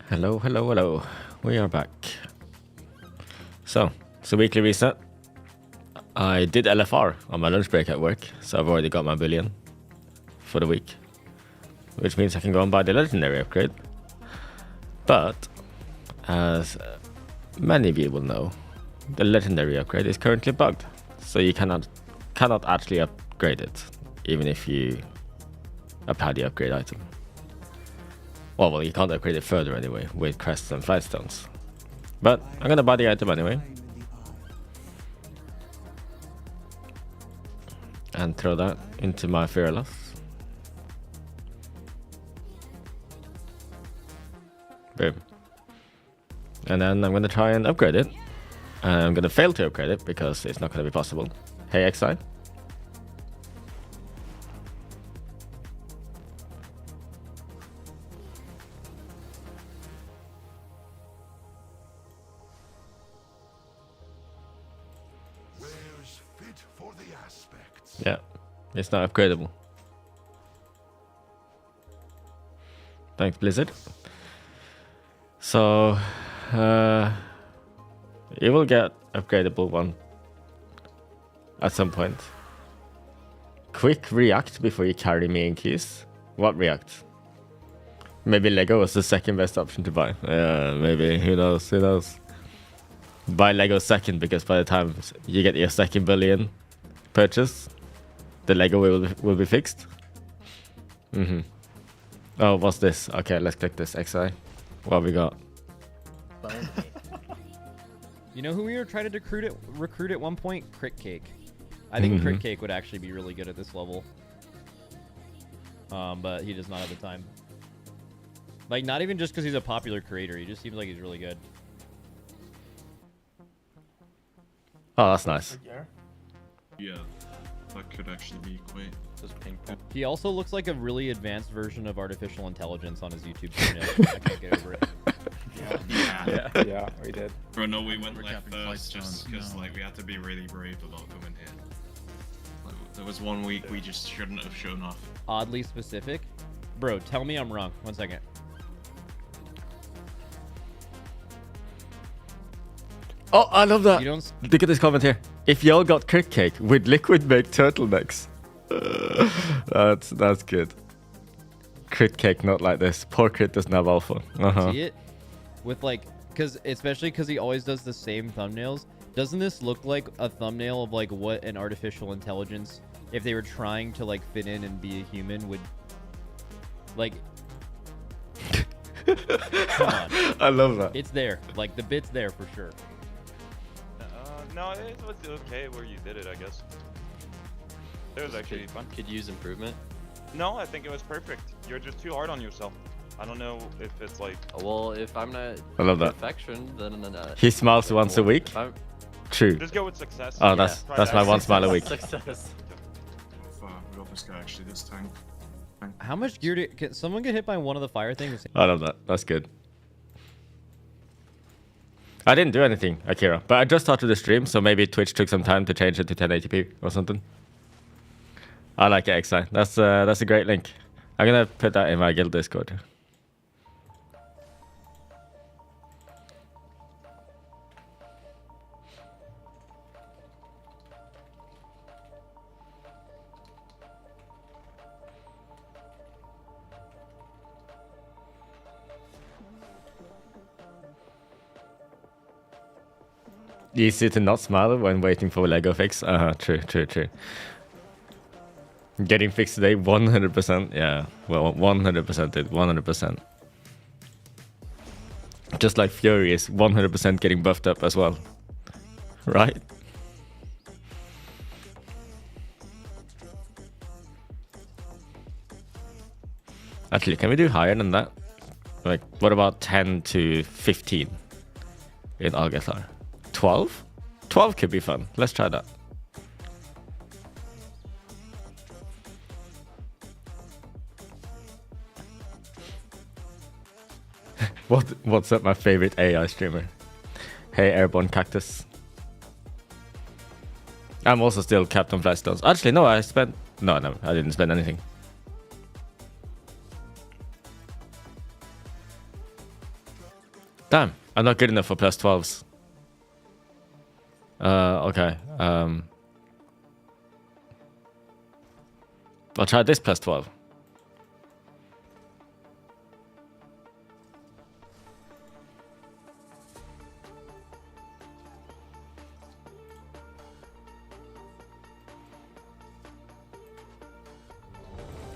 Hello, hello, hello. We are back. So, it's a weekly reset. I did LFR on my lunch break at work, so I've already got my billion for the week, which means I can go and buy the legendary upgrade. But, as many of you will know, the legendary upgrade is currently bugged, so you cannot actually upgrade it, even if you apply the upgrade item. Well, you can't upgrade it further anyway, with crests and flightstones. But I'm gonna buy the item anyway. And throw that into my Fearless. Boom. And then I'm gonna try and upgrade it. And I'm gonna fail to upgrade it because it's not gonna be possible. Hey, XI. Yeah, it's not upgradable. Thanks, Blizzard. So, you will get upgradable one at some point. Quick react before you carry me in keys. What react? Maybe Lego was the second best option to buy. Maybe. Who knows? Who knows? Buy Lego second, because by the time you get your second billion purchase, the Lego will be fixed. Oh, what's this? Okay, let's click this. XI. What we got? You know who we were trying to recruit at one point? Crit Cake. I think Crit Cake would actually be really good at this level. But he does not have the time. Like, not even just because he's a popular creator. He just seems like he's really good. Oh, that's nice. Yeah, that could actually be quite just ping pong. He also looks like a really advanced version of artificial intelligence on his YouTube channel. I can't get over it. Yeah, we did. Bro, no, we went left first just because like we had to be really brave about going here. Like, there was 1 week we just shouldn't have shown off. Oddly specific. Bro, tell me I'm wrong. 1 second. Oh, I love that. You don't... Look at this comment here. If y'all got Crit Cake with liquid baked turtlenecks. That's good. Crit Cake not like this. Poor Crit doesn't have alpha. See it? With like, especially because he always does the same thumbnails. Doesn't this look like a thumbnail of like what an artificial intelligence, if they were trying to like fit in and be a human, would like? Come on. I love that. It's there. Like the bit's there for sure. No, it was okay where you did it, I guess. It was actually fun. Could use improvement. No, I think it was perfect. You're just too hard on yourself. I don't know if it's like... Well, if I'm not I love that. perfection, then he smiles once a week. True. Just go with success. Oh, that's my one smile a week. Success. We got this guy actually this time. How much gear can someone get hit by one of the fire things? I love that. That's good. I didn't do anything, Akira, but I just started the stream, so maybe Twitch took some time to change it to 1080p or something. I like it, XI. That's a great link. I'm gonna put that in my guild Discord. Easy to not smile when waiting for Lego fix. True. Getting fixed today, 100%. Yeah, well, 100% it, 100%. Just like Fury is 100% getting buffed up as well. Right? Actually, can we do higher than that? Like, what about 10 to 15 in Algathar? 12? 12 could be fun. Let's try that. What's up, my favorite AI streamer? Hey, Airborne Cactus. I'm also still capped on flashstones. Actually, no, I spent... No, I didn't spend anything. Damn, I'm not good enough for plus 12s. Okay. I'll try this plus 12.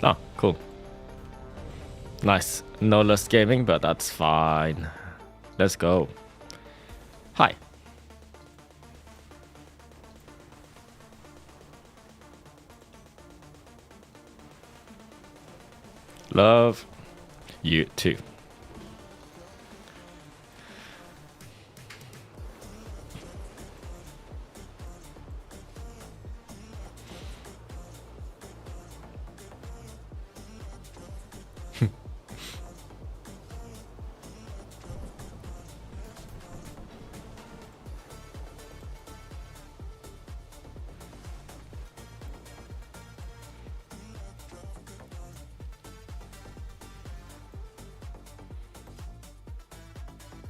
Oh, cool. Nice. No lust gaming, but that's fine. Let's go. Hi. Love you too.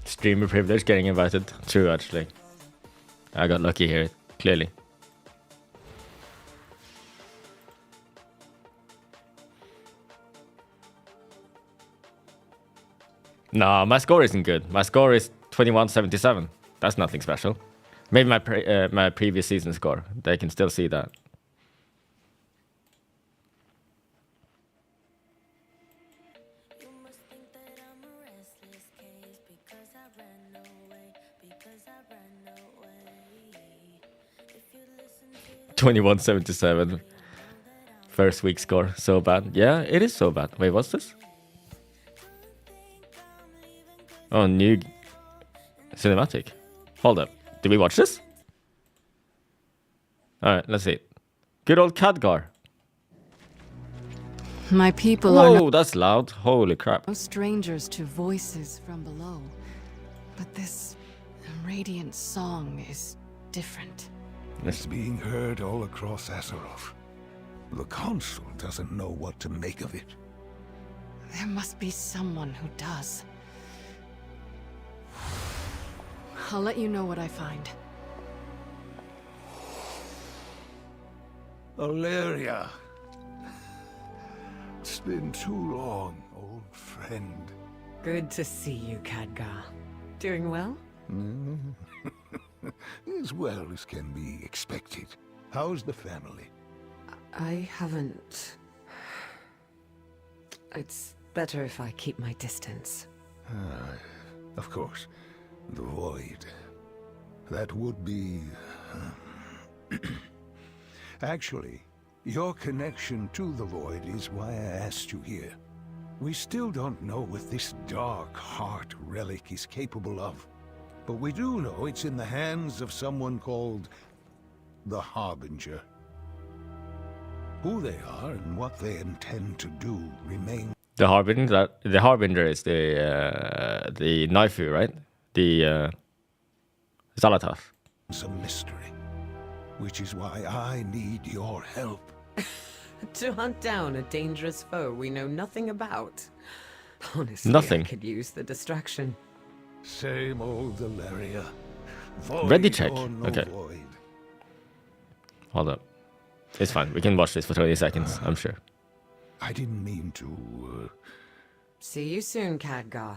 'Streamer privilege getting invited. True, actually. I got lucky here, clearly. No, my score isn't good. My score is 2177. That's nothing special. Maybe my previous season score. They can still see that. You must think that I'm a restless case because I ran away, because I ran away. If you listen to 2177. First week score. So bad. Yeah, it is so bad. Wait, what's this? Oh, new cinematic. Hold up. Did we watch this? Alright, let's see. Good old Khadgar. My people are Whoa, that's loud. Holy crap. no strangers to voices from below. But this radiant song is different. It's being heard all across Azeroth. The Council doesn't know what to make of it. There must be someone who does. I'll let you know what I find. Valeria. It's been too long, old friend. Good to see you, Khadgar. Doing well? As well as can be expected. How's the family? I haven't... It's better if I keep my distance. Of course. The Void. That would be... Actually, your connection to the Void is why I asked you here. We still don't know what this dark heart relic is capable of. But we do know it's in the hands of someone called the Harbinger. Who they are and what they intend to do remain... The Harbinger is the Naifu, right? The Zalatath. a mystery. Which is why I need your help. To hunt down a dangerous foe we know nothing about. Honestly, Nothing. I could use the distraction. Same old Valeria. Void Ready check. or no Okay. void. Hold up. It's fine. We can watch this for 20 seconds, I'm sure. I didn't mean to... See you soon, Khadgar.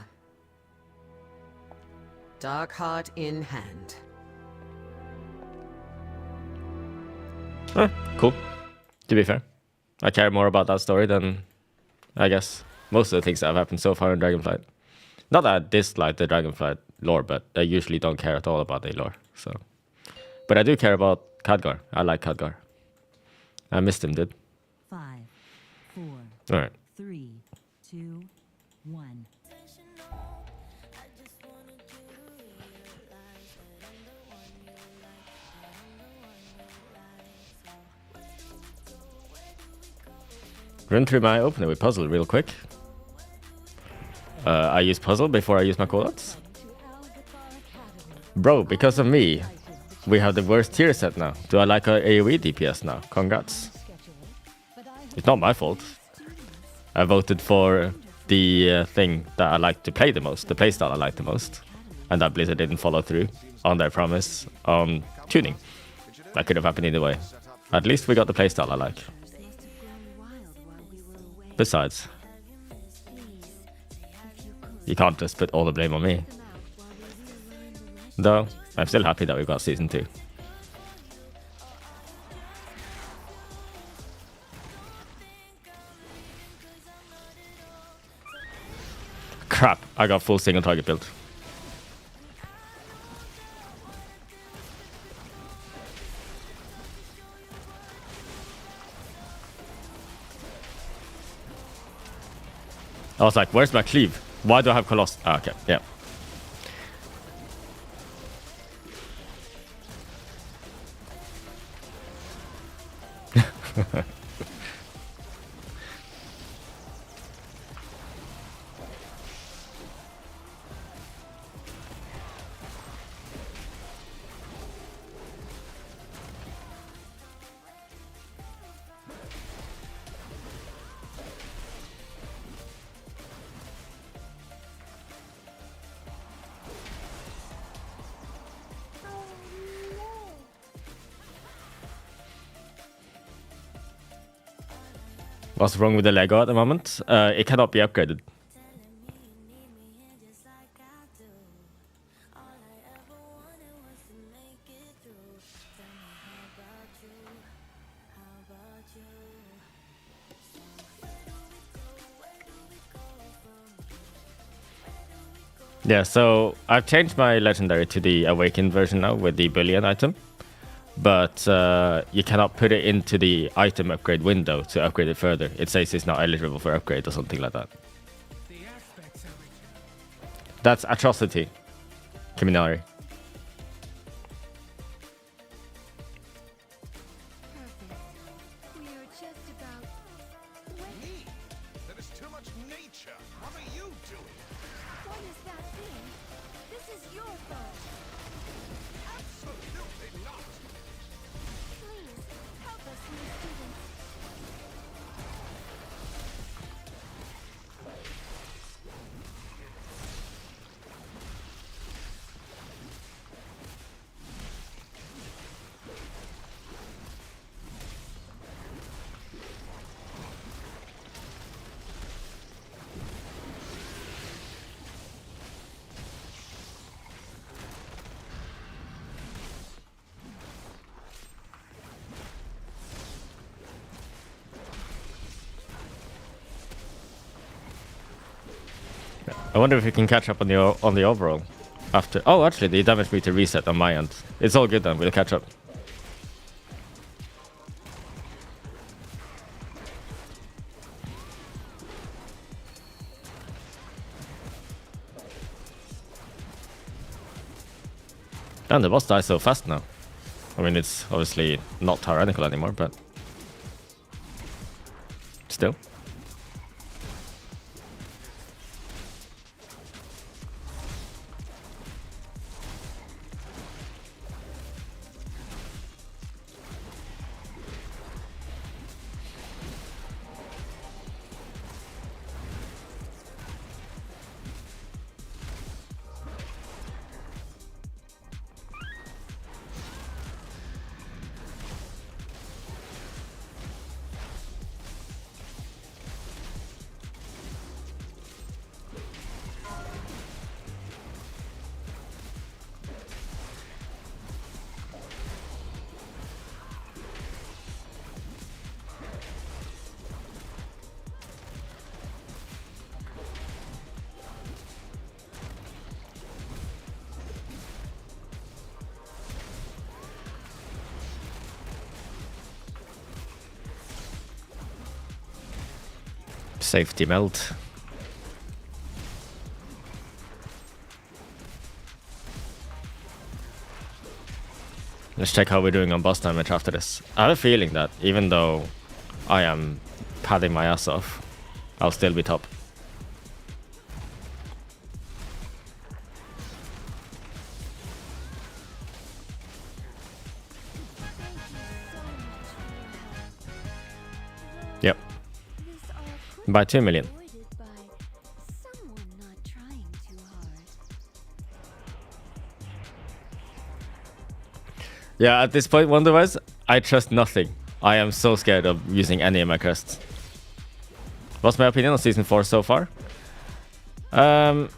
Dark heart in hand. Cool. To be fair. I care more about that story than, I guess, most of the things that have happened so far in Dragonflight. Not that I dislike the Dragonflight lore, but I usually don't care at all about the lore, so... But I do care about Khadgar. I like Khadgar. I missed him, dude. 5, 4, Alright. 3, 2, 1. Run through my opener with puzzle real quick. I use puzzle before I use my callouts. Bro, because of me, we have the worst tier set now. Do I like our AoE DPS now? Congrats. It's not my fault. I voted for the thing that I like to play the most, the playstyle I like the most. and that Blizzard didn't follow through on their promise on tuning. That could have happened either way. At least we got the playstyle I like. Besides, you can't just put all the blame on me. Though, I'm still happy that we got Season 2. Crap, I got full single target build. I was like, where's my cleave? Why do I have Coloss? Ah, okay, yeah. What's wrong with the Lego at the moment? It cannot be upgraded. Yeah, so I've changed my legendary to the awakened version now with the bullion item. But you cannot put it into the item upgrade window to upgrade it further. It says it's not eligible for upgrade or something like that. That's atrocity, Kiminari. I wonder if we can catch up on the overall after. Oh, actually, the damage meter reset on my end. It's all good then. We'll catch up. And the boss dies so fast now. I mean, it's obviously not tyrannical anymore, but still. Safety melt. Let's check how we're doing on boss damage after this. I have a feeling that even though I am padding my ass off, I'll still be top. Yep. By 2 million. Yeah, at this point, Wonder-wise, I trust nothing. I am so scared of using any of my crests. What's my opinion on Season 4 so far? I'm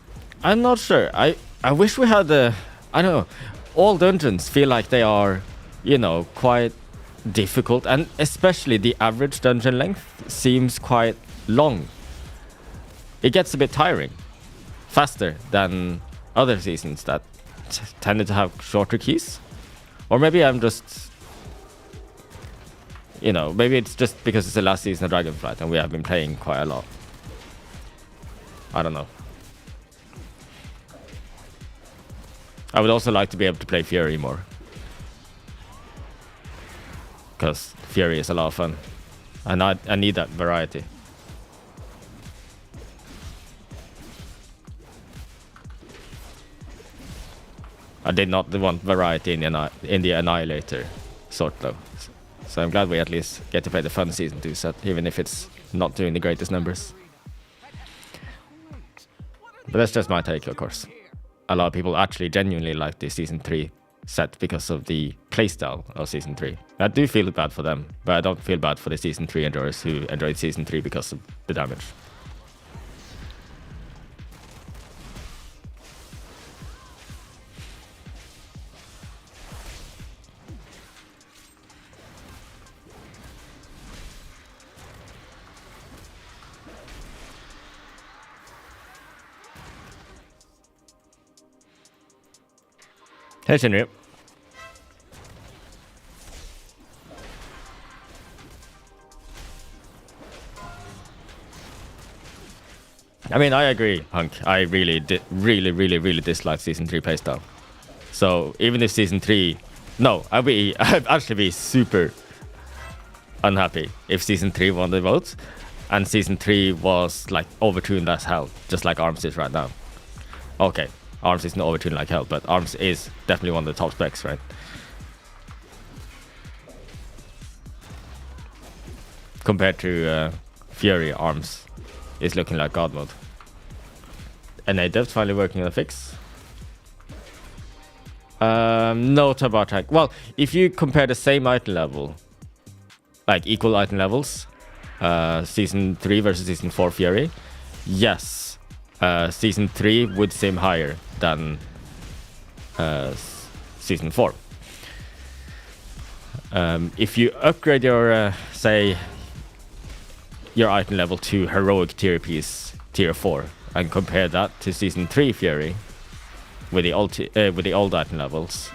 not sure. I wish we had I don't know. All dungeons feel like they are, you know, quite difficult, and especially the average dungeon length seems quite long. It gets a bit tiring. Faster than other seasons that tended to have shorter keys. Or maybe I'm just, you know, maybe it's just because it's the last season of Dragonflight and we have been playing quite a lot. I don't know. I would also like to be able to play Fury more. Because Fury is a lot of fun. And I need that variety. I did not want variety in the Annihilator sort though. So I'm glad we at least get to play the fun Season 2 set, even if it's not doing the greatest numbers. But that's just my take, of course. A lot of people actually genuinely like the Season 3 set because of the playstyle of Season 3. I do feel bad for them, but I don't feel bad for the Season 3 enjoyers who enjoyed Season 3 because of the damage. Hey, Shinryu. I mean, I agree, Hunk. I really really dislike Season 3 playstyle. So even if Season 3... No, I'd actually be super unhappy if Season 3 won the vote and Season 3 was like overtuned as hell, just like ARMS is right now. Okay, ARMS is not overtuned like hell, but ARMS is definitely one of the top specs, right? Compared to Fury, ARMS is looking like God mode. NA Dev's finally working on a fix. No turbo attack. Well, if you compare the same item level, like equal item levels, Season 3 versus Season 4 Fury, yes, Season 3 would seem higher than Season 4. If you upgrade your, say, your item level to Heroic tier piece, tier 4, and compare that to Season 3 Fury, with the old item levels,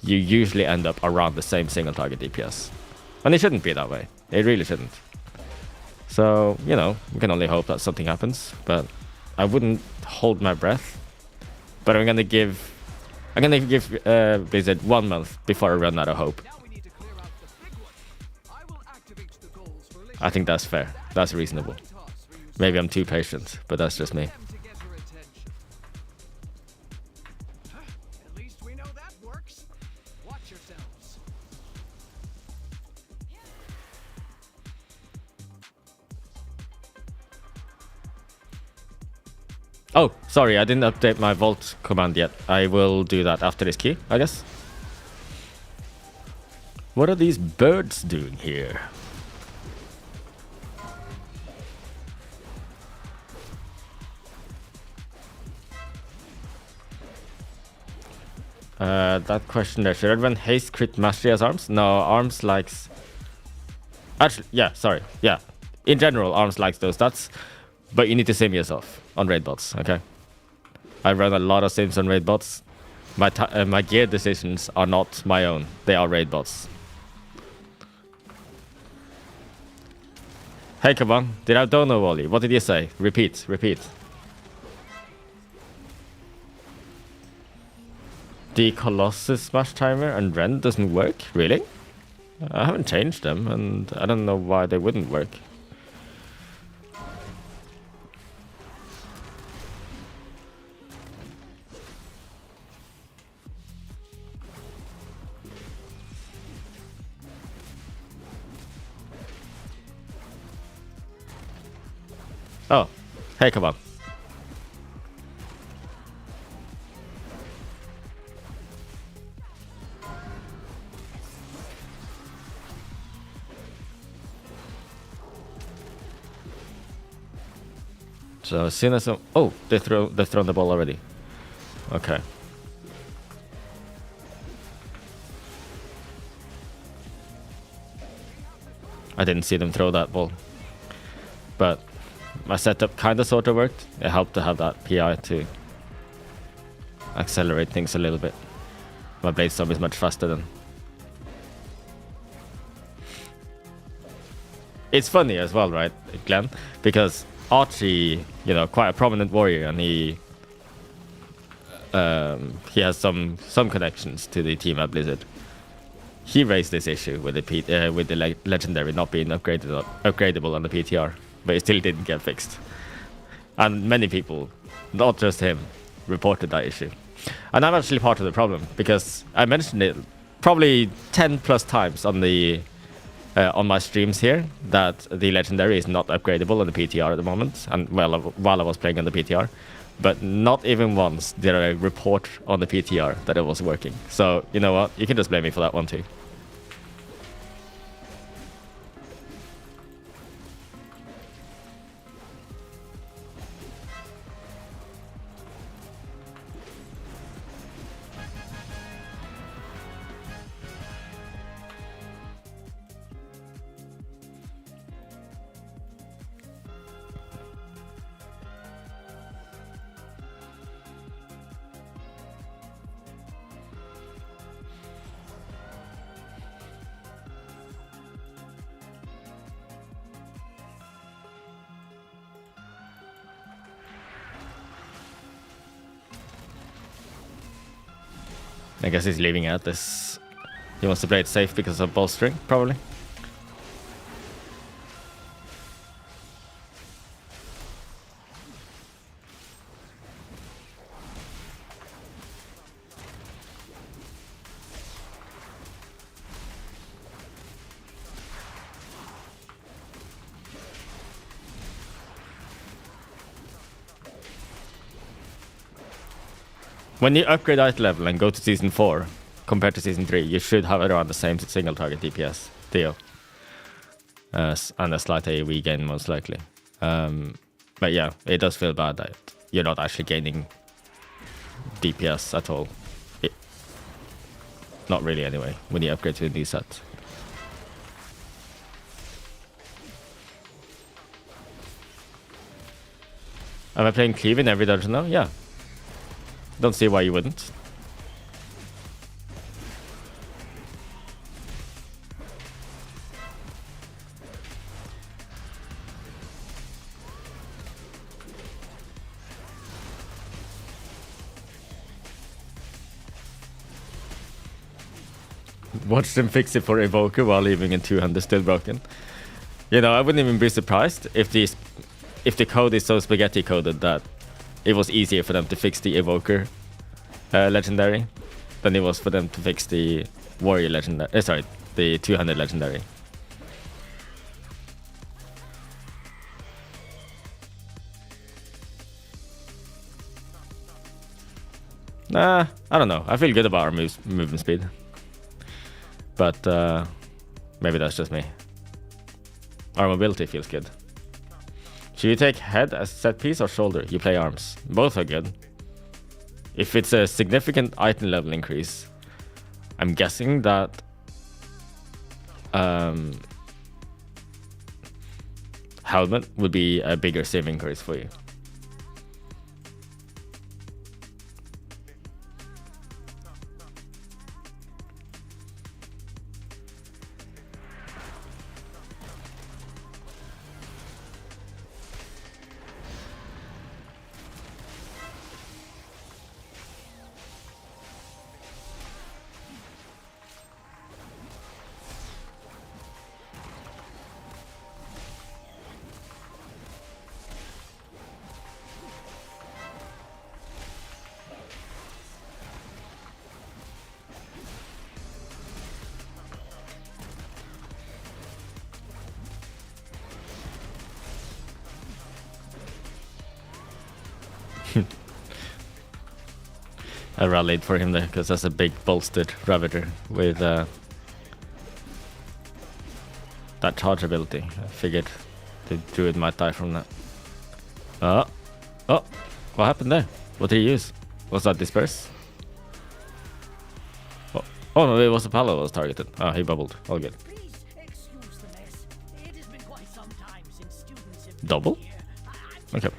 you usually end up around the same single target DPS. And it shouldn't be that way. It really shouldn't. So, you know, we can only hope that something happens, but I wouldn't hold my breath. But I'm gonna give Blizzard 1 month before I run out of hope. I think that's fair. That's reasonable. Maybe I'm too patient, but that's just me. Oh, sorry, I didn't update my vault command yet. I will do that after this key, I guess. What are these birds doing here? That question there. Should everyone haste crit mastery as ARMS? No, ARMS likes... Actually, yeah, sorry. Yeah. In general, ARMS likes those stats. But you need to sim yourself on raid bots, okay? I run a lot of sims on raid bots. My gear decisions are not my own. They are raid bots. Hey, come on. Did I don't know, Wally? What did you say? Repeat. The Colossus Smash Timer and Ren doesn't work? Really? I haven't changed them, and I don't know why they wouldn't work. Oh, hey, come on. So as soon as oh, they've thrown the ball already. Okay. I didn't see them throw that ball, but my setup kind of sort of worked. It helped to have that PI to accelerate things a little bit. My blade storm is much faster than. It's funny as well, right, Glenn? Because Archie, you know, quite a prominent warrior, and he has some connections to the team at Blizzard. He raised this issue with the legendary not being upgradable on the PTR, but it still didn't get fixed. And many people, not just him, reported that issue. And I'm actually part of the problem, because I mentioned it probably 10 plus times on the on my streams here that the legendary is not upgradable on the PTR at the moment, and while I was playing on the PTR. But not even once did I report on the PTR that it was working. So, you know what? You can just blame me for that one too. I guess he's leaving out this. He wants to play it safe because of bolstering, probably. When you upgrade item level and go to Season 4, compared to Season 3, you should have around the same single target DPS, Theo. And a slight AoE gain, most likely. But yeah, it does feel bad that you're not actually gaining DPS at all. Not really, anyway, when you upgrade to a new set. Am I playing Cleave in every dungeon now? Yeah. Don't see why you wouldn't. Watch them fix it for Evoker while leaving in 200 still broken. You know, I wouldn't even be surprised if the code is so spaghetti coded that it was easier for them to fix the Evoker legendary than it was for them to fix the Warrior legendary. Sorry, the 200 legendary. Nah, I don't know. I feel good about our movement speed. But maybe that's just me. Our mobility feels good. Should you take head as set piece or shoulder? You play arms. Both are good. If it's a significant item level increase, I'm guessing that helmet would be a bigger sim increase for you. I rallied for him there because that's a big bolstered Ravager with that charge ability. I figured the druid might die from that. Oh, What happened there? What did he use? Was that disperse? Oh no, it was the Palo that was targeted. Oh, he bubbled. All good. Double? Okay.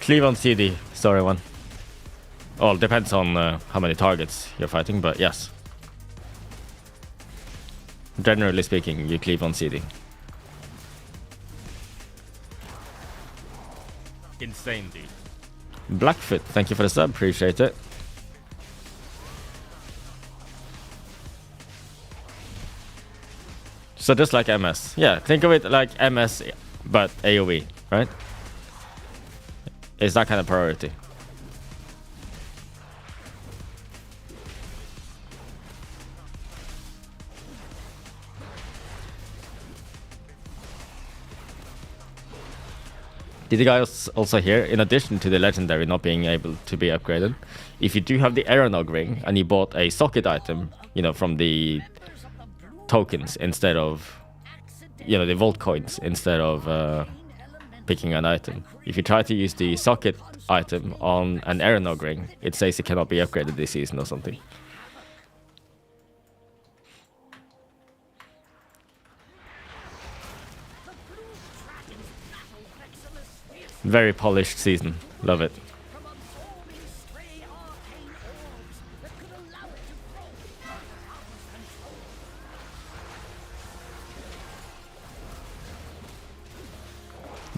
Cleave on CD, sorry one. Well, depends on how many targets you're fighting, but yes. Generally speaking, you cleave on CD. Insane, dude. Blackfoot, thank you for the sub, appreciate it. So just like MS. Yeah, think of it like MS, but AoE, right? It's that kind of priority. Did you guys also hear, in addition to the legendary not being able to be upgraded, if you do have the Aeronog ring and you bought a socket item, you know, from the tokens instead of, you know, the vault coins instead of picking an item. If you try to use the socket item on an Aeronog ring, it says it cannot be upgraded this season or something. Very polished season. Love it.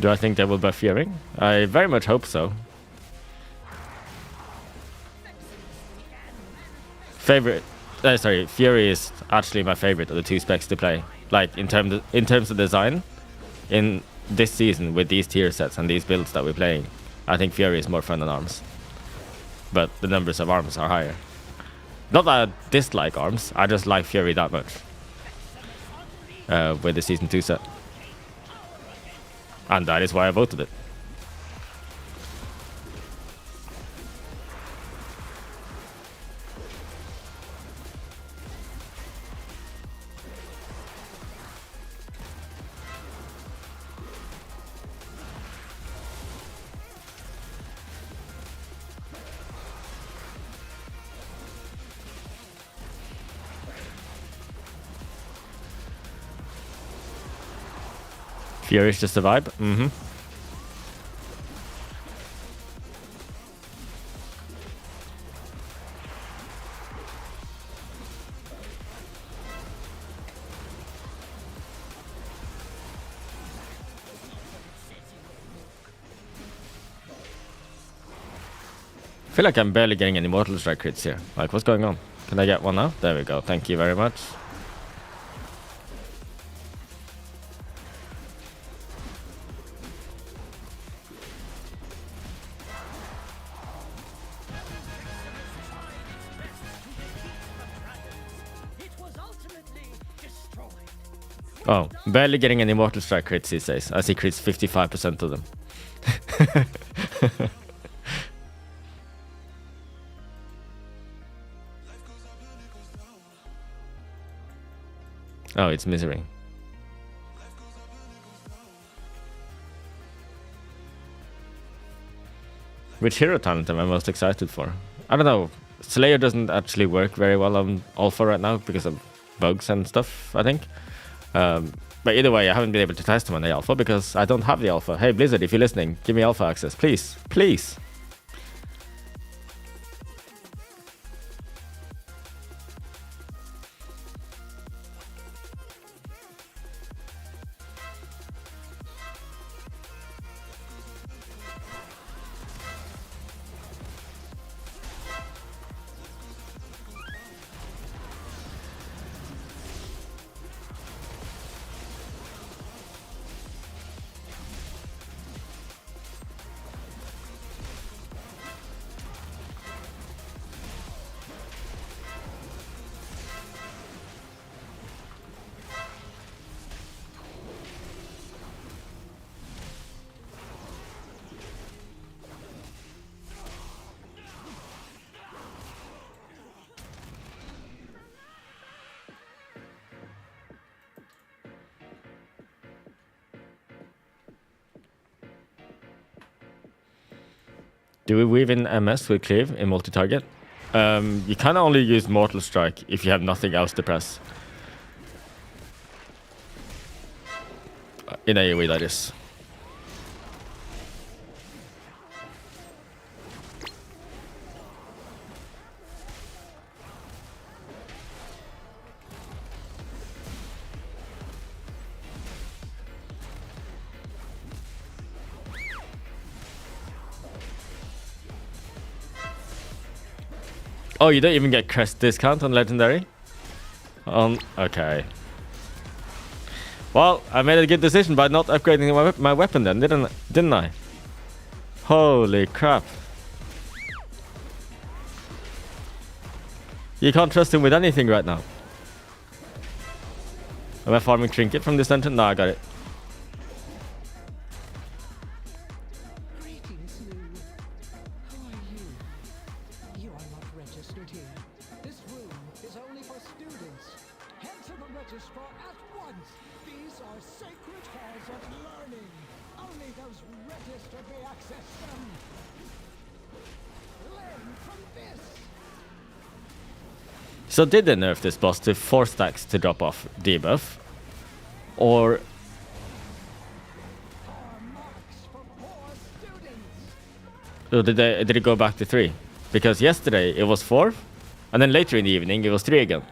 Do I think they will buff Fury? I very much hope so. Favorite? Sorry, Fury is actually my favorite of the two specs to play. Like in terms of design, in this season with these tier sets and these builds that we're playing, I think Fury is more fun than Arms. But the numbers of Arms are higher. Not that I dislike Arms, I just like Fury that much. With the season 2 set. And that is why I voted it. Fury is just a vibe? Mm-hmm. I feel like I'm barely getting any Mortal Strike crits here. Like, what's going on? Can I get one now? There we go. Thank you very much. Oh, barely getting any Mortal Strike crits these days. I see crits 55% of them. Oh, it's Misery. Which hero talent am I most excited for? I don't know. Slayer doesn't actually work very well on Alpha right now because of bugs and stuff, I think. But either way, I haven't been able to test him on the Alpha because I don't have the Alpha. Hey, Blizzard, if you're listening, give me Alpha access, please. Please. Do we weave in MS with cleave in multi-target? You can only use Mortal Strike if you have nothing else to press. In AoE, that is. Oh, you don't even get crest discount on Legendary? Okay. Well, I made a good decision by not upgrading my weapon then, didn't I? Holy crap. You can't trust him with anything right now. Am I farming trinket from this dungeon? No, I got it. Greetings, Lou. Who are you? You are not registered here. This room is only for students. Head to the registrar at once. These are sacred halls of learning. Only those registered may access them. Learn from this. So did they nerf this boss to 4 stacks to drop off debuff? Or... Or did it go back to 3? Because yesterday it was 4, and then later in the evening it was 3 again.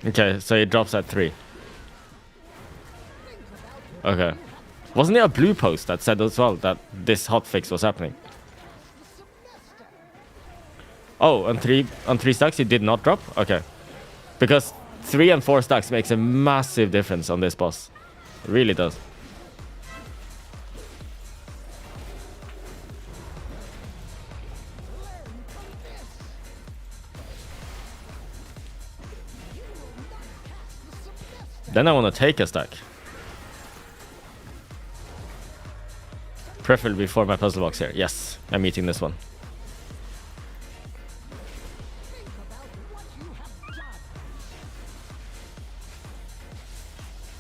Okay, so it drops at 3. Okay. Wasn't there a blue post that said as well that this hotfix was happening? Oh, on 3 stacks it did not drop? Okay. Because 3 and 4 stacks makes a massive difference on this boss. It really does. Then I want to take a stack. Preferably before my puzzle box here. Yes, I'm eating this one.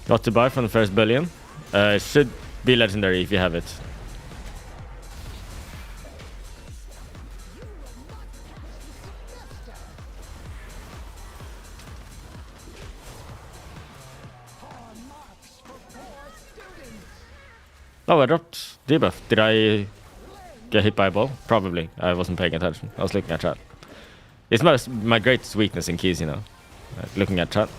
What to buy from the first billion? It should be legendary if you have it. Oh, I dropped debuff. Did I get hit by a ball? Probably. I wasn't paying attention. I was looking at chat. It's my greatest weakness in keys, you know. Looking at chat.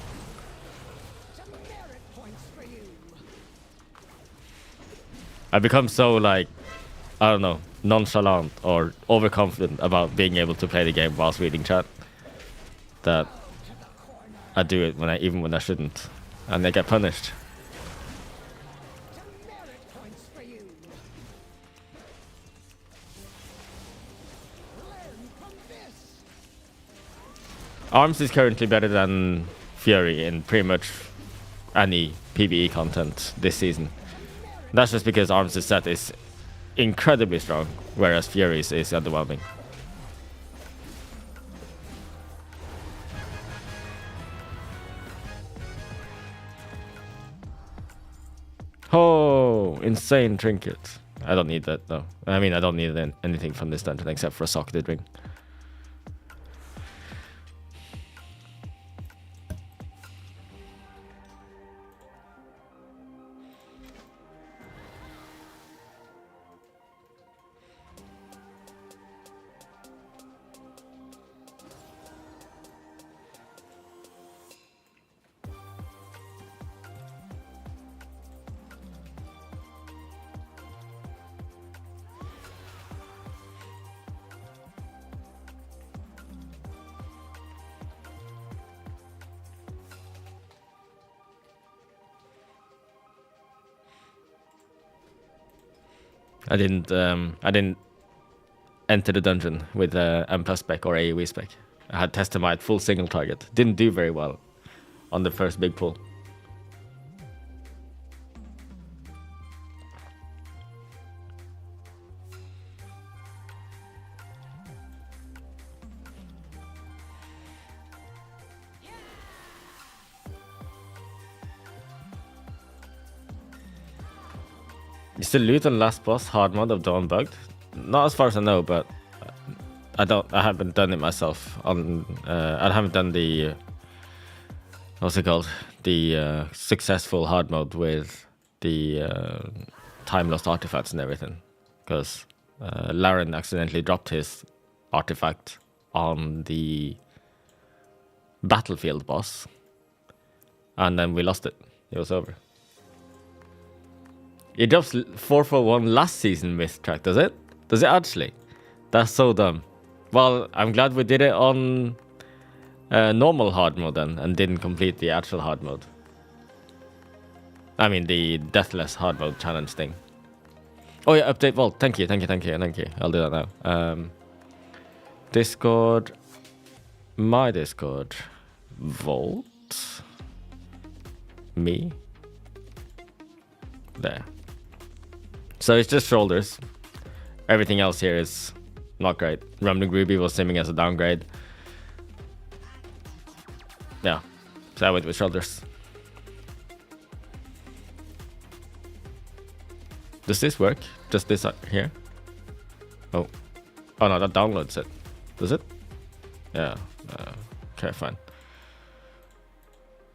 I become so, like, I don't know, nonchalant or overconfident about being able to play the game whilst reading chat that I do it even when I shouldn't, and they get punished. Arms is currently better than Fury in pretty much any PvE content this season. That's just because Arms' set is incredibly strong, whereas Fury's is underwhelming. Oh, insane trinket. I don't need that though. I mean, I don't need anything from this dungeon except for a socketed ring. I didn't enter the dungeon with M+ spec or AoE spec. I had Testamite full single target. Didn't do very well on the first big pull. You still loot on last boss hard mode of Dawn Bugged? Not as far as I know, but I haven't done it myself. I haven't done the what's it called? The successful hard mode with the time lost artifacts and everything, because Laren accidentally dropped his artifact on the battlefield boss, and then we lost it. It was over. It drops 441 last season myth track, does it? Does it actually? That's so dumb. Well, I'm glad we did it on normal hard mode then, and didn't complete the actual hard mode. I mean, the deathless hard mode challenge thing. Oh yeah, update Vault. Thank you. I'll do that now. Discord. My Discord. Vault. Me. There. So it's just shoulders. Everything else here is not great. Rumbling Ruby was simming as a downgrade. Yeah. So I went with shoulders. Does this work? Just this here? Oh. Oh no, that downloads it. Does it? Yeah. Okay, fine.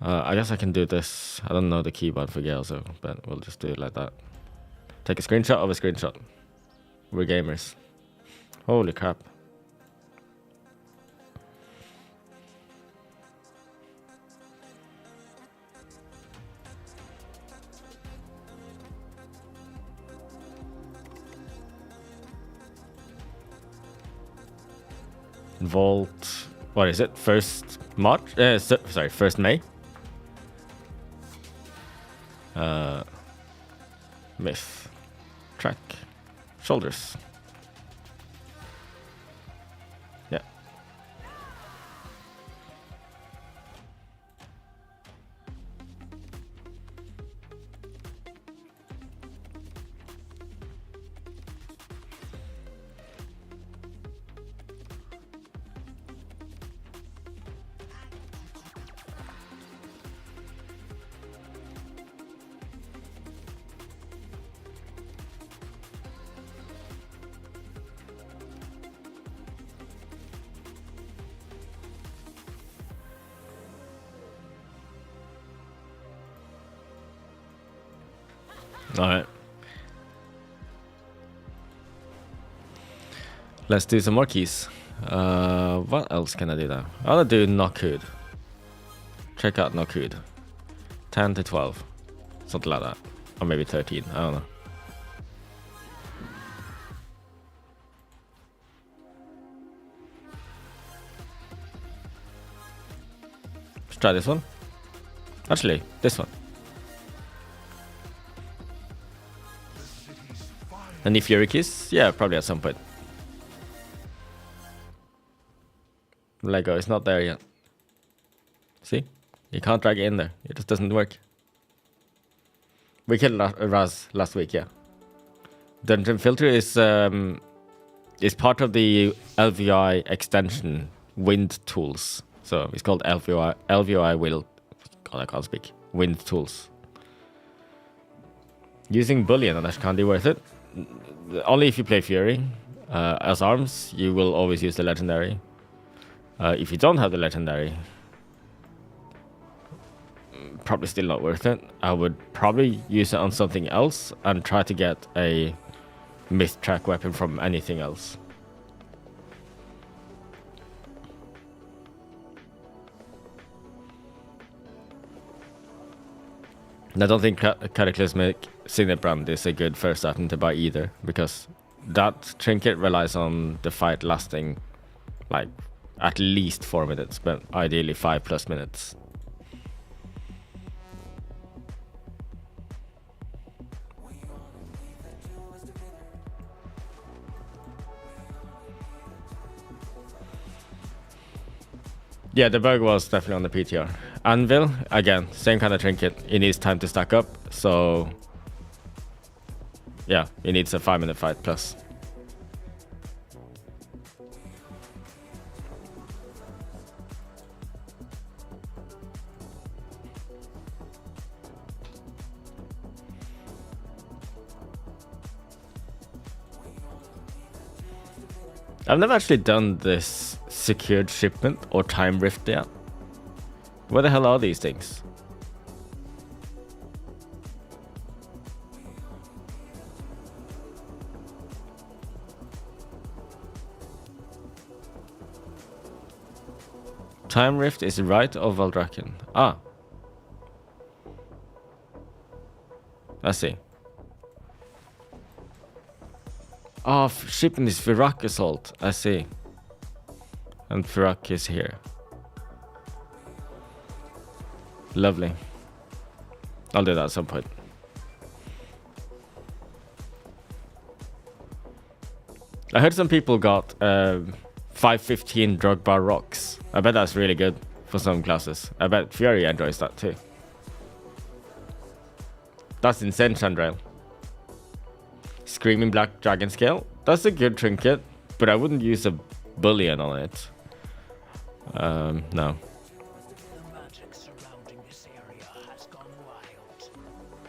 I guess I can do this. I don't know the keyboard for Gale, so but we'll just do it like that. Take a screenshot of a screenshot. We're gamers. Holy crap. Vault. What is it? 1st March? Sorry, 1st May. Myth. Track. Shoulders. Yeah. Alright. Let's do some more keys. What else can I do now? I'll do Nokhud. Check out Nokhud. 10 to 12. Something like that. Or maybe 13. I don't know. Let's try this one. Actually, this one. Any Fury keys? Yeah, probably at some point. Lego is not there yet. See? You can't drag it in there. It just doesn't work. We killed Raz last week, yeah. Dungeon Filter is part of the LVI extension Wind Tools. So it's called LVI Will. God, I can't speak. Wind Tools. Using Bullion on Ash Candy worth it? Only if you play Fury. As arms, you will always use the legendary. If you don't have the legendary, probably still not worth it. I would probably use it on something else and try to get a myth track weapon from anything else. And I don't think Cataclysmic Signet Brand is a good first item to buy either, because that trinket relies on the fight lasting like at least 4 minutes, but ideally 5+ minutes. Yeah, the bug was definitely on the PTR. Anvil, again, same kind of trinket. It needs time to stack up, so yeah, it needs a 5-minute fight plus. I've never actually done this secured shipment or time rift yet. Where the hell are these things? Time rift is right of Valdraken. Ah. I see. Oh, shipping is Firak Assault. I see. And Firak is here. Lovely. I'll do that at some point. I heard some people got 515 drug bar rocks. I bet that's really good for some classes. I bet Fury enjoys that too. That's insane, Chandrail. Screaming Black Dragon Scale. That's a good trinket, but I wouldn't use a bullion on it. No. The magic surrounding this area has gone wild.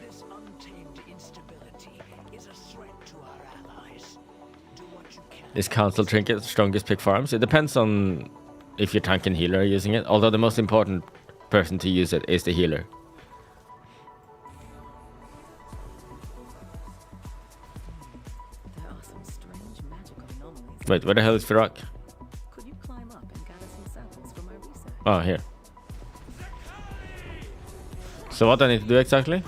This untamed instability is a threat to our allies. Do what you can. Is Council Trinket strongest pick farms? It depends on if your tank and healer are using it, although the most important person to use it is the healer. There are some strange magical anomalies. Wait, where the hell is Firak? Could you climb up and gather some samples for my research? Oh, here. So what do I need to do exactly?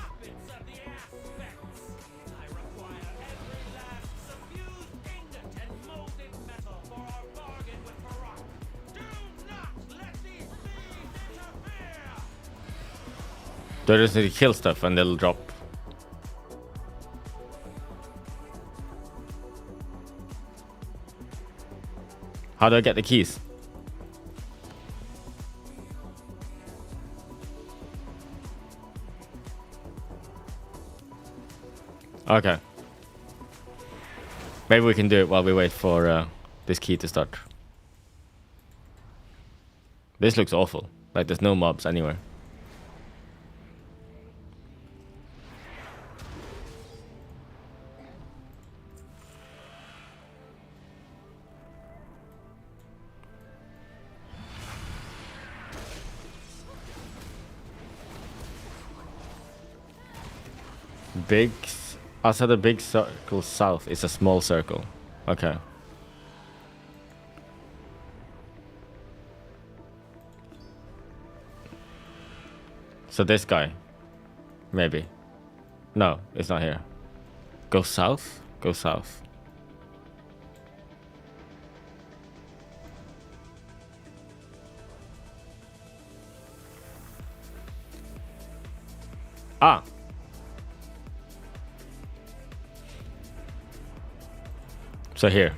Do I just need to kill stuff and they'll drop? How do I get the keys? Okay. Maybe we can do it while we wait for this key to start. This looks awful. Like there's no mobs anywhere. Big, outside the big circle south is a small circle. Okay. So this guy, maybe. No, it's not here. Go south? Go south. Ah! So here.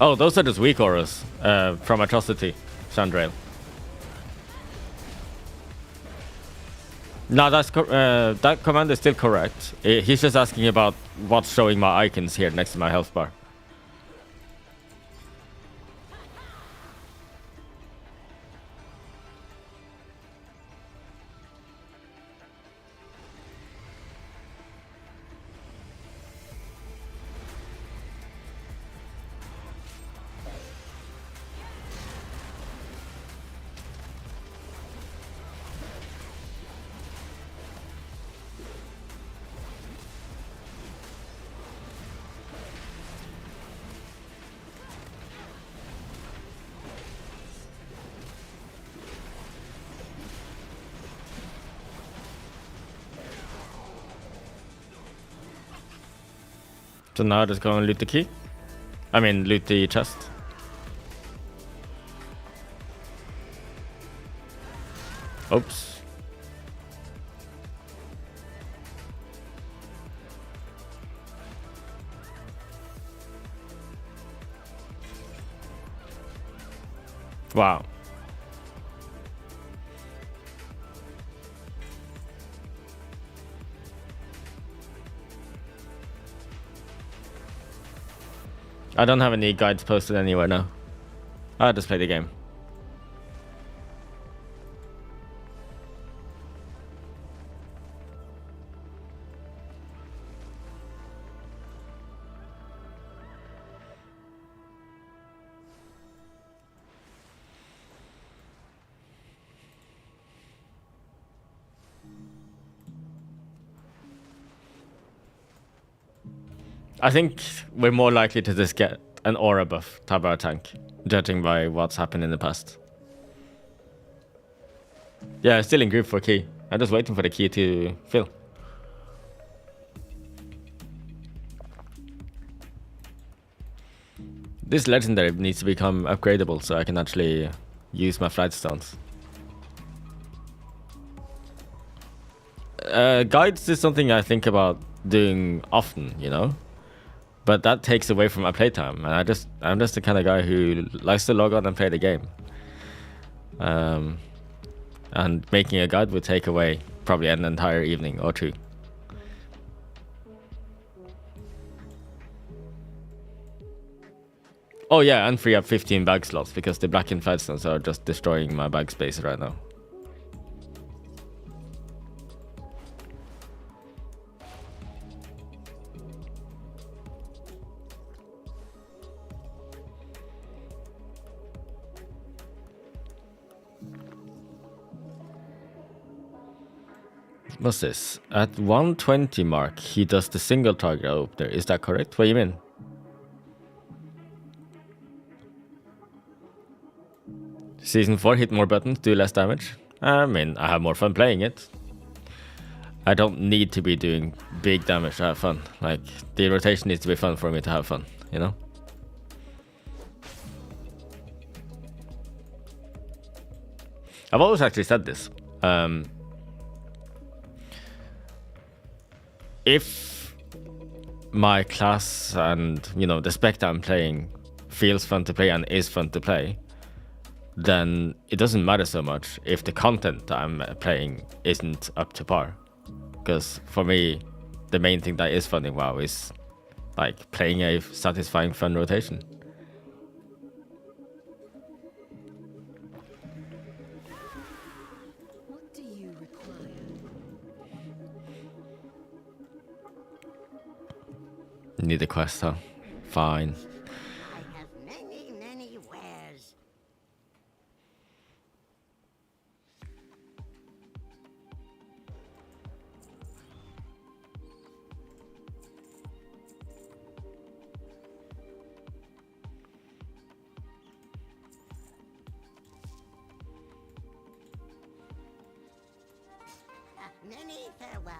Oh, those are just weak auras from Atrocity, Chandrail. No, that's that command is still correct. He's just asking about what's showing my icons here next to my health bar. So now just go and loot the key. I mean, loot the chest. Oops. Wow. I don't have any guides posted anywhere now. I'll just play the game. I think we're more likely to just get an aura buff to our tank, judging by what's happened in the past. Yeah, still in group for key. I'm just waiting for the key to fill. This legendary needs to become upgradable so I can actually use my flight stones. Guides is something I think about doing often, you know? But that takes away from my playtime, and I'm just the kind of guy who likes to log on and play the game. And making a guide would take away probably an entire evening or two. Oh yeah, and free up 15 bag slots because the black and flight stones are just destroying my bag space right now. What's this? At 120 mark, he does the single target opener. Is that correct? What do you mean? Season 4, hit more buttons, do less damage. I mean, I have more fun playing it. I don't need to be doing big damage to have fun. Like, the rotation needs to be fun for me to have fun, you know? I've always actually said this. If my class and, you know, the spec that I'm playing feels fun to play and is fun to play, then it doesn't matter so much if the content that I'm playing isn't up to par. Because for me, the main thing that is fun in WoW is like playing a satisfying, fun rotation. What do you require? Need a quest, huh? Fine. I have many, many wares. Many farewell.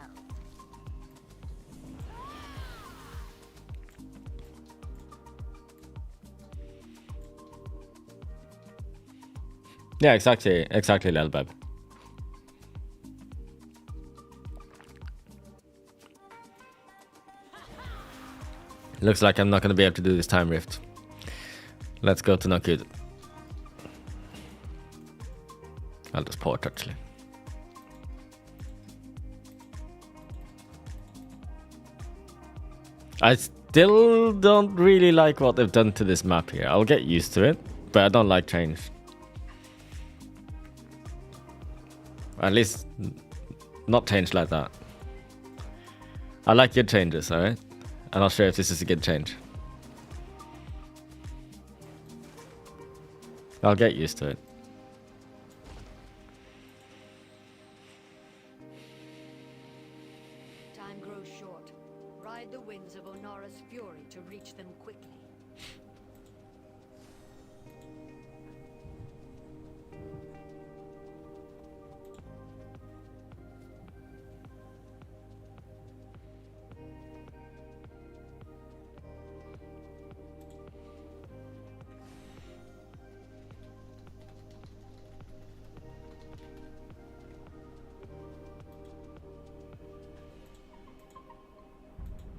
Yeah, exactly, Lelbeb. Looks like I'm not going to be able to do this time rift. Let's go to Nokhud. I'll just port actually. I still don't really like what they've done to this map here. I'll get used to it, but I don't like change. At least not change like that. I like good changes, alright? I'm not sure if this is a good change. I'll get used to it. Time grows short. Ride the winds of Onara's fury to reach them quickly.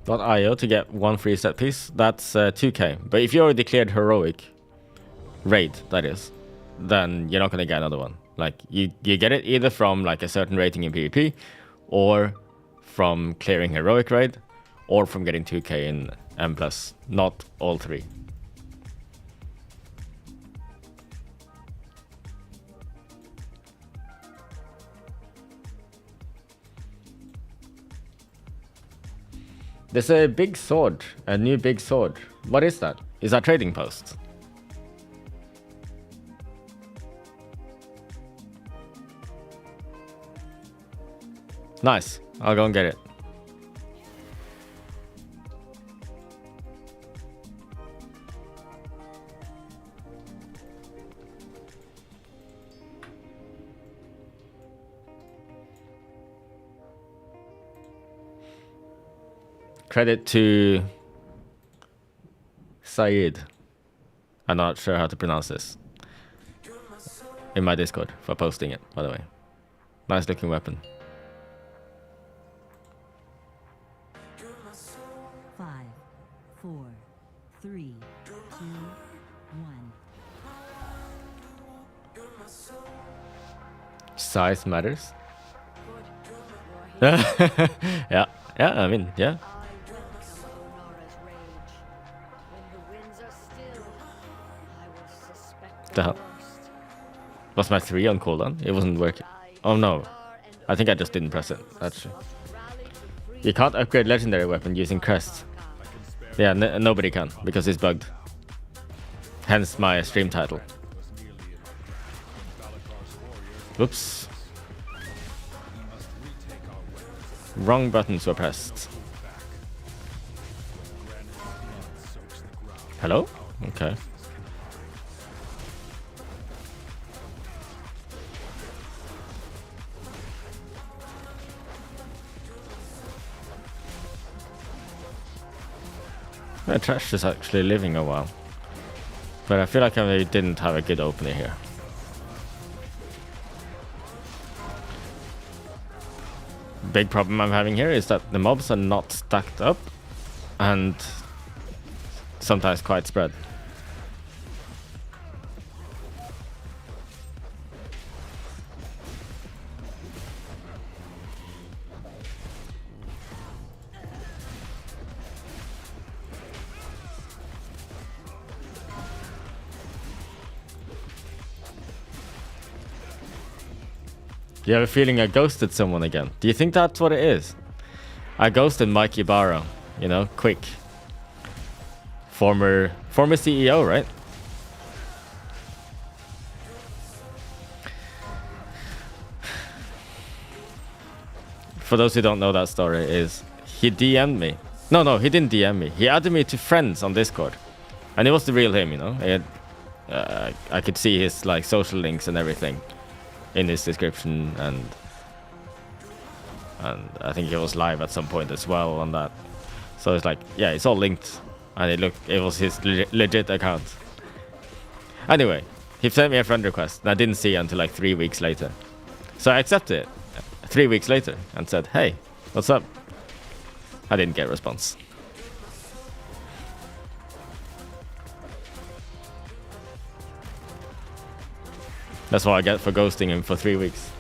.io to get 1 free set piece. That's 2k. But if you already cleared heroic raid, that is, then you're not gonna get another one. Like you get it either from like a certain rating in PvP, or from clearing heroic raid, or from getting 2k in M+. Not all three. There's a big sword, a new big sword. What is that? Is that trading post? Nice. I'll go and get it. Credit to Saeed. I'm not sure how to pronounce this. In my Discord for posting it, by the way. Nice looking weapon. 5, 4, 3, 2, 1. Size matters. Yeah, I mean, yeah. The hell? Was my 3 on cooldown? It wasn't working. Oh no. I think I just didn't press it, actually. You can't upgrade legendary weapon using crest. Yeah, nobody can, because it's bugged. Hence my stream title. Oops. Wrong buttons were pressed. Hello? Okay. The trash is actually living a while. But I feel like I didn't have a good opener here. Big problem I'm having here is that the mobs are not stacked up and sometimes quite spread. You have a feeling I ghosted someone again. Do you think that's what it is? I ghosted Mikey Barrow, you know, quick. Former CEO, right? For those who don't know that story, is he DM'd me. No, he didn't DM me. He added me to friends on Discord. And it was the real him, you know. I could see his like social links and everything in his description, and I think he was live at some point as well on that. So it's like, yeah, it's all linked, and it was his legit account. Anyway, he sent me a friend request, and I didn't see it until like 3 weeks later. So I accepted it 3 weeks later and said, hey, what's up? I didn't get a response. That's what I get for ghosting him for 3 weeks.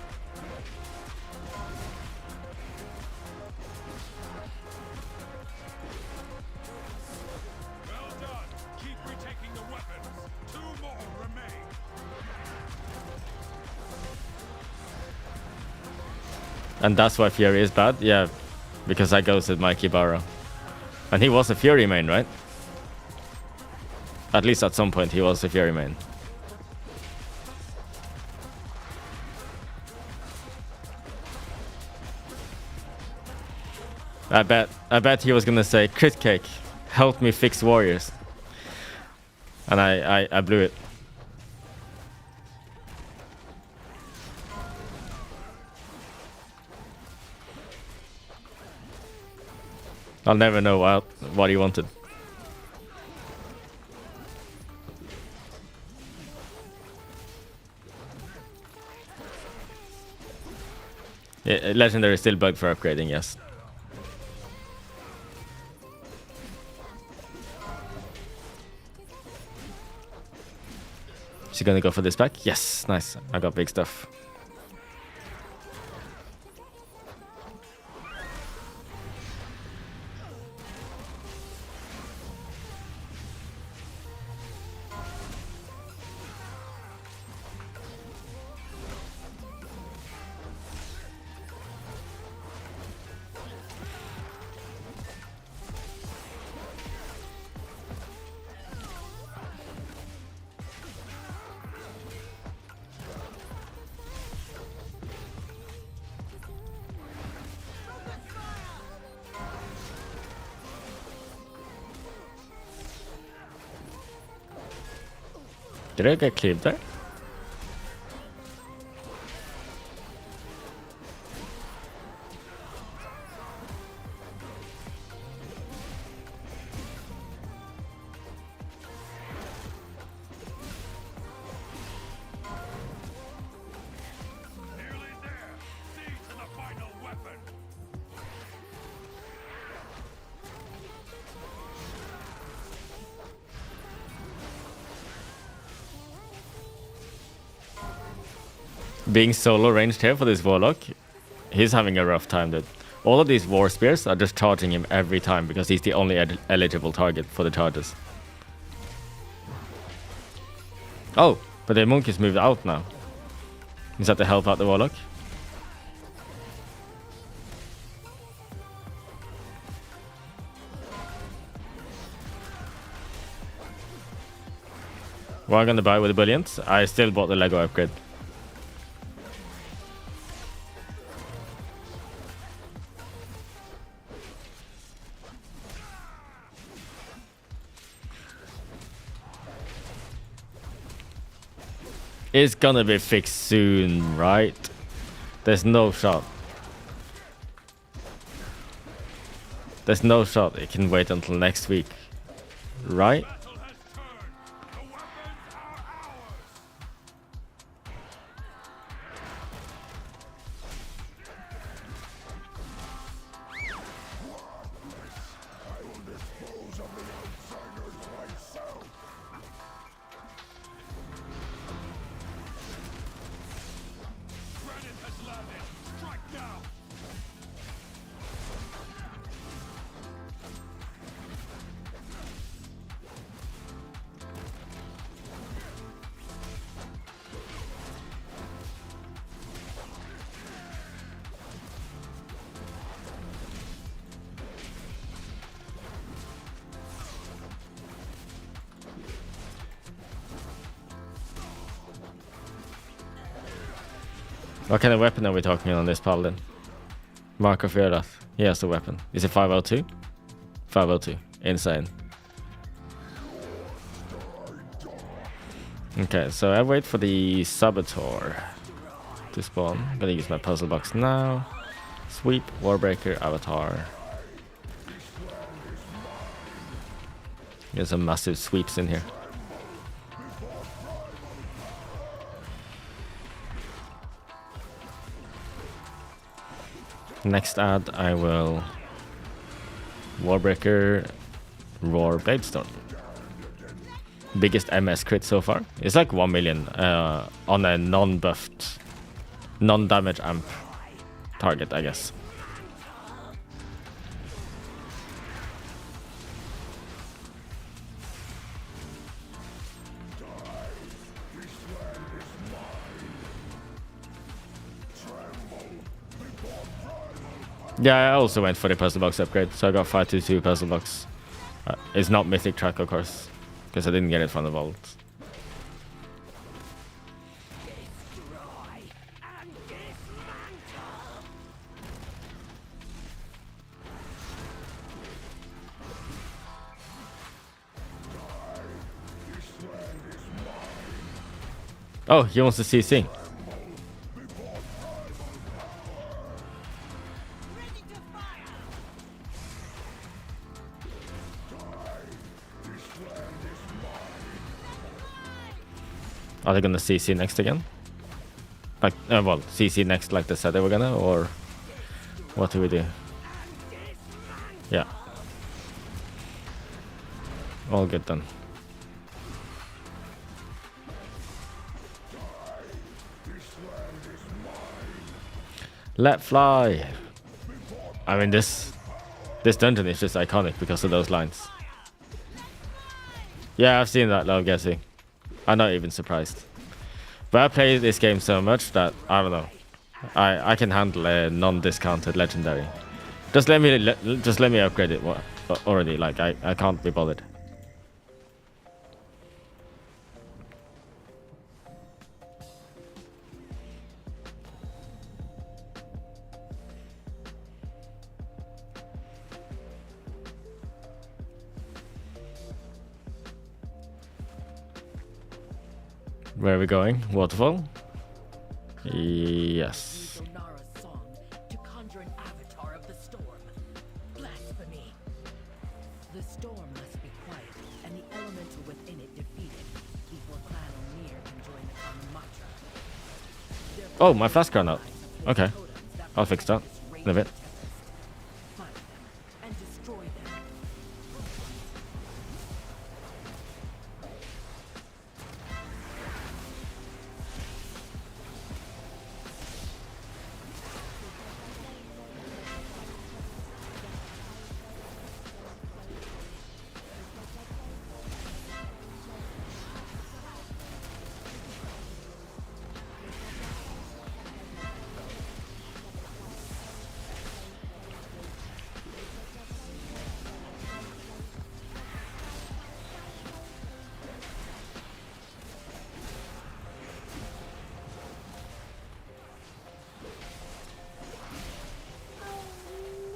Well done. Keep retaking the weapons. 2 more remain. And that's why Fury is bad? Yeah, because I ghosted Mikey Barrow. And he was a Fury main, right? At least at some point he was a Fury main. I bet he was gonna say, crit cake, help me fix warriors. And I blew it. I'll never know what he wanted. Yeah, Legendary is still bugged for upgrading, yes. gonna go for this pack? Yes, nice. I got big stuff. Did I get cleaved there? Being solo ranged here for this Warlock, he's having a rough time, dude. All of these War Spears are just charging him every time because he's the only eligible target for the charges. Oh, but the monk is moved out now. Is that to help out the Warlock? What am I gonna buy with the bullions? I still bought the Lego upgrade. It's gonna be fixed soon, right? There's no shot. There's no shot it can wait until next week, right? What kind of weapon are we talking on this paladin? Mark of Verdath. He has the weapon. Is it 502? 502. Insane. Okay, so I wait for the Saboteur to spawn. I'm gonna use my puzzle box now. Sweep, Warbreaker, Avatar. There's some massive sweeps in here. Next ad, I will Warbreaker, Roar, Bladestone. Biggest MS crit so far. It's like 1 million on a non-buffed, non-damage amp target, I guess. Yeah, I also went for the puzzle box upgrade, so I got 522 puzzle box. It's not mythic track, of course, because I didn't get it from the vault. Oh, he wants to CC. Are they gonna CC next again? Like, well, CC next like they said they were gonna, or what do we do? Yeah. All good then. Let fly. I mean, this dungeon is just iconic because of those lines. Yeah, I've seen that, I'm guessing. I'm not even surprised. But I play this game so much that, I don't know. I can handle a non-discounted legendary. Just let me upgrade it already. Like, I can't be bothered. Where are we going? Waterfall? Yes. song to conjure an avatar of the storm. Blasphemy. The storm must be quiet, and the elemental within it defeated before Clan O'Neill can join the common mantra. Oh, my flask ran out. Okay. I'll fix that in a bit. Find them and destroy them.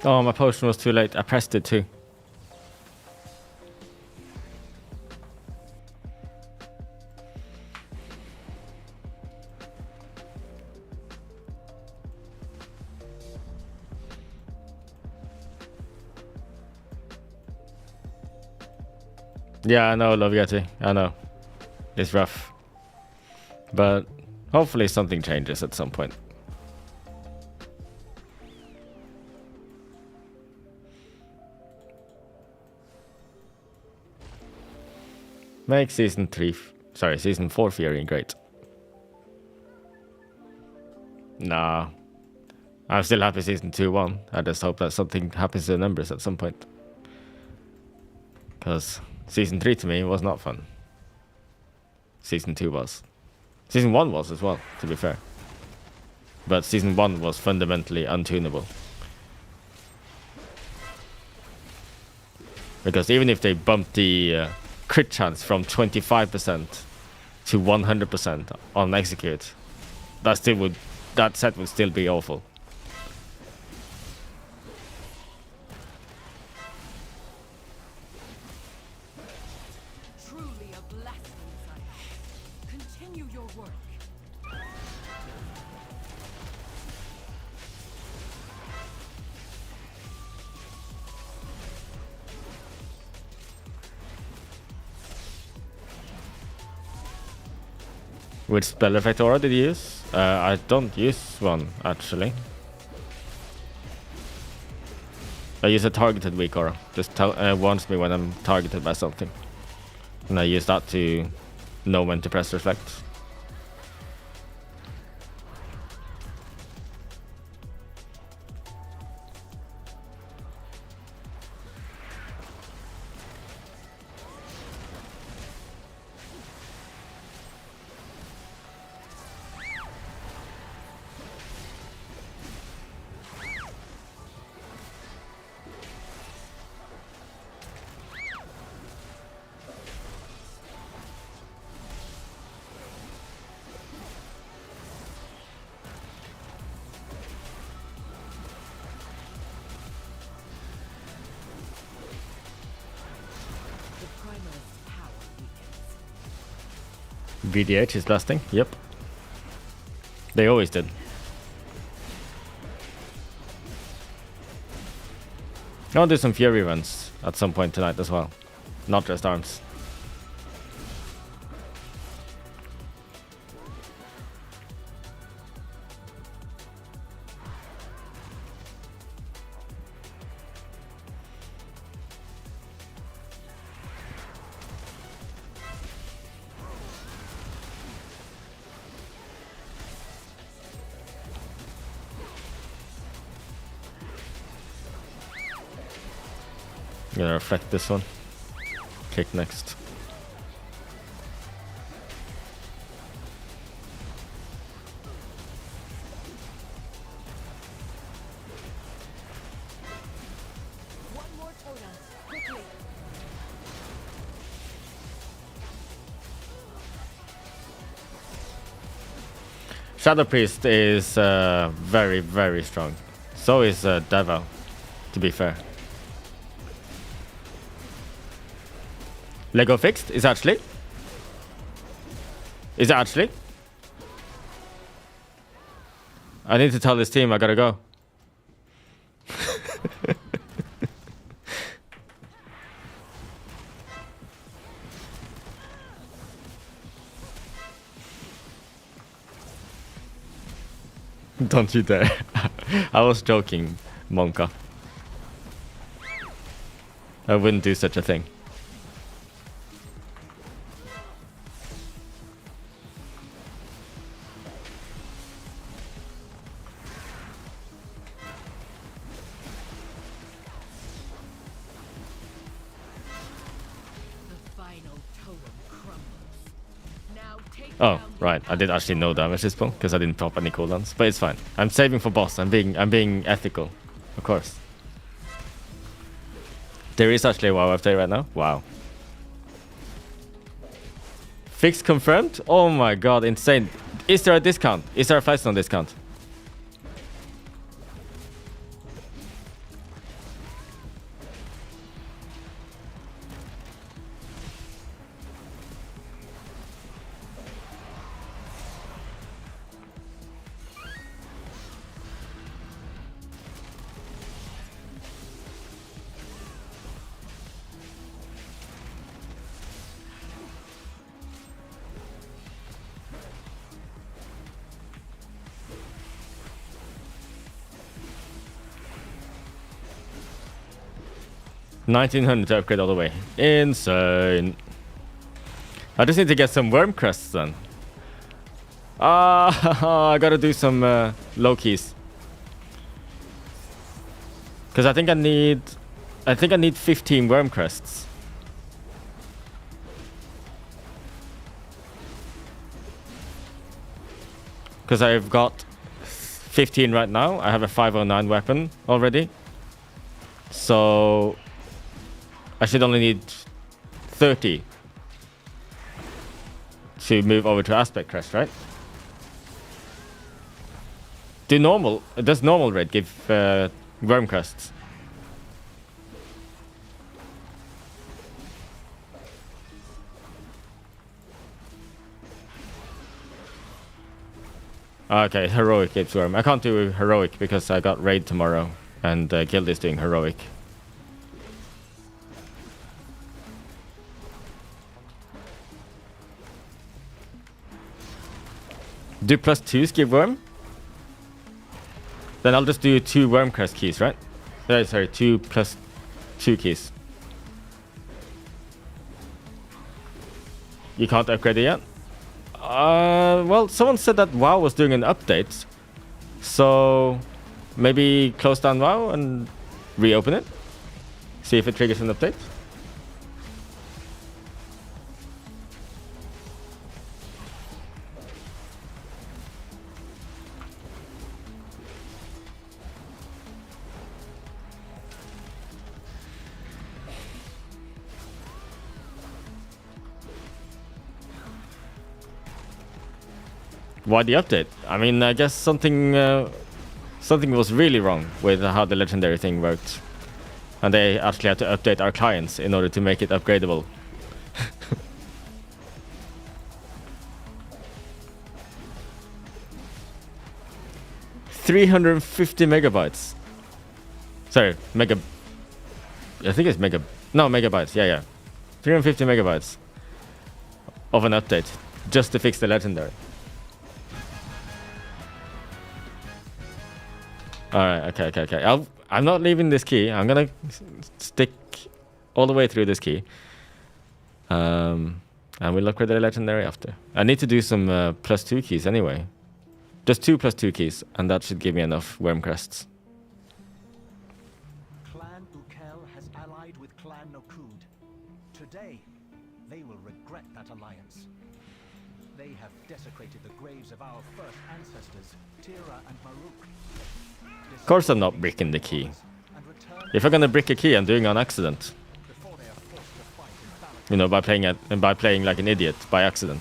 Oh, my potion was too late. I pressed it too. Yeah, I know, Love Yeti. I know. It's rough. But hopefully something changes at some point. Make season 4 Fury great. Nah. I'm still happy season 2 won. I just hope that something happens to the numbers at some point. Because season 3 to me was not fun. Season 2 was. Season 1 was as well, to be fair. But season 1 was fundamentally untunable. Because even if they bumped the crit chance from 25% to 100% on execute, that set would still be awful. Truly a blasphemy, sire. Continue your work. Which spell effect aura did you use? I don't use one, actually. I use a targeted weak aura. Just warns me when I'm targeted by something. And I use that to know when to press reflect. VDH is blasting? Yep. They always did. I'll do some Fury runs at some point tonight as well. Not just arms. I'm gonna reflect this one. Click next. One more totem, quickly. Shadow Priest is very, very strong. So is Deva, to be fair. LEGGO fixed? Is actually? Is it actually? I need to tell this team I gotta go. Don't you dare. I was joking, Monka. I wouldn't do such a thing. The final totem crumbles. Now take Oh, down right. I did actually no damage this point because I didn't pop any cooldowns, but it's fine. I'm saving for boss. I'm being ethical, of course. There is actually a WoW update right now. Wow. Fix confirmed? Oh my god, insane. Is there a discount? Is there a Fightstone discount? $1,900 to upgrade all the way. Insane. I just need to get some worm crests then. I gotta do some low keys. Cause I think I need 15 worm crests. Cause I've got 15 right now. I have a 509 weapon already. So I should only need 30 to move over to Aspect Crest, right? Does normal raid give worm crests? Okay, heroic gives worm. I can't do heroic because I got raid tomorrow and guild is doing heroic. Do +2s give worm? Then I'll just do 2 worm crest keys, right? Sorry, 2 + 2 keys. You can't upgrade it yet? Well, someone said that WoW was doing an update. So maybe close down WoW and reopen it? See if it triggers an update? Why the update? I mean, I guess something was really wrong with how the legendary thing worked. And they actually had to update our clients in order to make it upgradable. $350 megabytes. Sorry, I think it's megabytes. Yeah. 350 megabytes of an update just to fix the legendary. Alright, okay. I'm not leaving this key. I'm gonna stick all the way through this key. And we'll upgrade the legendary after. I need to do some +2 keys anyway. Just 2 +2 keys, and that should give me enough worm crests. Clan Ukel has allied with Clan today, they will regret that alliance. They have desecrated the graves of our first ancestors, Tira and Maruk. Of course I'm not bricking the key. If I'm gonna brick a key, I'm doing it on accident. You know, by playing like an idiot by accident.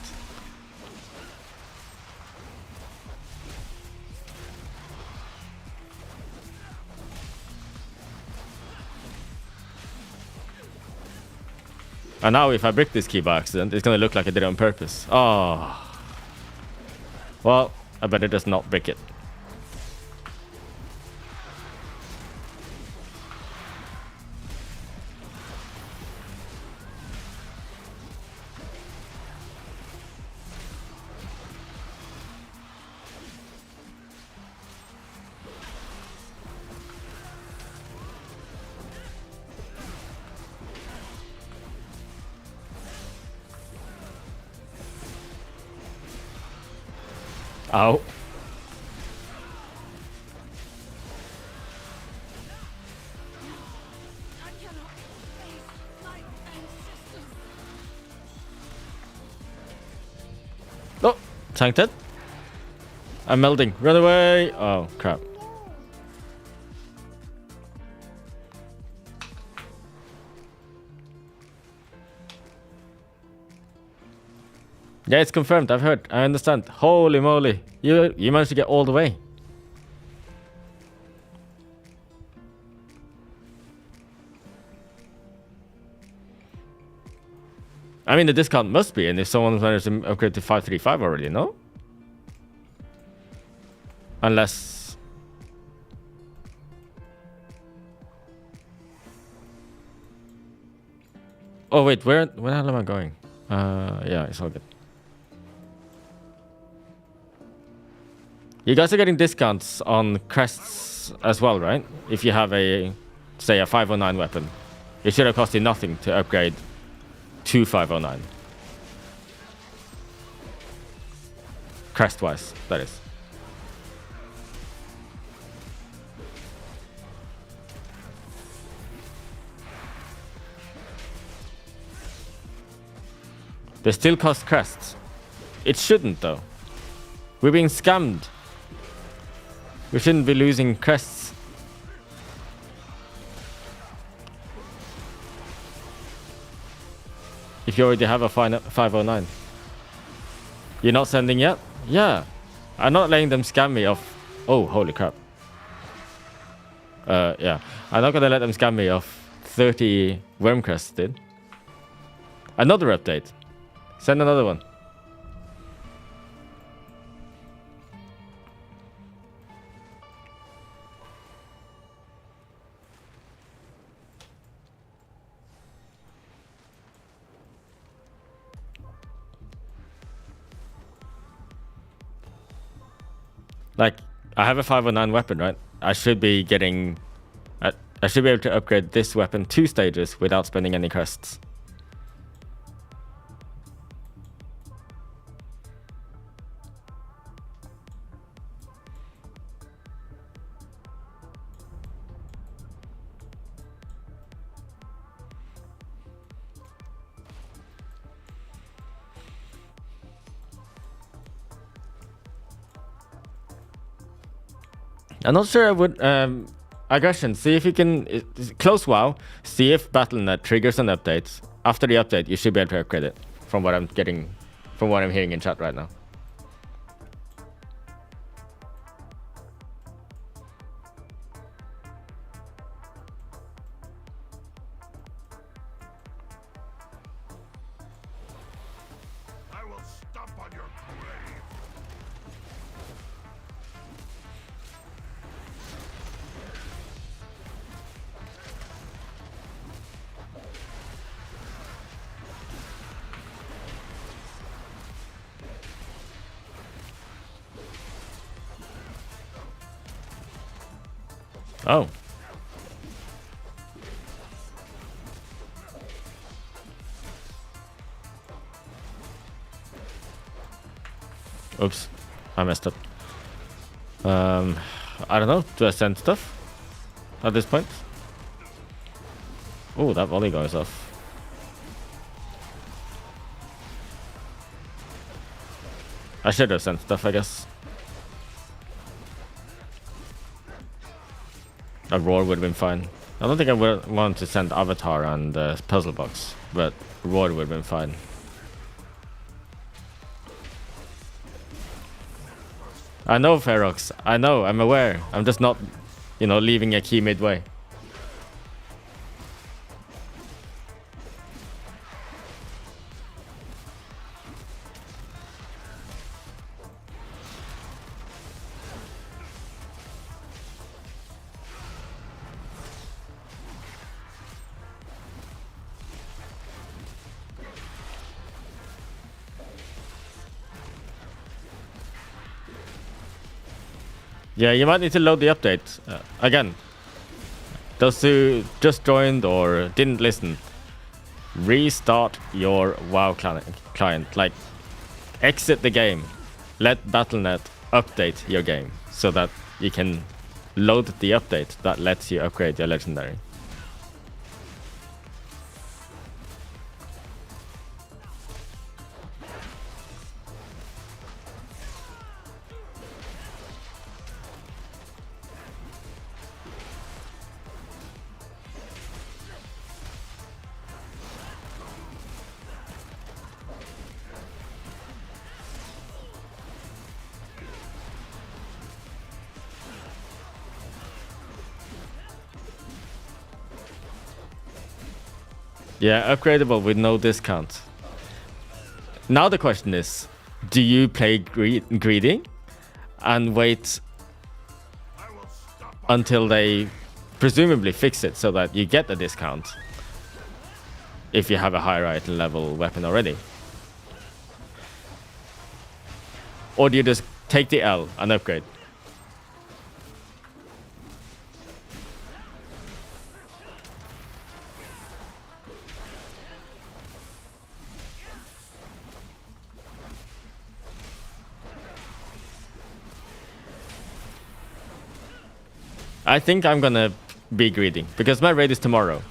And now if I brick this key by accident, it's gonna look like I did it on purpose. Oh. Well, I better just not brick it. Ow. Oh, tank dead. I'm melting. Run away. Oh, crap. Yeah, it's confirmed. I've heard. I understand. Holy moly. You managed to get all the way. I mean, the discount must be, and if someone managed to upgrade to 535 already, no? Unless... Oh, wait. Where the hell am I going? Yeah, it's all good. You guys are getting discounts on crests as well, right? If you have a, say, a 509 weapon. It should have cost you nothing to upgrade to 509. Crest-wise, that is. They still cost crests. It shouldn't, though. We're being scammed. We shouldn't be losing crests. If you already have a 509. You're not sending yet? Yeah. I'm not letting them scam me off. Oh, holy crap. Yeah. I'm not gonna let them scam me off 30 worm crests, dude. Another update. Send another one. Like, I have a 509 weapon, right? I should be getting... I should be able to upgrade this weapon 2 stages without spending any crests. I'm not sure I would... aggression, see if you can... Close WoW, see if Battle.net triggers an update. After the update, you should be able to upgrade it. From what I'm getting... From what I'm hearing in chat right now. I will stomp on your grave. Oh. Oops. I messed up. I don't know. Do I send stuff at this point? Oh, that volley goes off. I should have sent stuff, I guess. A roar would have been fine. I don't think I would want to send Avatar and Puzzle Box, but roar would have been fine. I know, Ferox. I know, I'm aware. I'm just not, you know, leaving a key midway. Yeah, you might need to load the update. Again, those who just joined or didn't listen, restart your WoW client. Like, exit the game. Let Battle.net update your game so that you can load the update that lets you upgrade your legendary. Yeah, upgradable with no discount. Now the question is, do you play greedy and wait until they presumably fix it so that you get a discount if you have a higher item level weapon already? Or do you just take the L and upgrade? I think I'm gonna be greedy because my raid is tomorrow.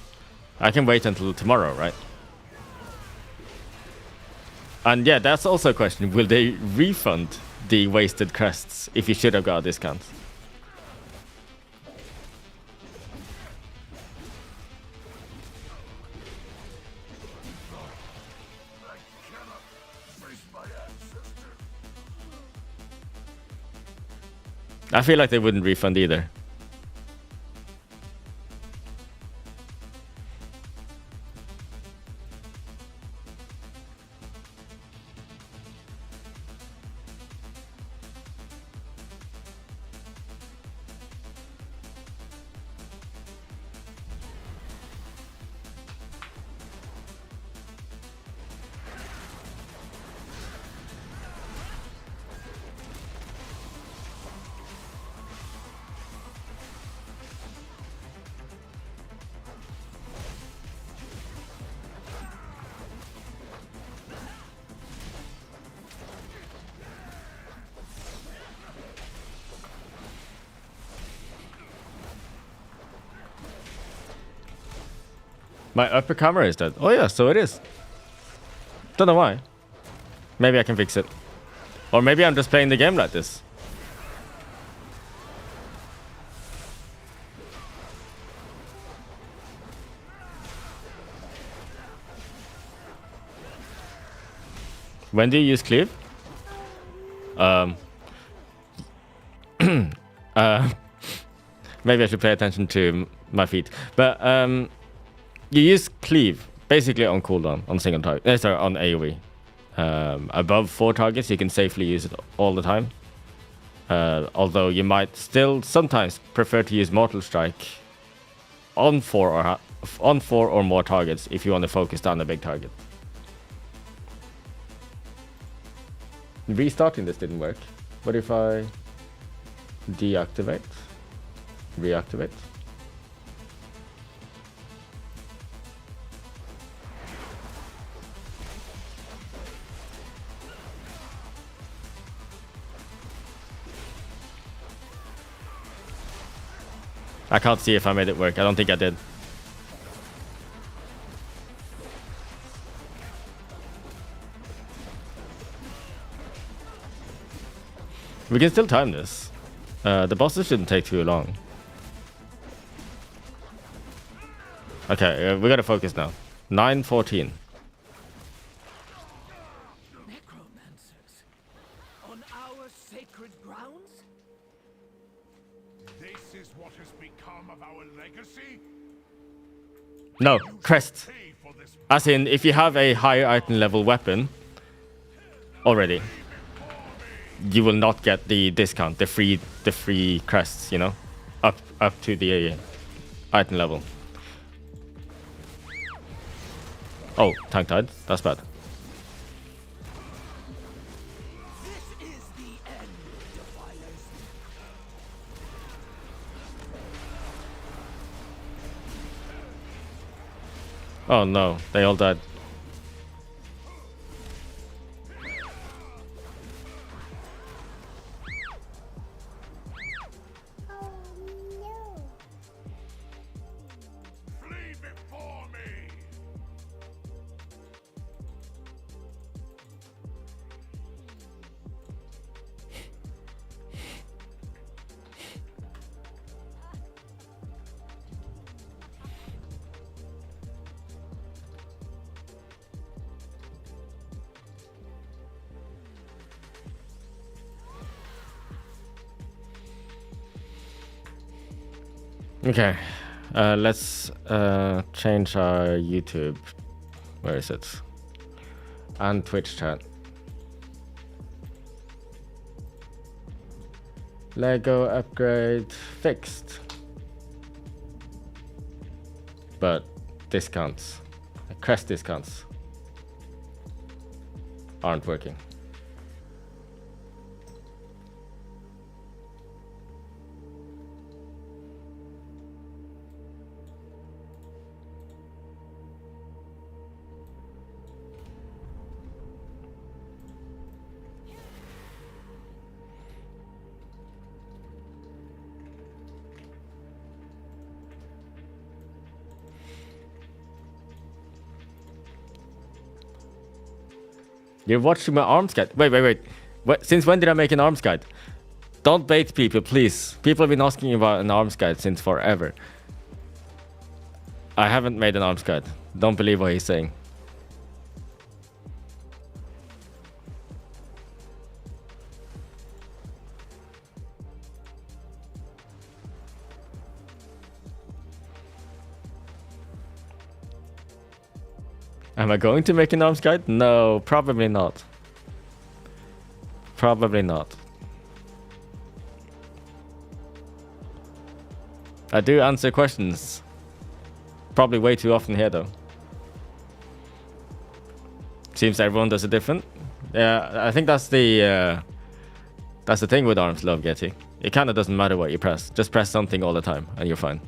I can wait until tomorrow, right? And yeah, that's also a question. Will they refund the wasted crests if you should have got a discount? I feel like they wouldn't refund either. My upper camera is dead. Oh yeah, so it is. Don't know why. Maybe I can fix it. Or maybe I'm just playing the game like this. When do you use cleave? Maybe I should pay attention to my feet. But you use cleave basically on cooldown on single target. Sorry, on AoE. Above 4 targets, you can safely use it all the time. Although you might still sometimes prefer to use Mortal Strike on 4 or more targets if you want to focus down a big target. Restarting this didn't work. What if I deactivate? Reactivate? I can't see if I made it work. I don't think I did. We can still time this. The bosses shouldn't take too long. Okay, we gotta focus now. 9:14. Necromancers on our sacred grounds? This is what has become of our legacy? No, crest. As in, if you have a higher item level weapon already, you will not get the discount, the free crests, you know, up to the item level. Oh, tank died. That's bad. Oh no, they all died. Flee before me! Okay, let's change our YouTube. Where is it? And Twitch chat. LEGGO upgrade fixed. But discounts, crest discounts, aren't working. You're watching my arms guide. Wait. Since when did I make an arms guide? Don't bait people, please. People have been asking about an arms guide since forever. I haven't made an arms guide. Don't believe what he's saying. Am I going to make an arms guide? No, probably not. Probably not. I do answer questions. Probably way too often here though. Seems everyone does it different. Yeah, I think that's the thing with arms, Love Getty. It kind of doesn't matter what you press. Just press something all the time and you're fine.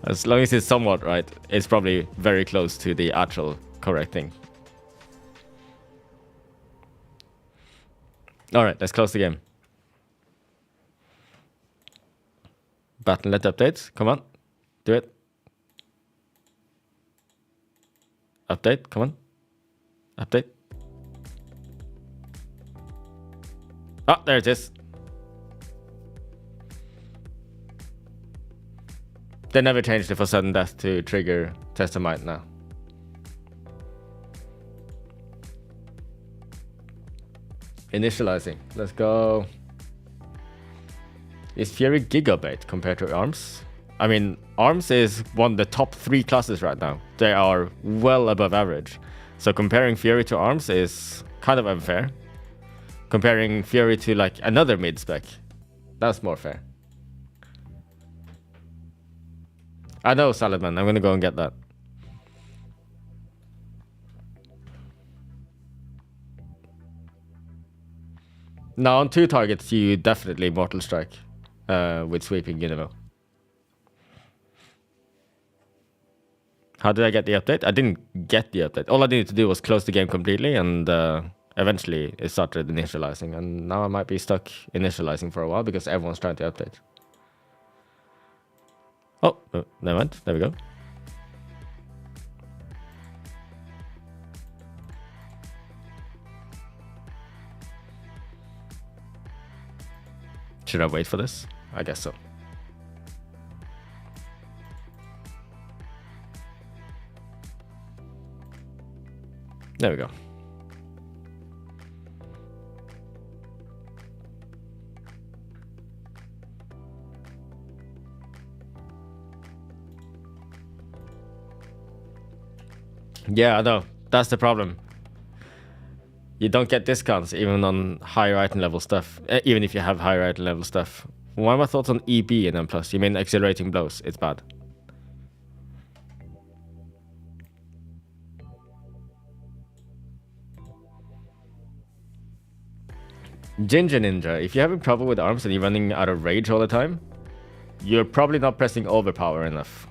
As long as it's somewhat right, it's probably very close to the actual correct thing. Alright, let's close the game. Battle.net updates, come on. Do it. Update, come on. Update. Oh, there it is. They never changed it for sudden death to trigger Test of Might now. Initializing. Let's go. Is Fury gigabait compared to Arms? I mean, Arms is one of the top 3 classes right now. They are well above average. So comparing Fury to Arms is kind of unfair. Comparing Fury to like another mid-spec, that's more fair. I know, Saladman. I'm gonna go and get that. Now, on 2 targets, you definitely Mortal Strike with Sweeping Univo. How did I get the update? I didn't get the update. All I needed to do was close the game completely, and eventually it started initializing. And now I might be stuck initializing for a while because everyone's trying to update. Oh, never mind. There we go. Should I wait for this? I guess so. There we go. Yeah, I know. That's the problem. You don't get discounts even on higher item level stuff, even if you have higher item level stuff. What are my thoughts on EB and M+? You mean accelerating blows? It's bad. Ginger Ninja, if you're having trouble with arms and you're running out of rage all the time, you're probably not pressing overpower enough.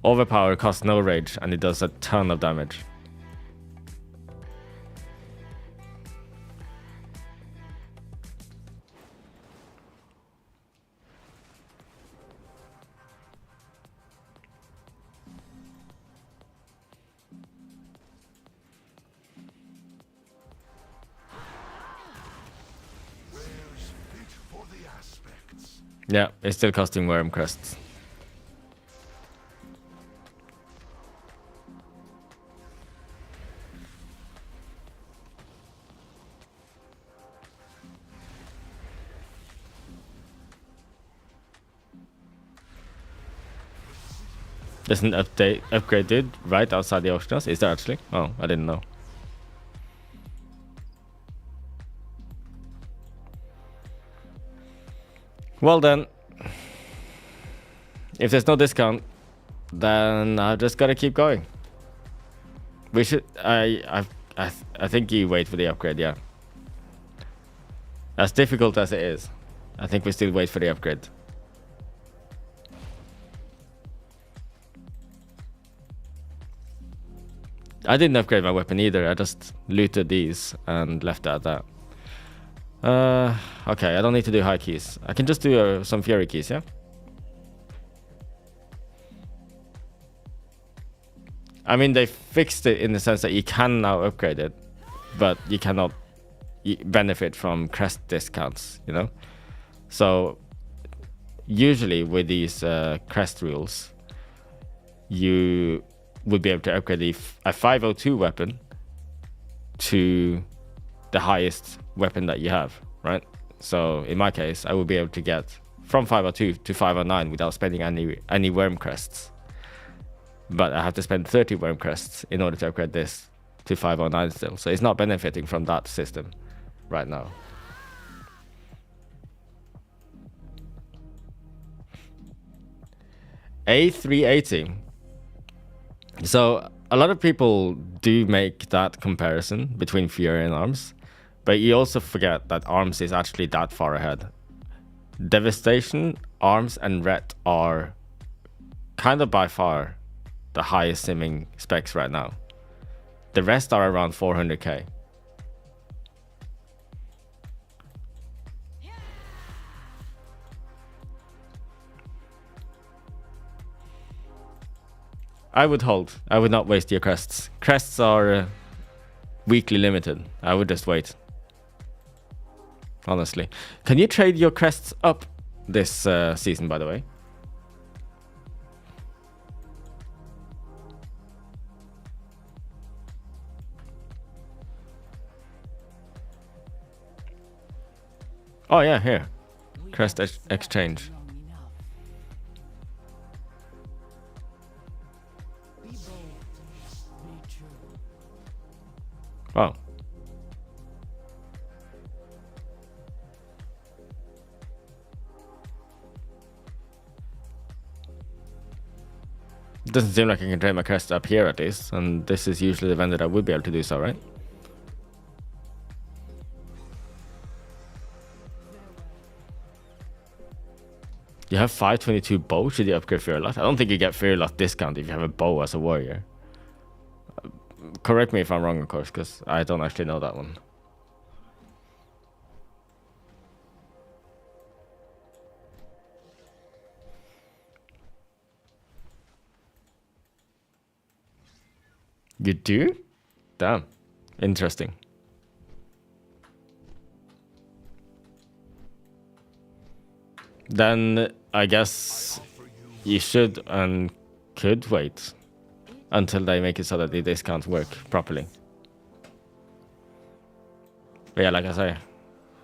Overpower costs no rage and it does a ton of damage. Yeah, it's still costing worm crests. There's an upgrade dude right outside the oceans. Is there actually? Oh, I didn't know. Well then, if there's no discount, then I just gotta keep going. We should. I think you wait for the upgrade. Yeah. As difficult as it is, I think we still wait for the upgrade. I didn't upgrade my weapon either. I just looted these and left it at that. Okay, I don't need to do high keys. I can just do some fury keys, yeah? I mean, they fixed it in the sense that you can now upgrade it, but you cannot benefit from crest discounts, you know? So, usually with these crest rules, you would be able to upgrade a 502 weapon to the highest weapon that you have, right? So in my case, I would be able to get from 502 to 509 without spending any worm crests. But I have to spend 30 worm crests in order to upgrade this to 509 still. So it's not benefiting from that system right now. A380. So a lot of people do make that comparison between Fury and Arms, but you also forget that Arms is actually that far ahead. Devastation, Arms, and Ret are kind of by far the highest simming specs right now. The rest are around 400k. I would hold. I would not waste your crests. Crests are weekly limited. I would just wait. Honestly. Can you trade your crests up this season, by the way? Oh yeah, here. Crest exchange. Wow. It doesn't seem like I can trade my crest up here at least, and this is usually the vendor that would be able to do so, right? You have 522 bow, should you upgrade Fearlock? I don't think you get Fearlock discount if you have a bow as a warrior. Correct me if I'm wrong, of course, because I don't actually know that one. You do? Damn. Interesting. then I guess you should and could wait until they make it so that the discounts work properly. But yeah, like I say,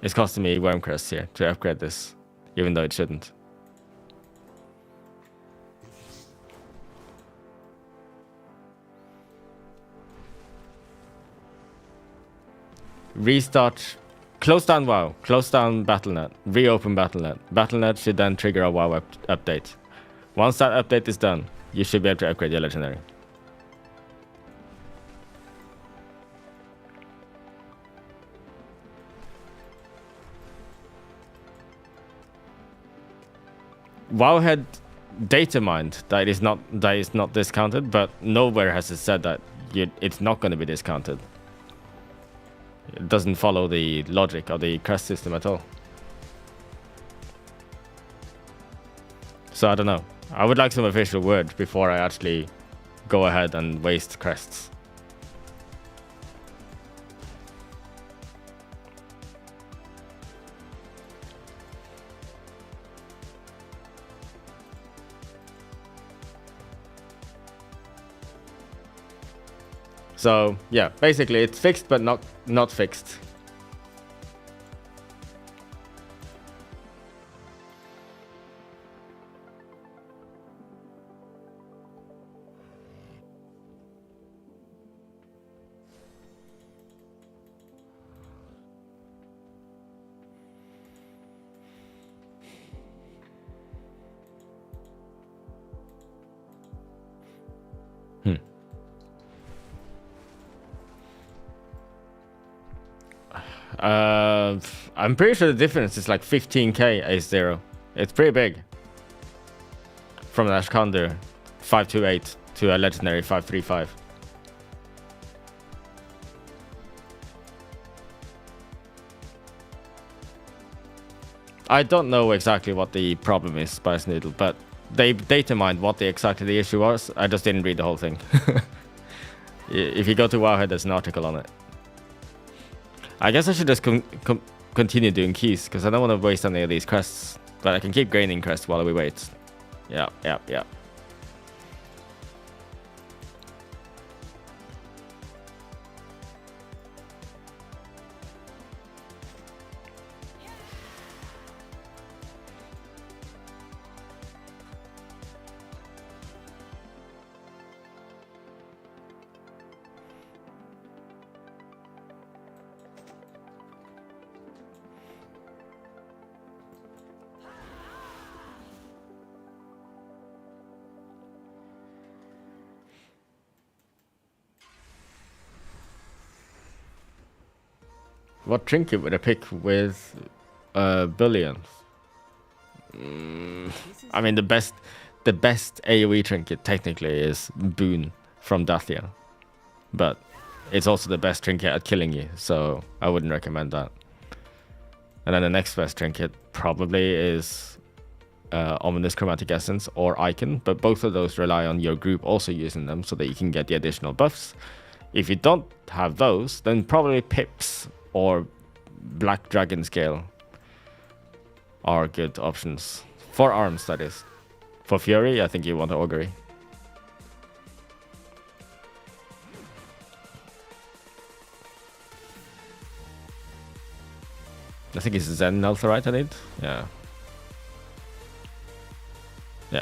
it's costing me worm crests here to upgrade this, even though it shouldn't. Restart, close down WoW, close down Battle.net, reopen Battle.net. Battle.net should then trigger a WoW update. Once that update is done, you should be able to upgrade your legendary. WoW had data mined that is not discounted, but nowhere has it said that it's not going to be discounted. It doesn't follow the logic of the crest system at all. So I don't know. I would like some official word before I actually go ahead and waste crests. So yeah, basically it's fixed but not fixed. I'm pretty sure the difference is like 15k A0. It's pretty big. From an Ashkander 528 to a legendary 535. I don't know exactly what the problem is, Spice Noodle, but they data mined what exactly the issue was. I just didn't read the whole thing. If you go to Wowhead, there's an article on it. I guess I should just continue doing keys, because I don't want to waste any of these crests. But I can keep gaining crests while we wait. Yeah. What trinket would I pick with bullion? I mean, the best AoE trinket technically is Boon from Dathia, but it's also the best trinket at killing you, so I wouldn't recommend that. And then the next best trinket probably is Ominous Chromatic Essence or Icon, but both of those rely on your group also using them so that you can get the additional buffs. If you don't have those, then probably Pips or Black Dragon Scale are good options. For arms, that is. For Fury, I think you want Augury. I think it's Zen Neltherite I need. Yeah. Yeah.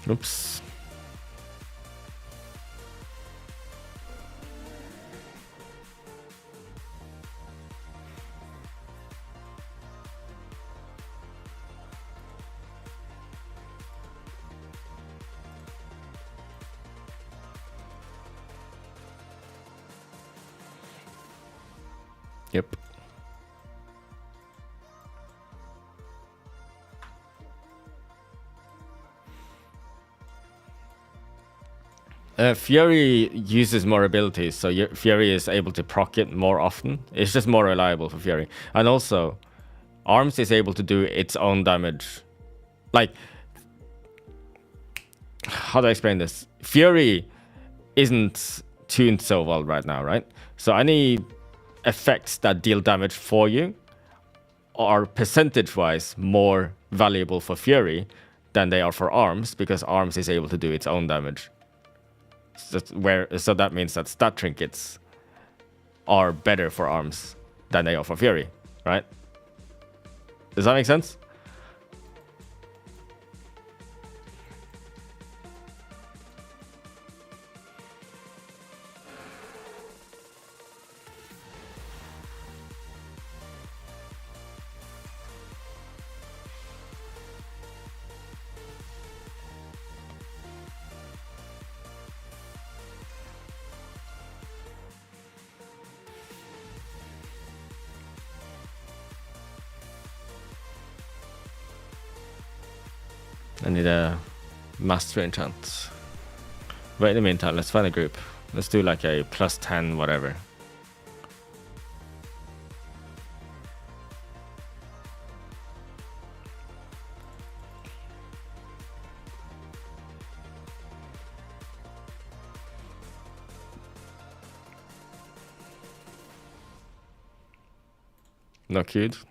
Oops. Yep. Fury uses more abilities, so Fury is able to proc it more often. It's just more reliable for Fury. And also, Arms is able to do its own damage. Like, how do I explain this? Fury isn't tuned so well right now, right? So any effects that deal damage for you are percentage-wise more valuable for Fury than they are for Arms, because Arms is able to do its own damage. So that means that stat trinkets are better for Arms than they are for Fury, right? Does that make sense? I need a master enchant. But in the meantime, let's find a group. Let's do like a +10 whatever. Nokhud?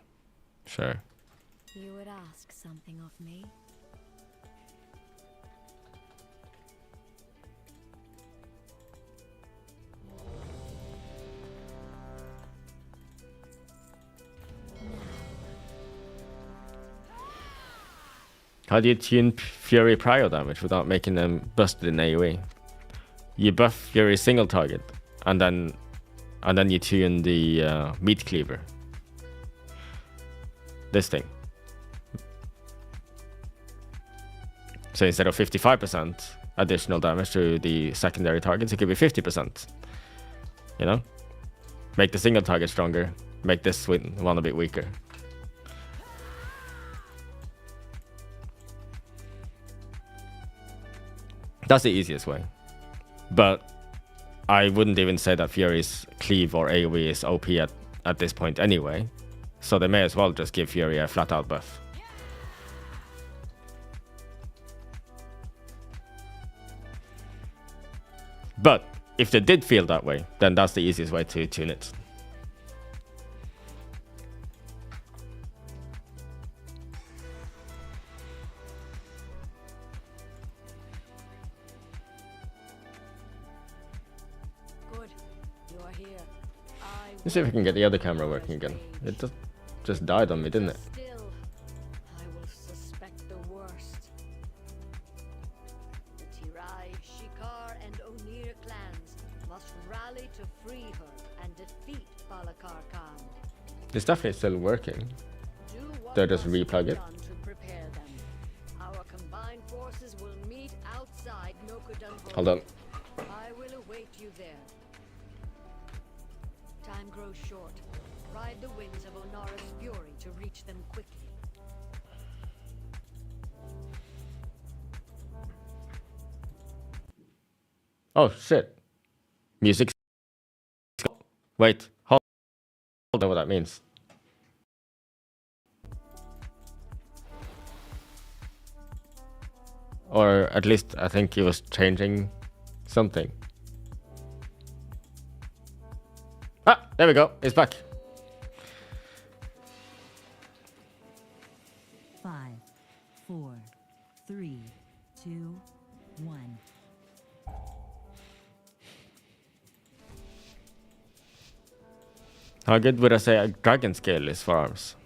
Sure. You would ask something of me? How do you tune Fury prio damage without making them busted in AoE? You buff Fury single target, and then you tune the meat cleaver. This thing. So instead of 55% additional damage to the secondary targets, it could be 50%. You know? Make the single target stronger. Make this one a bit weaker. That's the easiest way. But I wouldn't even say that Fury's cleave or AoE is OP at this point anyway. So they may as well just give Fury a flat out buff. But if they did feel that way, then that's the easiest way to tune it. Let's see if we can get the other camera working again. It just died on me, didn't it? Still, I will suspect the worst. The Tirai, Shikar, and Onir clans must rally to free her and defeat Balakar Khan. It's definitely still working. Do what They'll just must be replug it. done to prepare them. Our combined forces will meet outside Nokhud. Hold on. I will await you there. Time grows short. Ride the winds of Onara's fury to reach them quickly. Oh shit. Music. Wait, hold on, what that means. Or at least I think he was changing something. Ah, there we go. It's back. 5, 4, 3, 2, 1. How good would I say a dragon scale is for arms?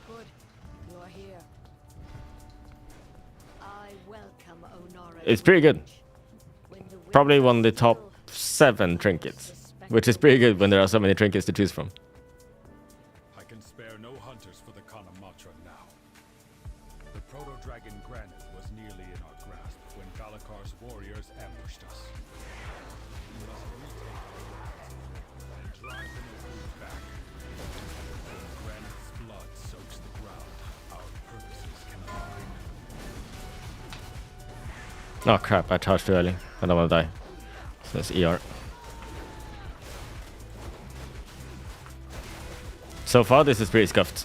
Good. You are here. I welcome Onara. It's pretty good. Probably one of the top 7 trinkets, which is pretty good when there are so many trinkets to choose from. I can spare no hunters for the Kanamatra now. The proto-dragon Granite was nearly in our grasp when Balakar's warriors ambushed us. We must retake the lands and drive the Nokhud back. When Granite's blood soaks the ground, our purposes can align. Oh crap, I charged too early. I don't want to die. So that's ER. So far, this is pretty scuffed.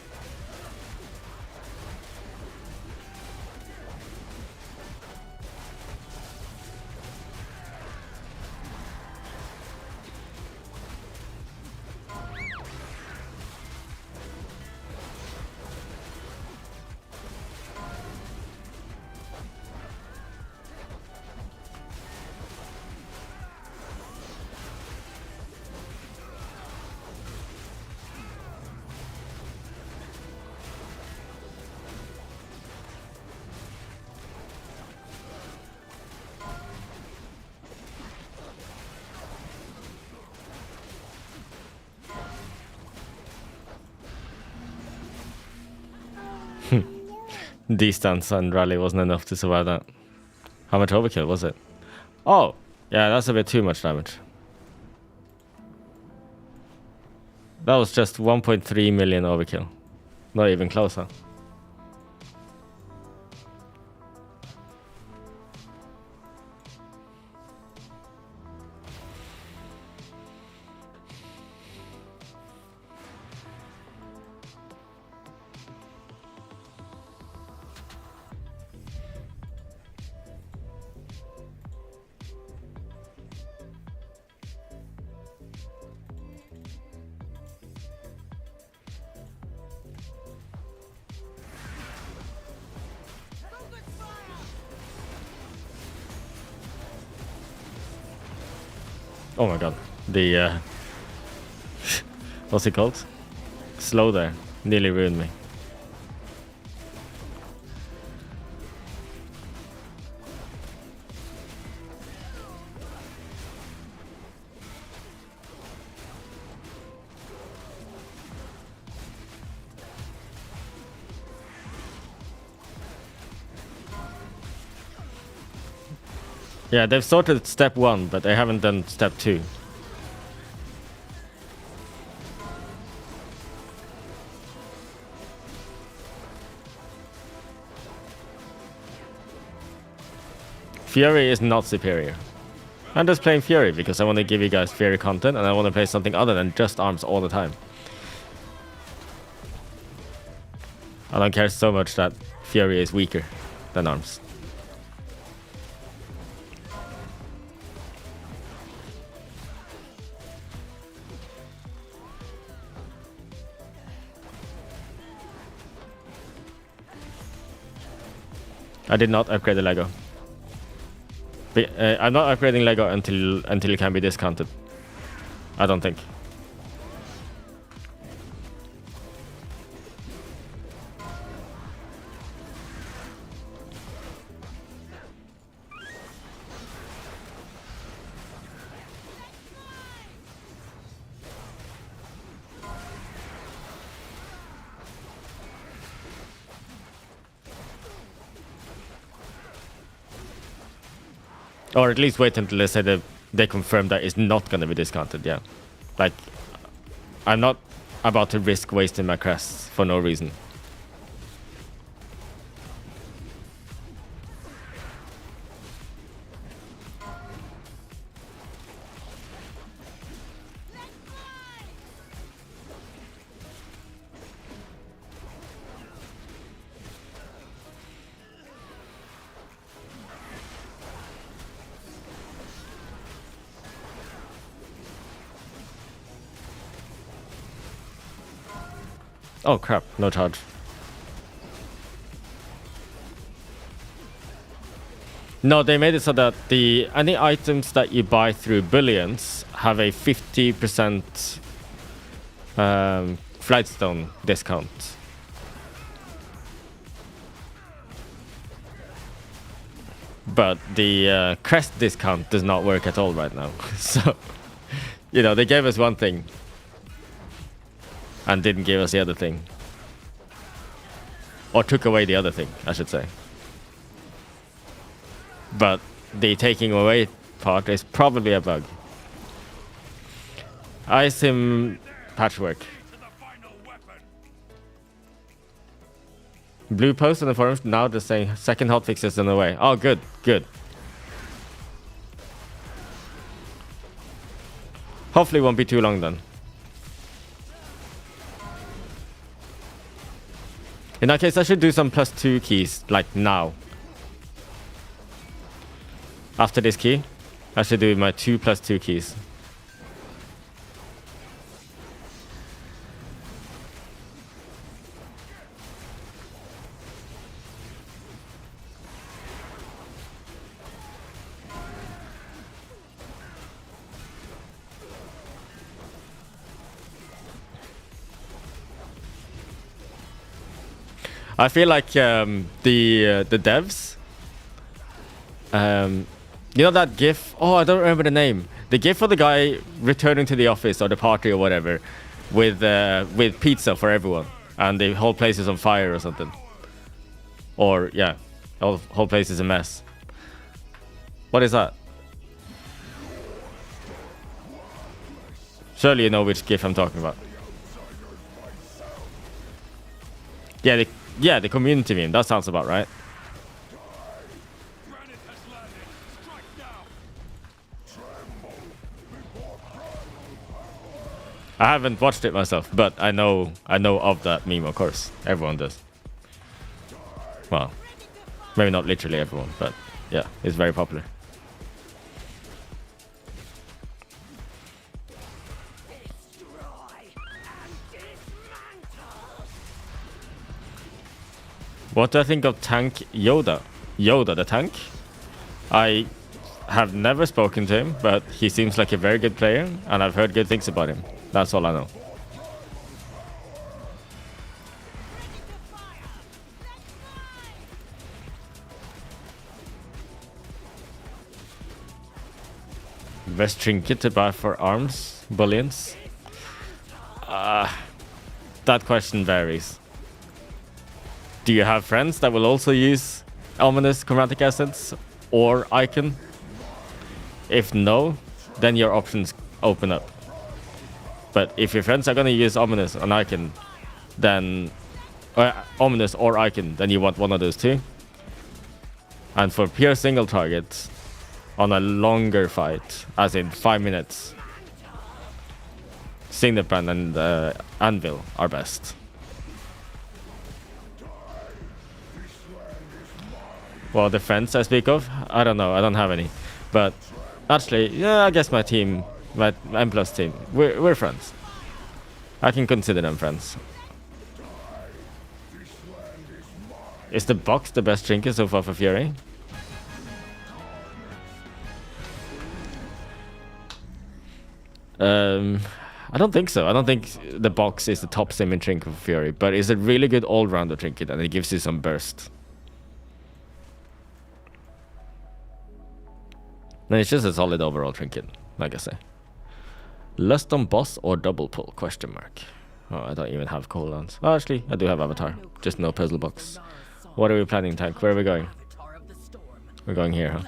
D-stance and rally wasn't enough to survive that. How much overkill was it? Oh, yeah, that's a bit too much damage. That was just 1.3 million overkill. Not even close, huh? Oh my god. The what's it called? Slow there. Nearly ruined me. Yeah, they've sorted step 1, but they haven't done step 2. Fury is not superior. I'm just playing Fury because I want to give you guys Fury content and I want to play something other than just arms all the time. I don't care so much that Fury is weaker than arms. I did not upgrade the Lego. I'm not upgrading Lego until it can be discounted. I don't think. Or at least wait until they say that they confirm that it's not going to be discounted, yeah. Like, I'm not about to risk wasting my crests for no reason. Oh crap, no charge. No, they made it so that any items that you buy through bullions have a 50% Flightstone discount. But the crest discount does not work at all right now. So, you know, they gave us one thing and didn't give us the other thing. Or took away the other thing, I should say. But the taking away part is probably a bug. Isim patchwork. Blue post on the forums now just saying second hotfix is on the way. Oh, good, good. Hopefully it won't be too long then. In that case, I should do some +2 keys, like now. After this key, I should do my 2 +2 keys. I feel like the devs, you know that GIF? Oh, I don't remember the name. The GIF for the guy returning to the office or the party or whatever, with pizza for everyone, and the whole place is on fire or something. Or yeah, the whole place is a mess. What is that? Surely you know which GIF I'm talking about. Yeah, the community meme. That sounds about right. I haven't watched it myself, but I know of that meme, of course. Everyone does. Well, maybe not literally everyone, but yeah, it's very popular. What do I think of Tank Yoda? Yoda the tank? I have never spoken to him, but he seems like a very good player, and I've heard good things about him. That's all I know. Best trinket to buy for arms, bullions? That question varies. Do you have friends that will also use ominous chromatic assets or icon? If no, then your options open up. But if your friends are gonna use ominous and icon, then ominous or icon, then you want one of those two. And for pure single targets on a longer fight, as in 5 minutes, Signipan and Anvil are best. Well, the friends I speak of, I don't know, I don't have any. But actually, yeah, I guess my team, my M+ team, we're friends. I can consider them friends. Is the box the best trinket so far for Fury? I don't think so. I don't think the box is the top simming trinket for Fury, but it's a really good all-rounder trinket and it gives you some burst. No, it's just a solid overall trinket, like I say. Lust on boss or double pull? Question mark. Oh, I don't even have cooldowns. Oh, actually, I do have avatar. Just no puzzle box. What are we planning, Tank? Where are we going? We're going here, huh?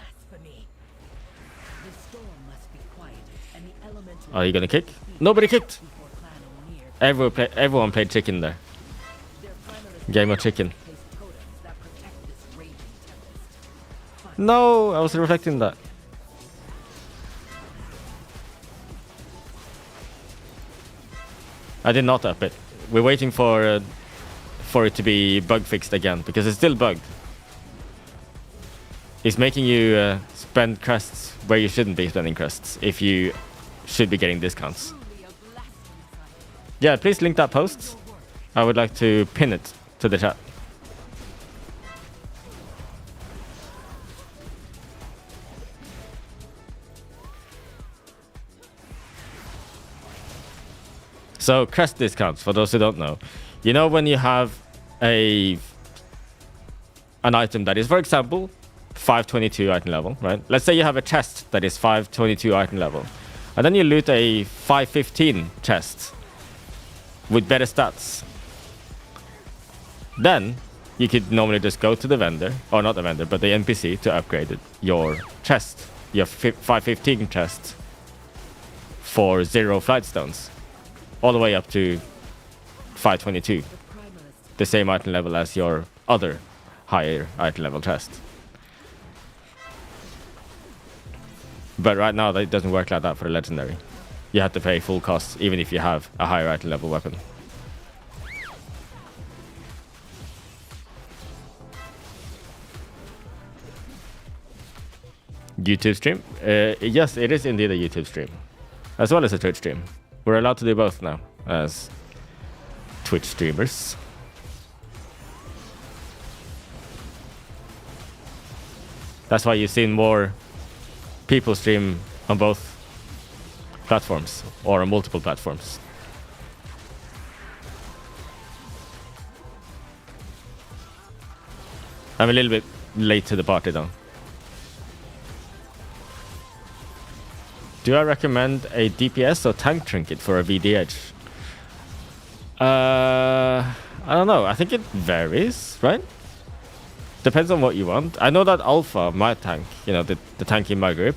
Are you gonna kick? Nobody kicked! Everyone played chicken there. Game of chicken. No, I was reflecting that. I did not up it. We're waiting for it to be bug fixed again, because it's still bugged. It's making you spend crests where you shouldn't be spending crests, if you should be getting discounts. Yeah, please link that post. I would like to pin it to the chat. So crest discounts, for those who don't know. You know when you have an item that is, for example, 522 item level, right? Let's say you have a chest that is 522 item level. And then you loot a 515 chest with better stats. Then you could normally just go to the vendor, or not the vendor, but the NPC to upgrade your chest, your 515 chest, for 0 flight stones. All the way up to 522. The same item level as your other higher item level chest. But right now, that doesn't work like that for the legendary. You have to pay full cost, even if you have a higher item level weapon. YouTube stream? Yes, it is indeed a YouTube stream, as well as a Twitch stream. We're allowed to do both now as Twitch streamers. That's why you've seen more people stream on both platforms or on multiple platforms. I'm a little bit late to the party though. Do I recommend a DPS or tank trinket for a VDH? I don't know. I think it varies, right? Depends on what you want. I know that Alpha, my tank, you know, the tank in my group,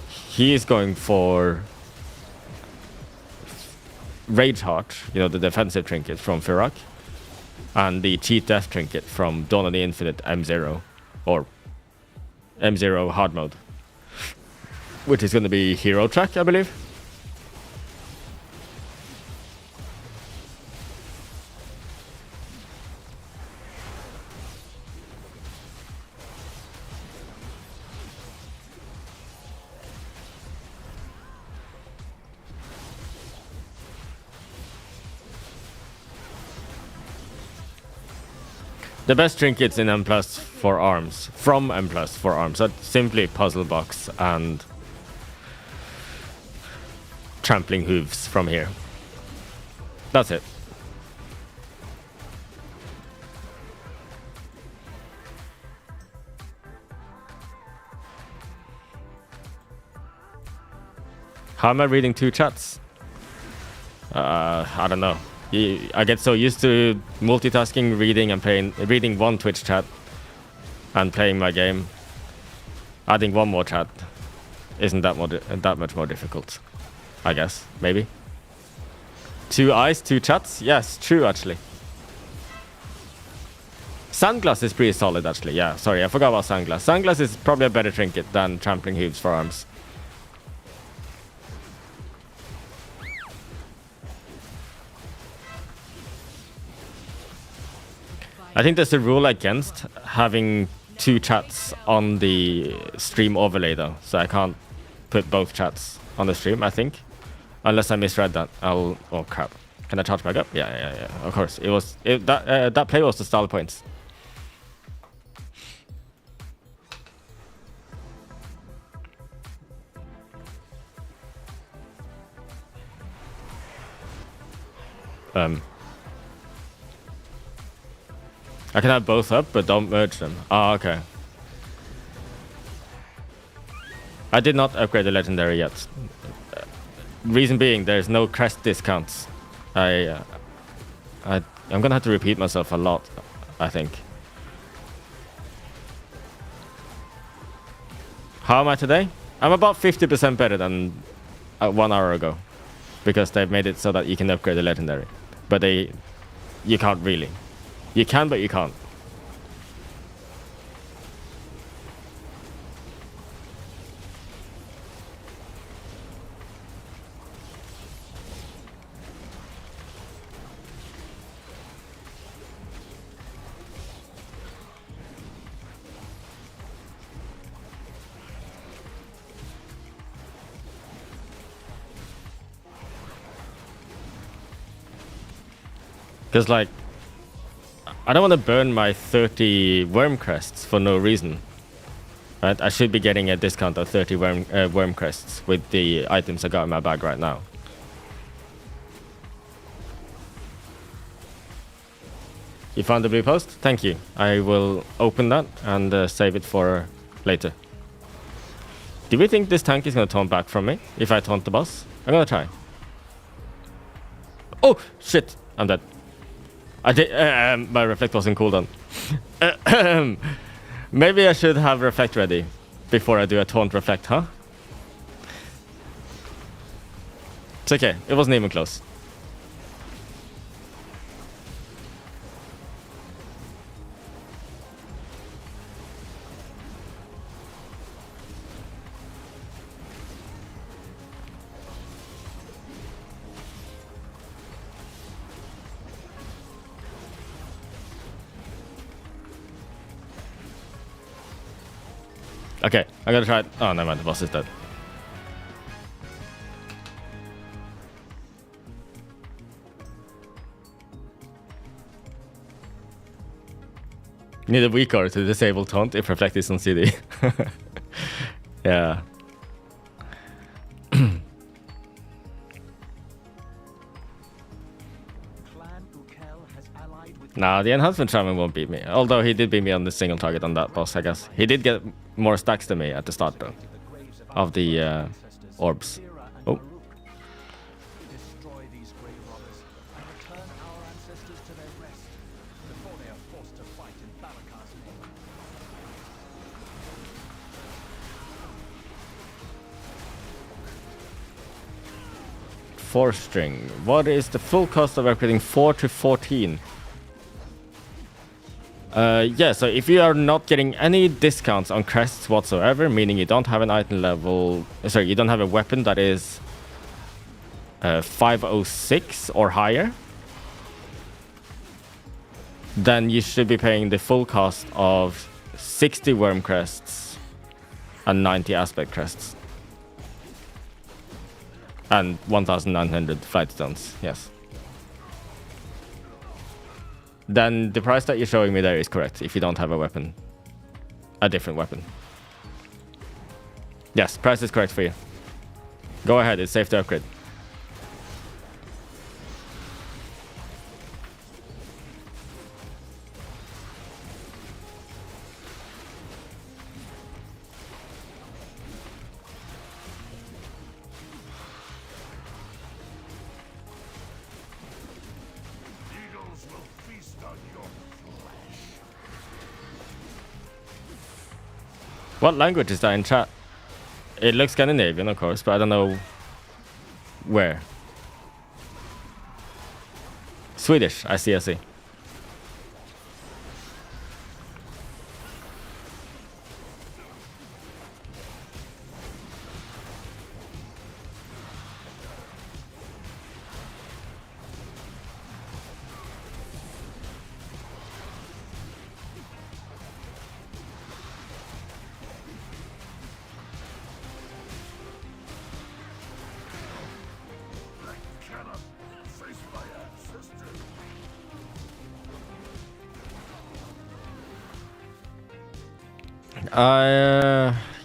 he is going for Rage Heart, you know, the defensive trinket from Firak, and the cheat death trinket from Dawn of the Infinite M0, or M0 hard mode, which is going to be hero track, I believe. The best trinkets in M+ for arms, from M+ for arms, are simply Puzzle Box and Trampling Hooves from here. That's it. How am I reading 2 chats? I don't know. I get so used to multitasking, reading 1 Twitch chat and playing my game. Adding 1 more chat isn't that much more difficult, I guess. Maybe 2 eyes, 2 chats. Yes, true actually. Sandglass is pretty solid actually. Yeah, sorry, I forgot about Sandglass. Sandglass is probably a better trinket than Trampling Hooves for arms. I think there's a rule against having 2 chats on the stream overlay though, so I can't put both chats on the stream, I think. Unless I misread that. Oh crap. Can I charge back up? Yeah. Of course. That play was the stall points. I can have both up, but don't merge them. Ah, okay. I did not upgrade the legendary yet. Reason being, there's no crest discounts. I'm gonna have to repeat myself a lot, I think. How am I today? I'm about 50% better than 1 hour ago, because they've made it so that you can upgrade the legendary, but you can't really. You can, but you can't. Because, like, I don't want to burn my 30 worm crests for no reason. Right? I should be getting a discount of 30 worm crests with the items I got in my bag right now. You found the blue post? Thank you. I will open that and save it for later. Do we think this tank is going to taunt back from me if I taunt the boss? I'm going to try. Oh, shit. I'm dead. I did. My reflect wasn't cooldown. Maybe I should have reflect ready before I do a taunt reflect, huh? It's okay. It wasn't even close. Okay, I'm gonna try it. Oh, never mind, the boss is dead. Need a weak card to disable taunt if reflect is on CD. Yeah. Nah, the enhancement shaman won't beat me. Although he did beat me on the single target on that boss, I guess. He did get more stacks than me at the start, though. Of the orbs. Oh. Destroy these grave robbers and return our ancestors to their rest before they are forced to fight in Balakar's name. 4-string. What is the full cost of upgrading 4 to 14? Yeah, so if you are not getting any discounts on crests whatsoever, meaning you don't have an item level, sorry, you don't have a weapon that is 506 or higher, then you should be paying the full cost of 60 worm crests and 90 aspect crests. And 1,900 flight stones, yes. Then the price that you're showing me there is correct if you don't have a weapon. A different weapon. Yes, price is correct for you. Go ahead, it's safe to upgrade. What language is that in chat? It looks Scandinavian, of course, but I don't know where. Swedish, I see, I see.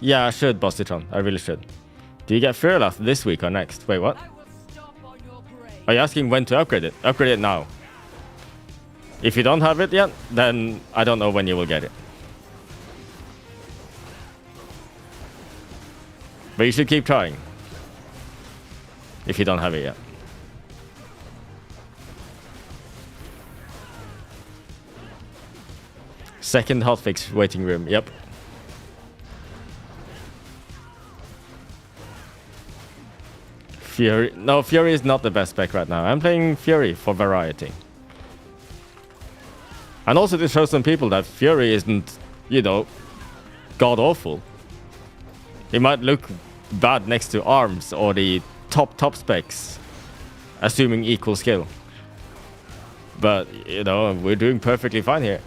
Yeah, I should, Bossytron. I really should. Do you get Fearlath this week or next? Wait, what? Are you asking when to upgrade it? Upgrade it now. If you don't have it yet, then I don't know when you will get it. But you should keep trying. If you don't have it yet. Second hotfix waiting room, yep. Fury. No, Fury is not the best spec right now. I'm playing Fury for variety. And also to show some people that Fury isn't, you know, god-awful. It might look bad next to ARMS or the top specs, assuming equal skill. But, you know, we're doing perfectly fine here.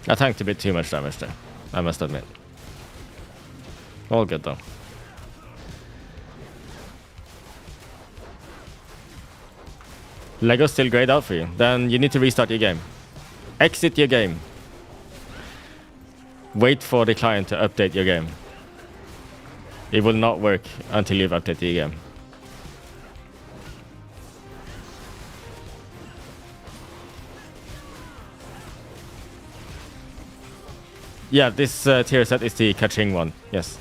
I tanked a bit too much damage there, I must admit. All good though. Leggo's still grayed out for you. Then you need to restart your game. Exit your game. Wait for the client to update your game. It will not work until you've updated your game. Yeah, this tier set is the Kaching one, yes.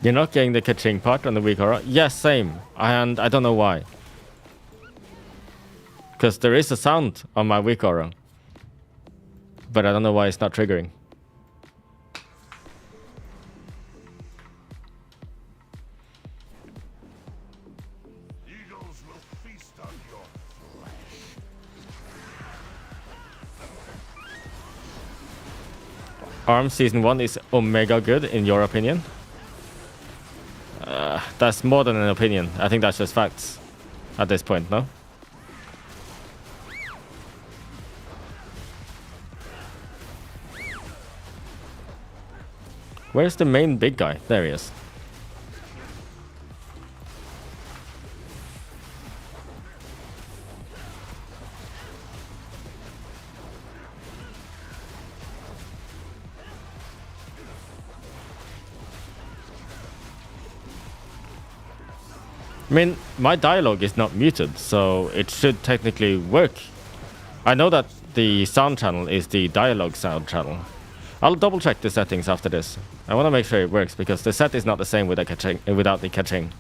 You're not getting the ka-ching part on the weak aura? Yes, same. And I don't know why. Because there is a sound on my weak aura. But I don't know why it's not triggering. Eagles will feast on your flesh. ARM Season 1 is omega good, in your opinion? That's more than an opinion. I think that's just facts at this point, no? Where's the main big guy? There he is. I mean, my dialogue is not muted, so it should technically work. I know that the sound channel is the dialogue sound channel. I'll double check the settings after this. I want to make sure it works, because the set is not the same with the ka-ching, without the ka-ching.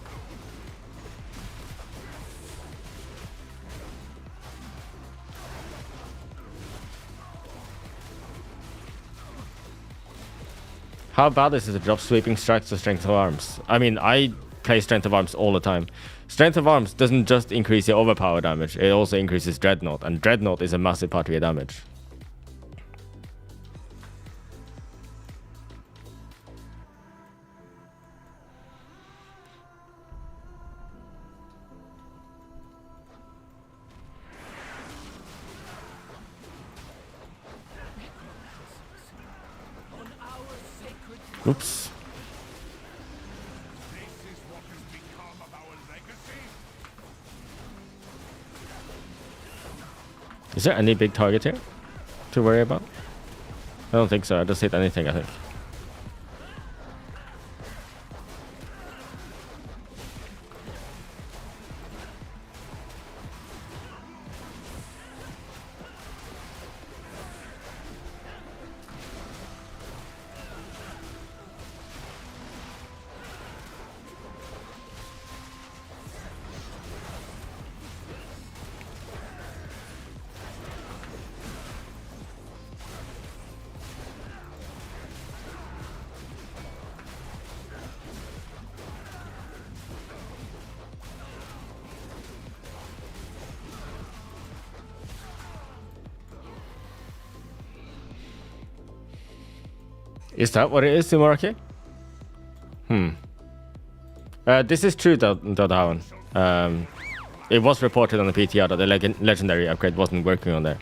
How bad is it to drop sweeping strikes to strength of arms? I mean, I play strength of arms all the time. Strength of arms doesn't just increase your overpower damage, it also increases dreadnought, and dreadnought is a massive part of your damage. Oops. Is there any big target here to worry about? I don't think so. I just hit anything, I think. Is that what it is, Sumaraki? This is true, Dodawan. It was reported on the PTR that the legendary upgrade wasn't working on there.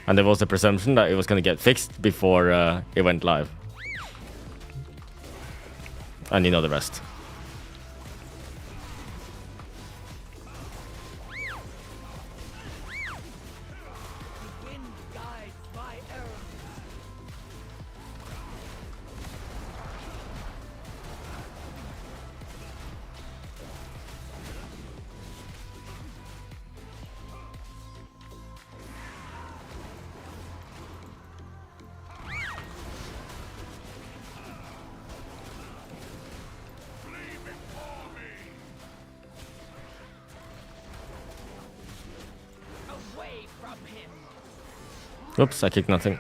And there was a presumption that it was going to get fixed before it went live. And you know the rest. Oops, I kicked nothing.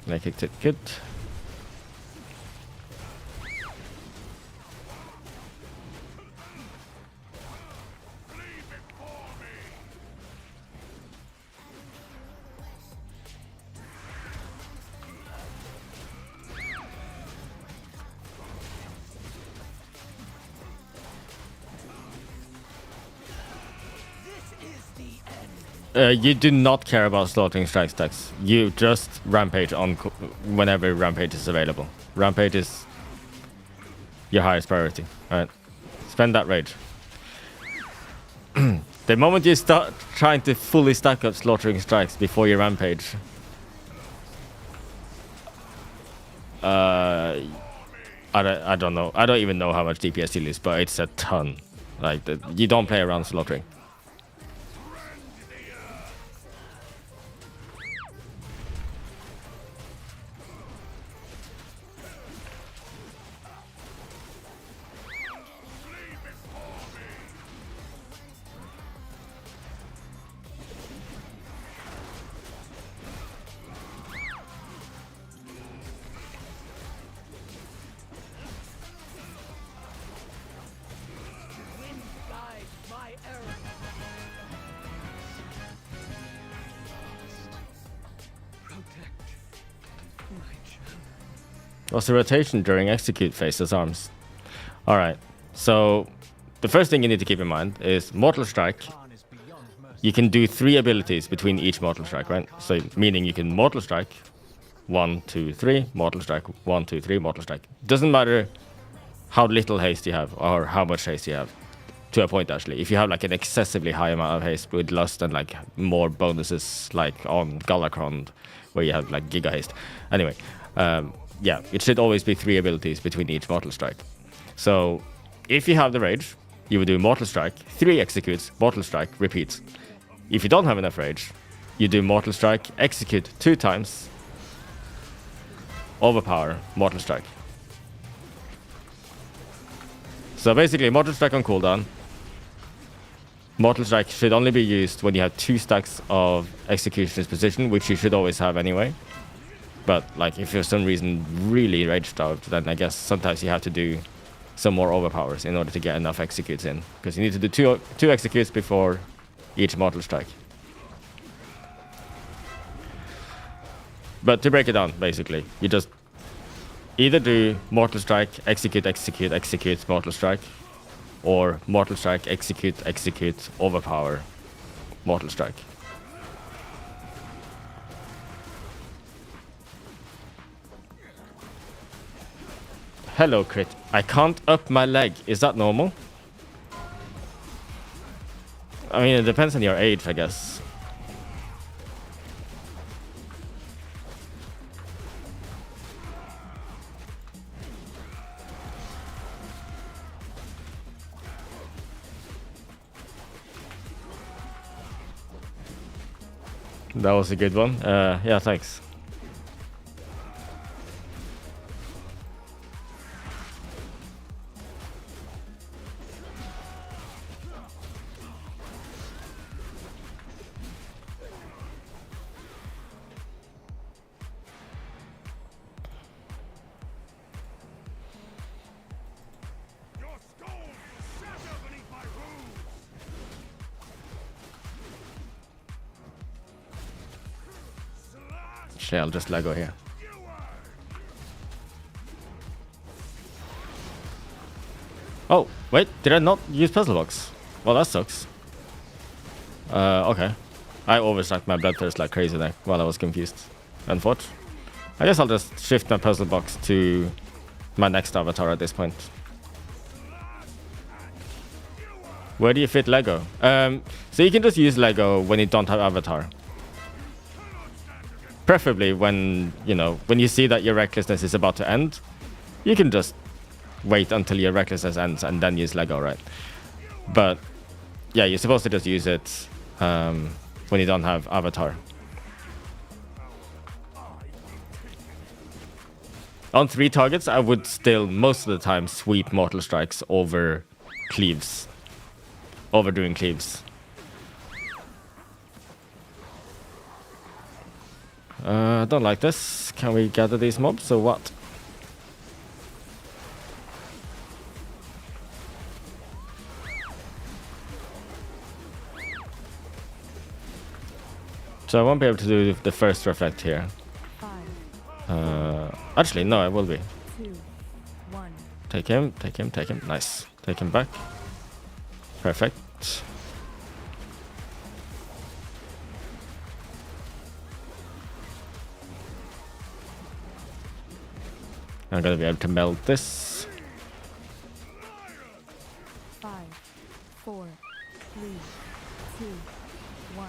I kicked it. Good. You do not care about slaughtering strike stacks. You just rampage on whenever rampage is available. Rampage is your highest priority. Alright. Spend that rage. The moment you start trying to fully stack up slaughtering strikes before your rampage, I don't know. I don't even know how much DPS you lose, but it's a ton. Like, you don't play around slaughtering. What's the rotation during execute phases arms? Alright, so the first thing you need to keep in mind is Mortal Strike. You can do 3 abilities between each Mortal Strike, right? So meaning you can Mortal Strike, 1, 2, 3, Mortal Strike, 1, 2, 3, Mortal Strike. Doesn't matter how little haste you have or how much haste you have. To a point, actually. If you have like an excessively high amount of haste with Lust and like more bonuses like on Galakron, where you have like Giga Haste. Anyway, yeah, it should always be 3 abilities between each Mortal Strike. So if you have the Rage, you would do Mortal Strike, 3 executes, Mortal Strike, repeats. If you don't have enough Rage, you do Mortal Strike, execute 2 times, overpower, Mortal Strike. So basically, Mortal Strike on cooldown. Mortal Strike should only be used when you have 2 stacks of Executioner's Position, which you should always have anyway. But like, if you're for some reason really rage-starved, then I guess sometimes you have to do some more overpowers in order to get enough executes in. Because you need to do two executes before each Mortal Strike. But to break it down, basically, you just either do Mortal Strike, execute, execute, execute, Mortal Strike, or Mortal Strike, execute, execute, overpower, Mortal Strike. Hello, Crit. I can't up my leg. Is that normal? I mean, it depends on your age, I guess. That was a good one. Yeah, thanks. I'll just Lego here. Oh, wait, did I not use Puzzle Box? Well, that sucks. Okay. I overstacked my blood thirst like crazy there while I was confused. Unfortunately. I guess I'll just shift my Puzzle Box to my next avatar at this point. Where do you fit Lego? So you can just use Lego when you don't have avatar. Preferably when, you know, when you see that your recklessness is about to end, you can just wait until your recklessness ends and then use Lego, right? But yeah, you're supposed to just use it when you don't have avatar. On 3 targets, I would still most of the time sweep Mortal Strikes over cleaves. Over doing cleaves. I don't like this. Can we gather these mobs or what? So I won't be able to do the first reflect here. Actually, no, I will be. 2, 1. Take him, take him, take him. Nice. Take him back. Perfect. I'm gonna be able to melt this. 5, 4, 3, 2, 1.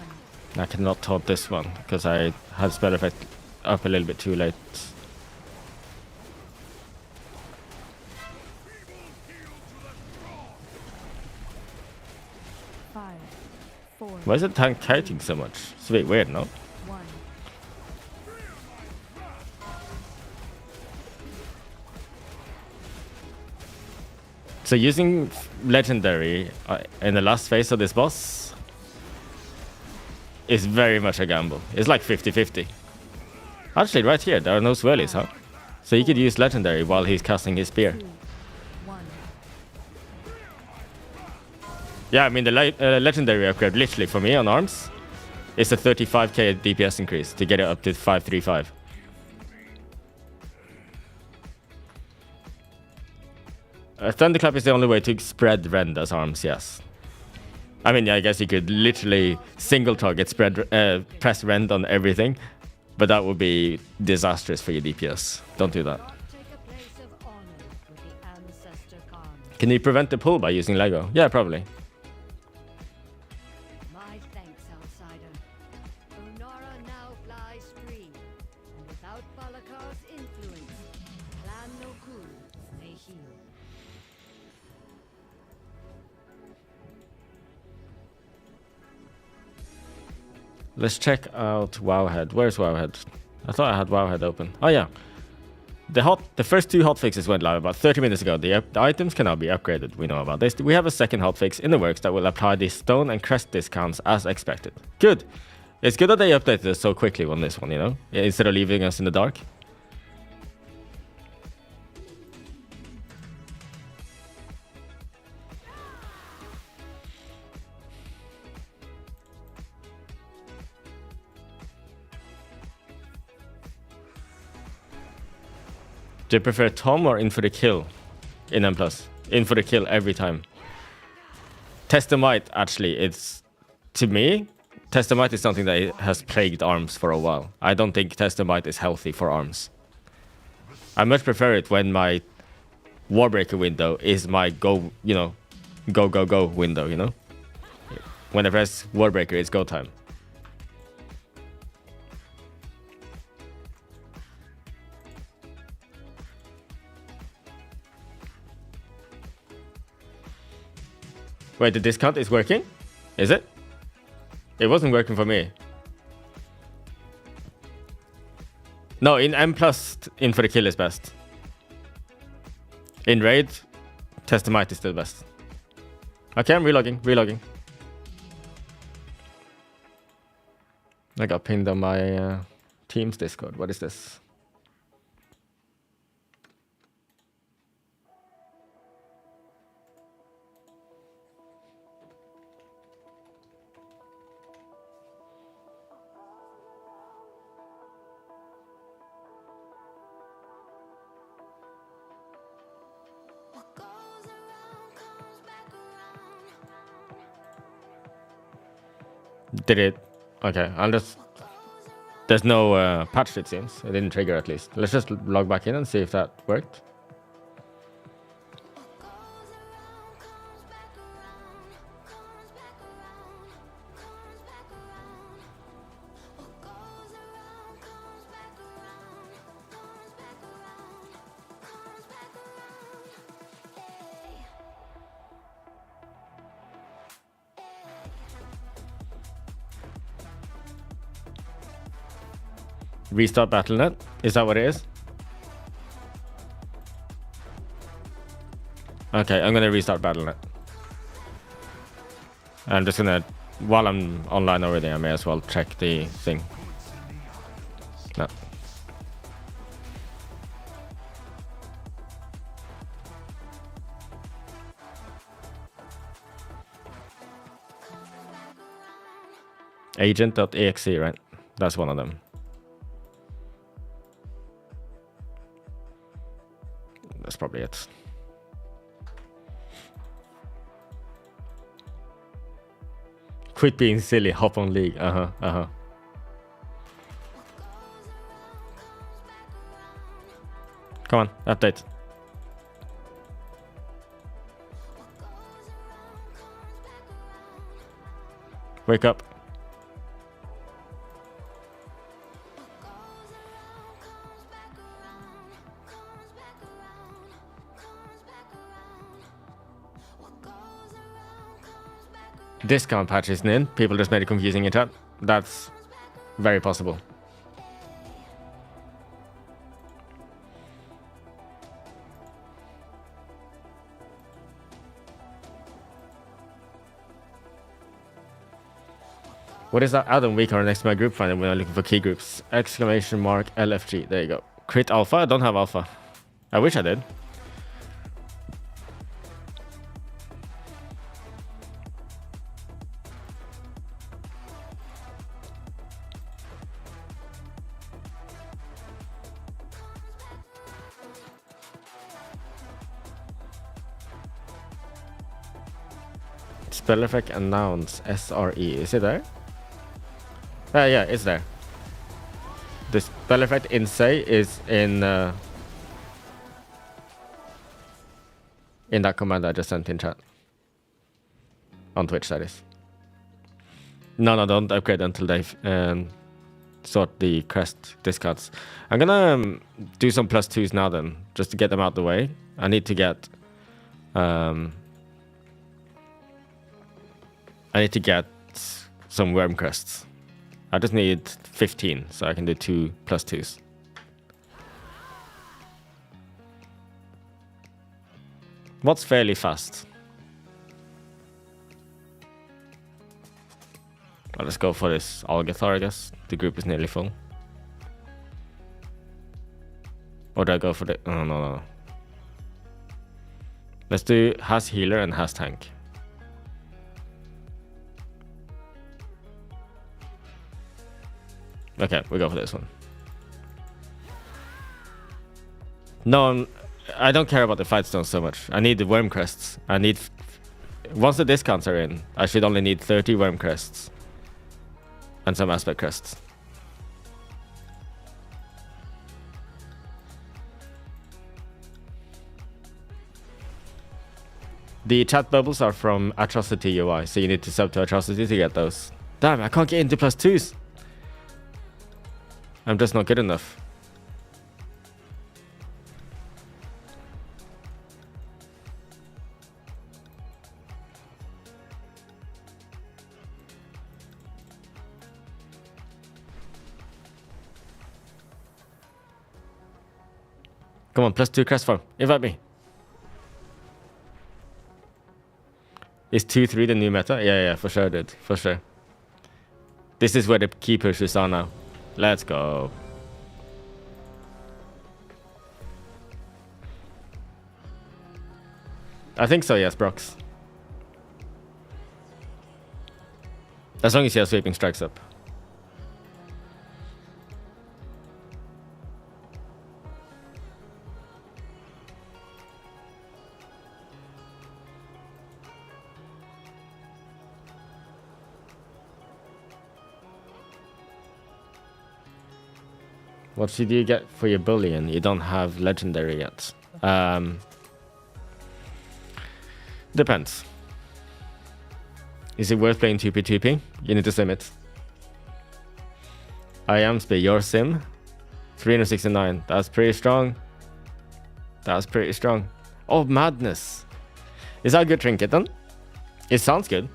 I cannot taunt this one because I had spell effect up a little bit too late. Why is the tank kiting so much? It's a bit weird, no? 1. So using legendary in the last phase of this boss is very much a gamble. It's like 50-50. Actually, right here, there are no swirlies, huh? So you could use legendary while he's casting his spear. 2, 1. Yeah, I mean, the legendary upgrade, literally, for me on arms, is a 35k DPS increase to get it up to 535. Thunderclap is the only way to spread Rend as arms, yes. I mean, I guess you could literally single target press Rend on everything, but that would be disastrous for your DPS. Don't do that. Can you prevent the pull by using LEGGO? Yeah, probably. My thanks, outsider. Onara now flies free, and without Balakar's influence, Clan Nokhud may heal. Let's check out Wowhead. Where's Wowhead? I thought I had Wowhead open. Oh yeah. The first 2 hotfixes went live about 30 minutes ago. The items can now be upgraded. We know about this. We have a second hotfix in the works that will apply the stone and crest discounts as expected. Good. It's good that they updated us so quickly on this one, you know, instead of leaving us in the dark. Do you prefer Tom or in for the kill in M+? In for the kill every time. Testamite, actually, it's, to me, Testamite is something that has plagued ARMS for a while. I don't think Testamite is healthy for ARMS. I much prefer it when my Warbreaker window is my go window, you know? When I press Warbreaker, it's go time. Wait, the discount is working? Is it? It wasn't working for me. No, in M+, in for the kill is best. In raid, Testamite is still best. Okay, I'm relogging. I got pinned on my Teams Discord. What is this? Did it? Okay, I'll just... There's no patch, it seems. It didn't trigger, at least. Let's just log back in and see if that worked. Restart Battle.net? Is that what it is? Okay, I'm gonna restart Battle.net. I'm just gonna, while I'm online already, I may as well check the thing. No. Agent.exe, right? That's one of them. That's probably it. Quit being silly, hop on League. Come on, update. Wake up. Discount patch isn't in. People just made it confusing in chat. That's very possible. What is that add-on we are next to my group finder when I'm looking for key groups? Exclamation mark LFG. There you go. Crit alpha? I don't have alpha. I wish I did. Spell effect announce SRE. Is it there? Yeah, it's there. The spell effect in say is in that command I just sent in chat. On Twitch, that is. No, don't upgrade until they've sort the crest discards. I'm gonna do some +2s now then, just to get them out of the way. I need to get some worm crests. I just need 15, so I can do 2 +2s. What's fairly fast? Well, let's go for this Algathar, I guess. The group is nearly full. Or do I go for the... Oh, no. Let's do has healer and has tank. Okay, we go for this one. No, I don't care about the fight stones so much. I need the worm crests. I need... Once the discounts are in, I should only need 30 worm crests. And some aspect crests. The chat bubbles are from Atrocity UI, so you need to sub to Atrocity to get those. Damn, I can't get into +2s. I'm just not good enough. Come on, +2 crest farm. Invite me. Is 2-3 the new meta? Yeah, for sure, dude. For sure. This is where the key pushers are now. Let's go. I think so, yes, Brox. As long as you have sweeping strikes up. What should you get for your bullion? You don't have legendary yet. Depends. Is it worth playing 2p? You need to sim it. I am speed, your sim. 369. That's pretty strong. That's pretty strong. Oh, madness. Is that a good trinket then? It sounds good.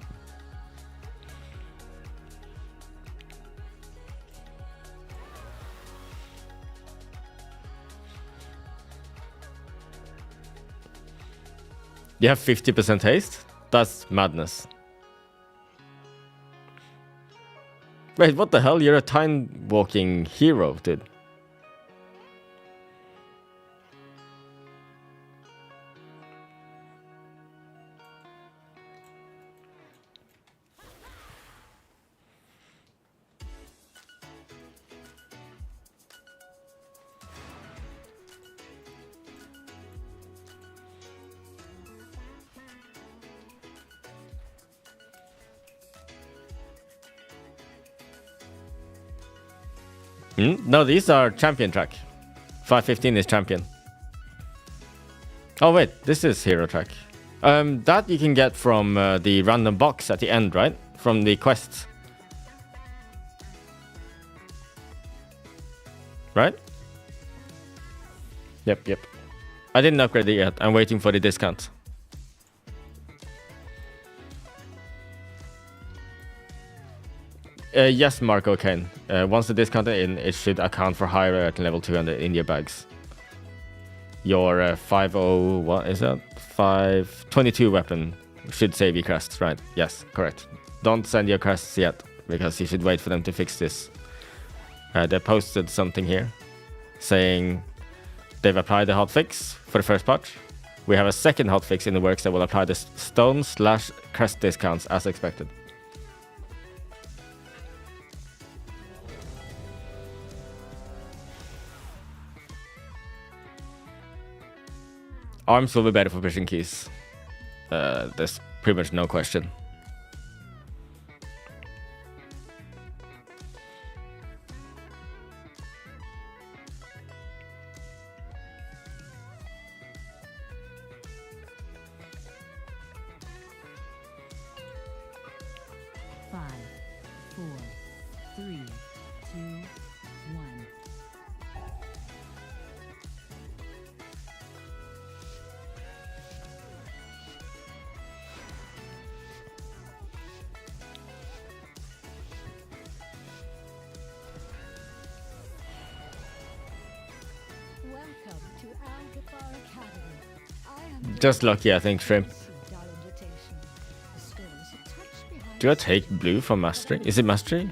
You have 50% haste? That's madness. Wait, what the hell? You're a time walking hero, dude. No, these are champion track. 515 is champion. Oh wait, this is hero track. That you can get from the random box at the end, right? From the quests. Right? Yep. I didn't upgrade it yet. I'm waiting for the discount. Yes, Marco Kane. Once the discount is in, it should account for higher at level 200 in your bags. Your 50, what is that? 522 weapon should save you crests, right? Yes, correct. Don't send your crests yet, because you should wait for them to fix this. They posted something here saying they've applied the hotfix for the first patch. We have a second hotfix in the works that will apply the stone/crest discounts as expected. Arms will be better for pushing keys. There's pretty much no question. 4, 3, 2, 1. Welcome to Algathar Academy. I am Just lucky, I think, Shrimp. Do I take blue for mastery? Is it mastery?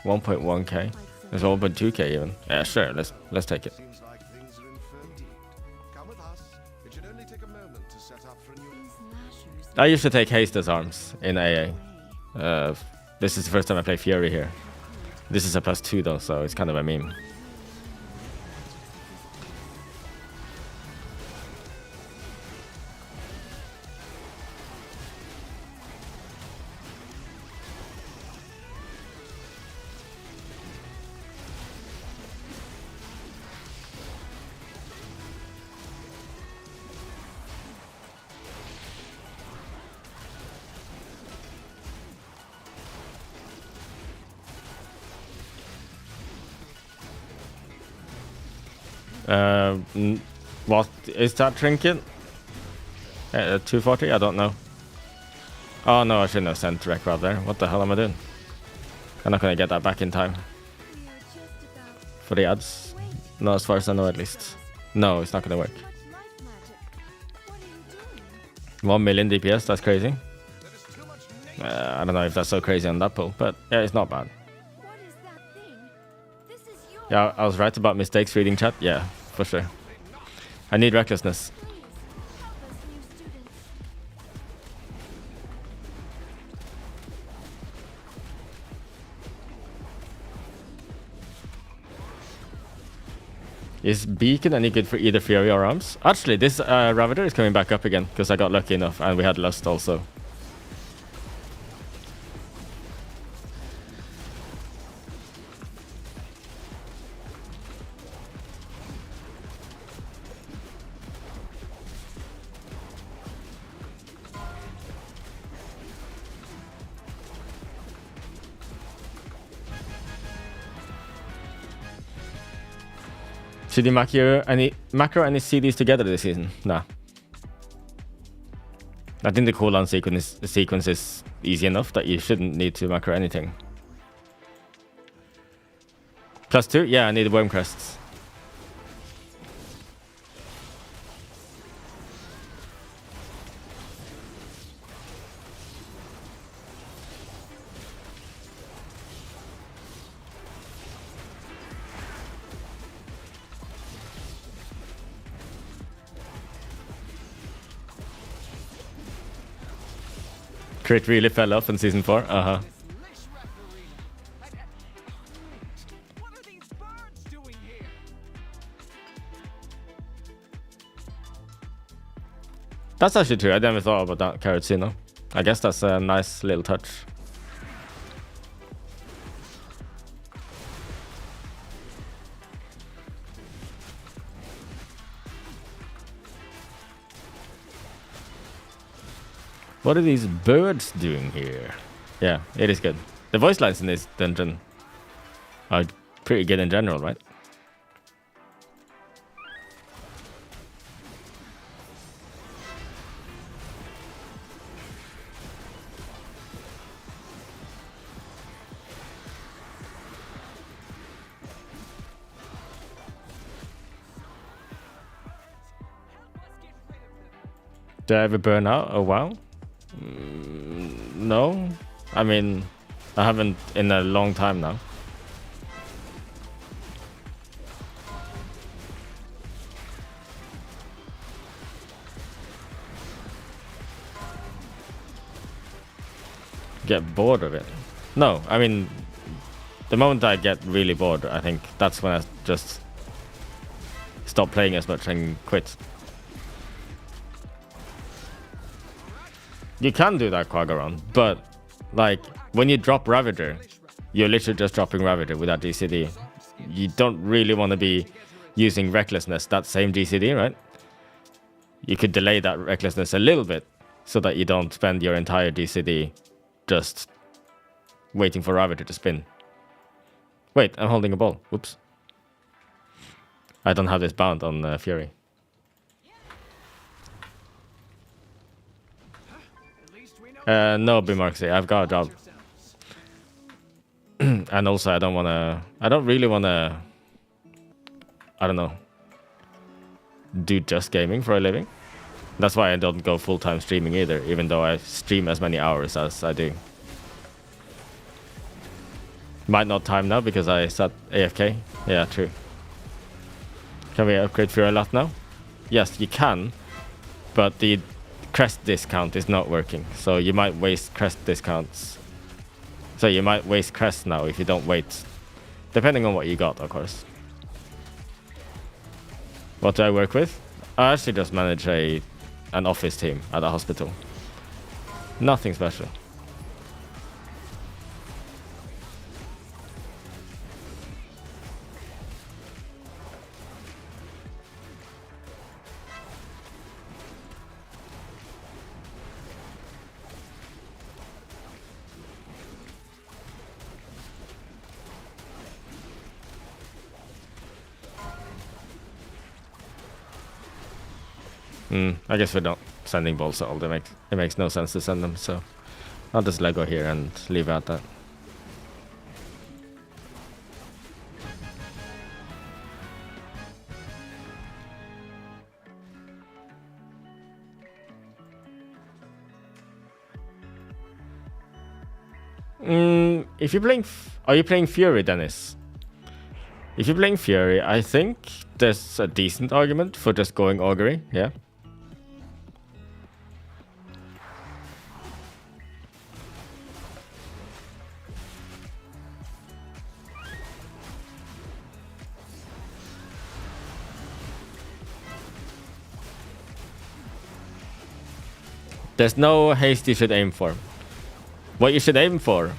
1.1k. It's 1.2k even. Yeah, sure. Let's take it. I used to take haste as arms in AA. This is the first time I play Fury here. This is a +2 though, so it's kind of a meme. What is that trinket? 240? I don't know. Oh no, I shouldn't have sent Rec Rod there. What the hell am I doing? I'm not gonna get that back in time. For the ads? No, as far as I know at least. No, it's not gonna work. 1 million DPS, that's crazy. I don't know if that's so crazy on that pull, but yeah, it's not bad. Yeah, I was right about mistakes reading chat. Yeah, for sure. I need recklessness. Is Beacon any good for either Fury or Arms? Actually, this Ravager is coming back up again because I got lucky enough and we had Lust also. Should you macro any CDs together this season? Nah. I think the cooldown sequence is easy enough that you shouldn't need to macro anything. +2? Yeah, I need worm crests. Crit really fell off in season 4. That's actually true. I never thought about that Carrotsino. I guess that's a nice little touch. What are these birds doing here? Yeah, it is good. The voice lines in this dungeon are pretty good in general, right? Did I ever burn out? Oh wow. No, I mean, I haven't in a long time now. Get bored of it? No, I mean, the moment I get really bored, I think that's when I just stop playing as much and quit. You can do that Quaggaron, but like when you drop Ravager, you're literally just dropping Ravager without GCD. You don't really want to be using Recklessness, that same GCD, right? You could delay that Recklessness a little bit so that you don't spend your entire GCD just waiting for Ravager to spin. Wait, I'm holding a ball. Whoops. I don't have this bound on Fury. No, Bimarxy, I've got a job. And also, I don't really wanna, I don't know, do just gaming for a living. That's why I don't go full-time streaming either, even though I stream as many hours as I do. Might not time now because I sat AFK. Yeah, true. Can we upgrade Fury a lot now? Yes, you can, but the crest discount is not working, so you might waste crest discounts. So you might waste crest now if you don't wait, depending on what you got, of course. What do I work with? I actually just manage an office team at a hospital. Nothing special. I guess we're not sending balls at all. It makes no sense to send them, so I'll just Lego here and leave it at that. If you're playing, are you playing Fury, Dennis? If you're playing Fury, I think there's a decent argument for just going Augury, yeah. There's no haste you should aim for. What you should aim for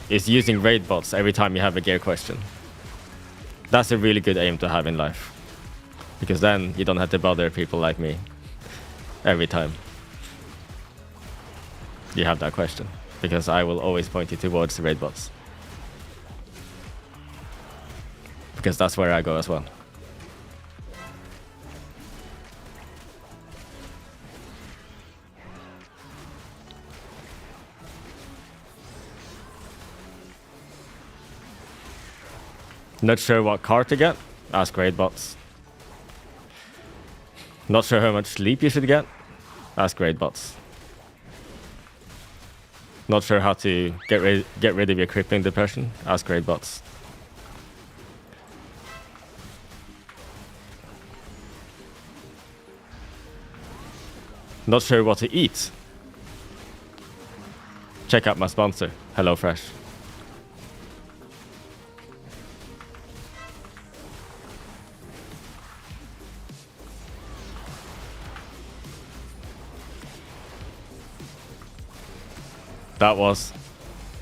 is using raid bots every time you have a gear question. That's a really good aim to have in life. Because then you don't have to bother people like me every time you have that question. Because I will always point you towards the raid bots. Because that's where I go as well. Not sure what card to get? Ask raid bots. Not sure how much sleep you should get? Ask raid bots. Not sure how to get rid of your crippling depression? Ask raid bots. Not sure what to eat? Check out my sponsor, HelloFresh. That was...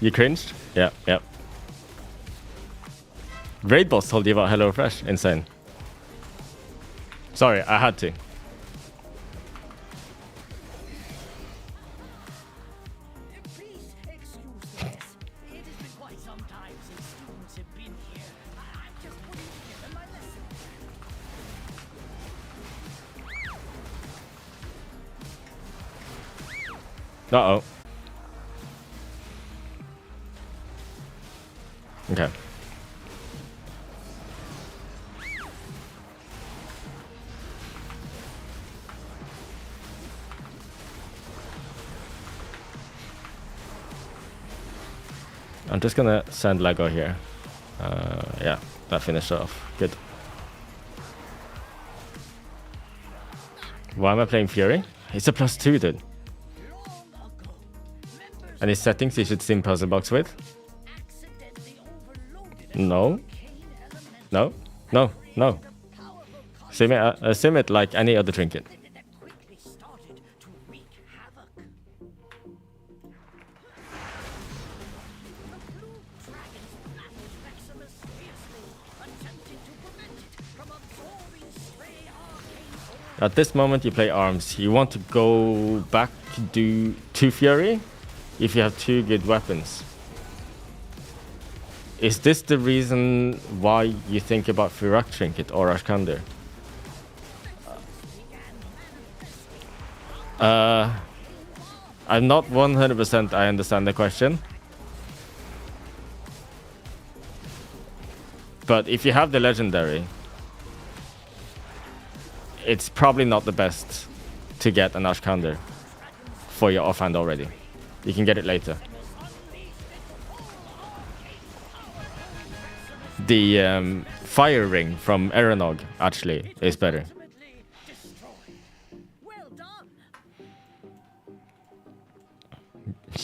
You cringed? Yeah, yeah. Raid boss told you about HelloFresh. Insane. Sorry, I had to. Uh-oh. Okay. I'm just gonna send Lego here. Yeah, that finished off. Good. Why am I playing Fury? It's a +2, dude. Any settings you should sim puzzle box with? No. No. No. No. Sim it like any other trinket. At this moment you play arms. You want to go back to Fury? if you have 2 good weapons. Is this the reason why you think about Firak Trinket or Ashkander? I'm not 100% I understand the question. But if you have the legendary, it's probably not the best to get an Ashkander for your offhand already. You can get it later. The fire ring from Eranog actually is better.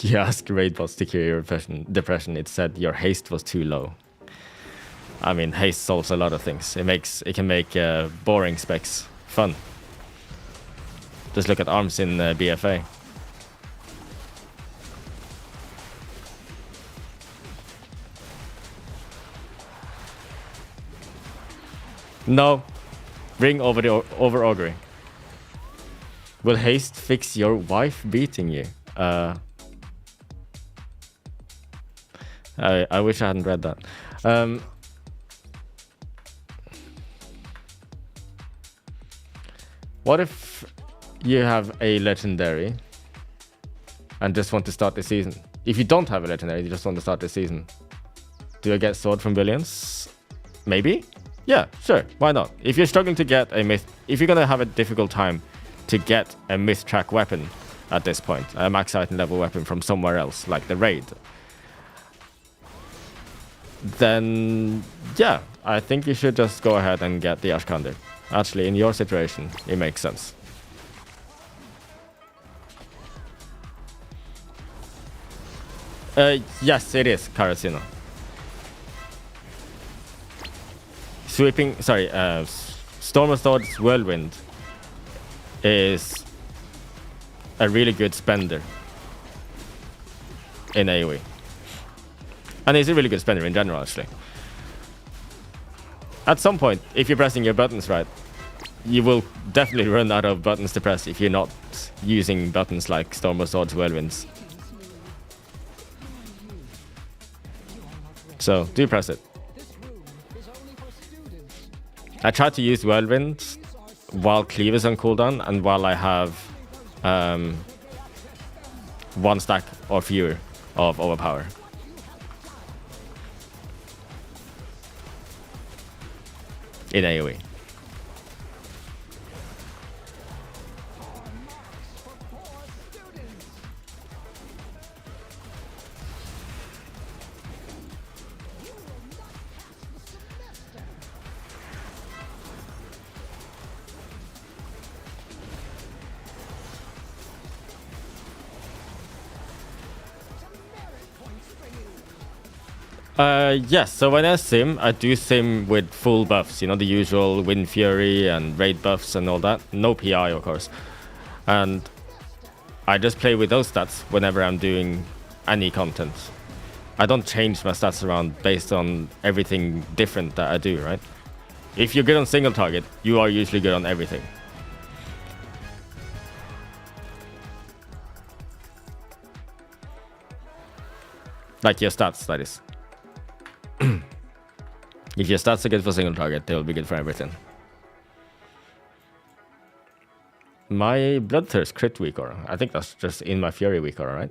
You ask raid bots to cure your depression. It said your haste was too low. I mean, haste solves a lot of things. It can make boring specs fun. Just look at arms in BFA. No, ring over augury. Will haste fix your wife beating you? I wish I hadn't read that. What if you have a legendary and just want to start the season? If you don't have a legendary, you just want to start the season. Do I get sword from Billions? Maybe? Yeah, sure. Why not? If you're struggling to get a myth, if you're gonna have a difficult time to get a myth track weapon at this point, a max item level weapon from somewhere else, like the raid, then yeah, I think you should just go ahead and get the Ashkander. Actually, in your situation, it makes sense. Yes, it is Karasino. Sweeping, sorry, Storm of Swords Whirlwind is a really good spender in AoE. And he's a really good spender in general, actually. At some point, if you're pressing your buttons right, you will definitely run out of buttons to press if you're not using buttons like Storm of Swords Whirlwinds. So, do press it. I try to use Whirlwind while Cleave is on cooldown and while I have 1 stack or fewer of Overpower. In AoE. Yes, so when I sim, I do sim with full buffs, you know, the usual Wind Fury and raid buffs and all that. No PI, of course. And I just play with those stats whenever I'm doing any content. I don't change my stats around based on everything different that I do, right? If you're good on single target, you are usually good on everything. Like your stats, that is. If your stats are good for single target, they will be good for everything. My Bloodthirst crit weak aura. I think that's just in my Fury weak aura, right?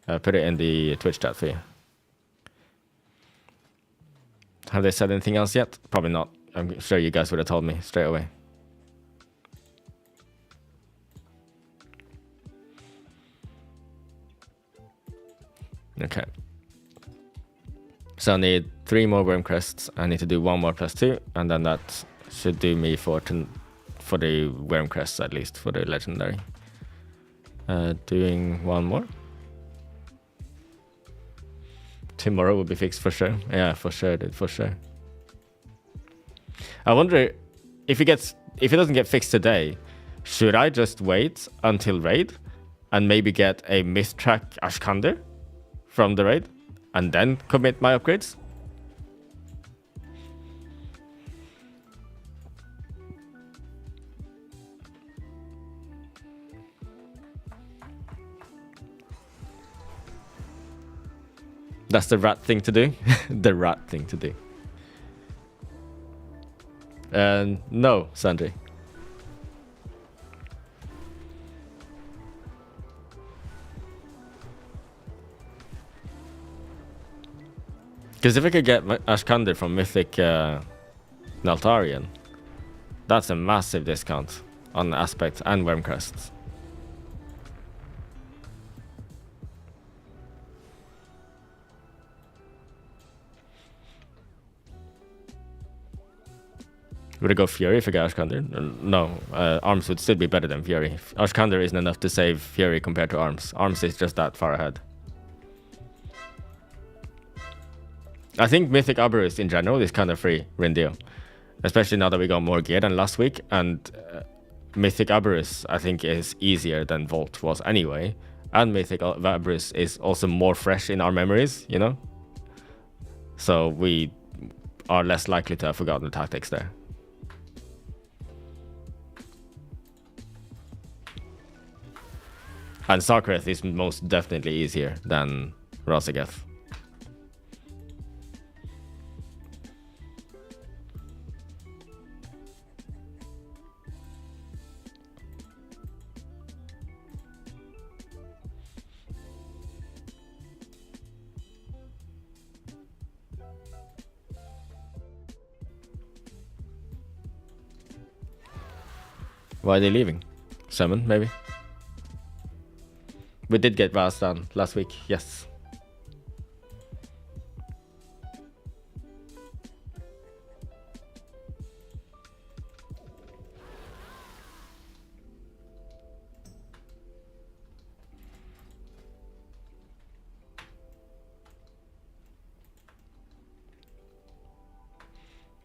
I put it in the Twitch chat for you. Have they said anything else yet? Probably not. I'm sure you guys would have told me straight away. Okay. So I need 3 more Worm Crests. I need to do 1 more +2, and then that should do me for the Worm Crests, at least, for the Legendary. Doing 1 more. Tomorrow will be fixed for sure. Yeah, for sure, dude, for sure. I wonder if it doesn't get fixed today, should I just wait until raid and maybe get a Myth Track Ashkander from the raid and then commit my upgrades? That's the rat thing to do. The rat thing to do. No, Sandri. Because if I could get Ashkander from Mythic Naltarian, that's a massive discount on Aspect and Wormcrests. Would I go Fury if I get Ashkander? No, Arms would still be better than Fury. Ashkander isn't enough to save Fury compared to Arms. Arms is just that far ahead. I think Mythic Aberrus in general is kind of free, Rindio. Especially now that we got more gear than last week. And Mythic Aberrus, I think, is easier than Volt was anyway. And Mythic Aberrus is also more fresh in our memories, you know? So we are less likely to have forgotten the tactics there. And Sarkareth is most definitely easier than Rosageth. Why are they leaving? Summon, maybe? We did get Vast done last week, yes.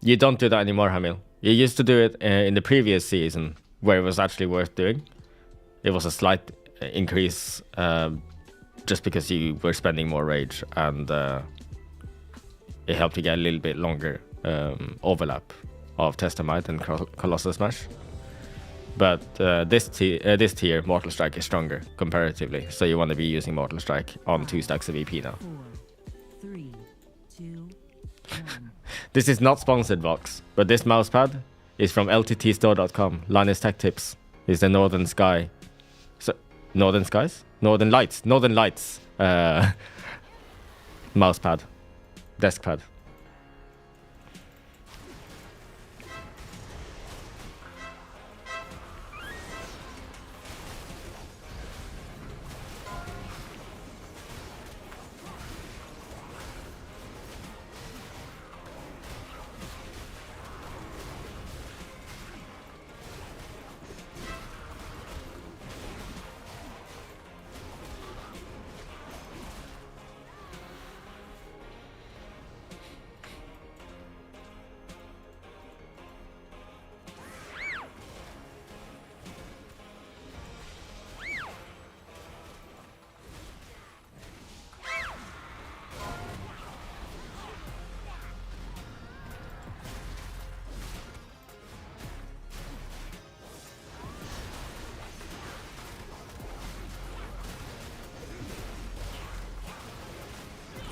You don't do that anymore, Hamil. You used to do it in the previous season, where it was actually worth doing. It was a slight increase just because you were spending more rage, and it helped you get a little bit longer overlap of Testamite and Colossal Smash. But this tier, Mortal Strike is stronger comparatively, so you want to be using Mortal Strike on 2 stacks of EP now. 4, 3, 2, 1. This is not sponsored, Vox, but this mousepad is from lttstore.com. Linus Tech Tips is the Northern Sky. So, Northern Skies? Northern Lights. Northern Lights mousepad. Desk pad.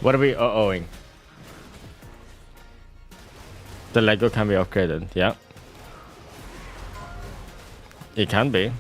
What are we owing? The Lego can be upgraded, yeah. It can be.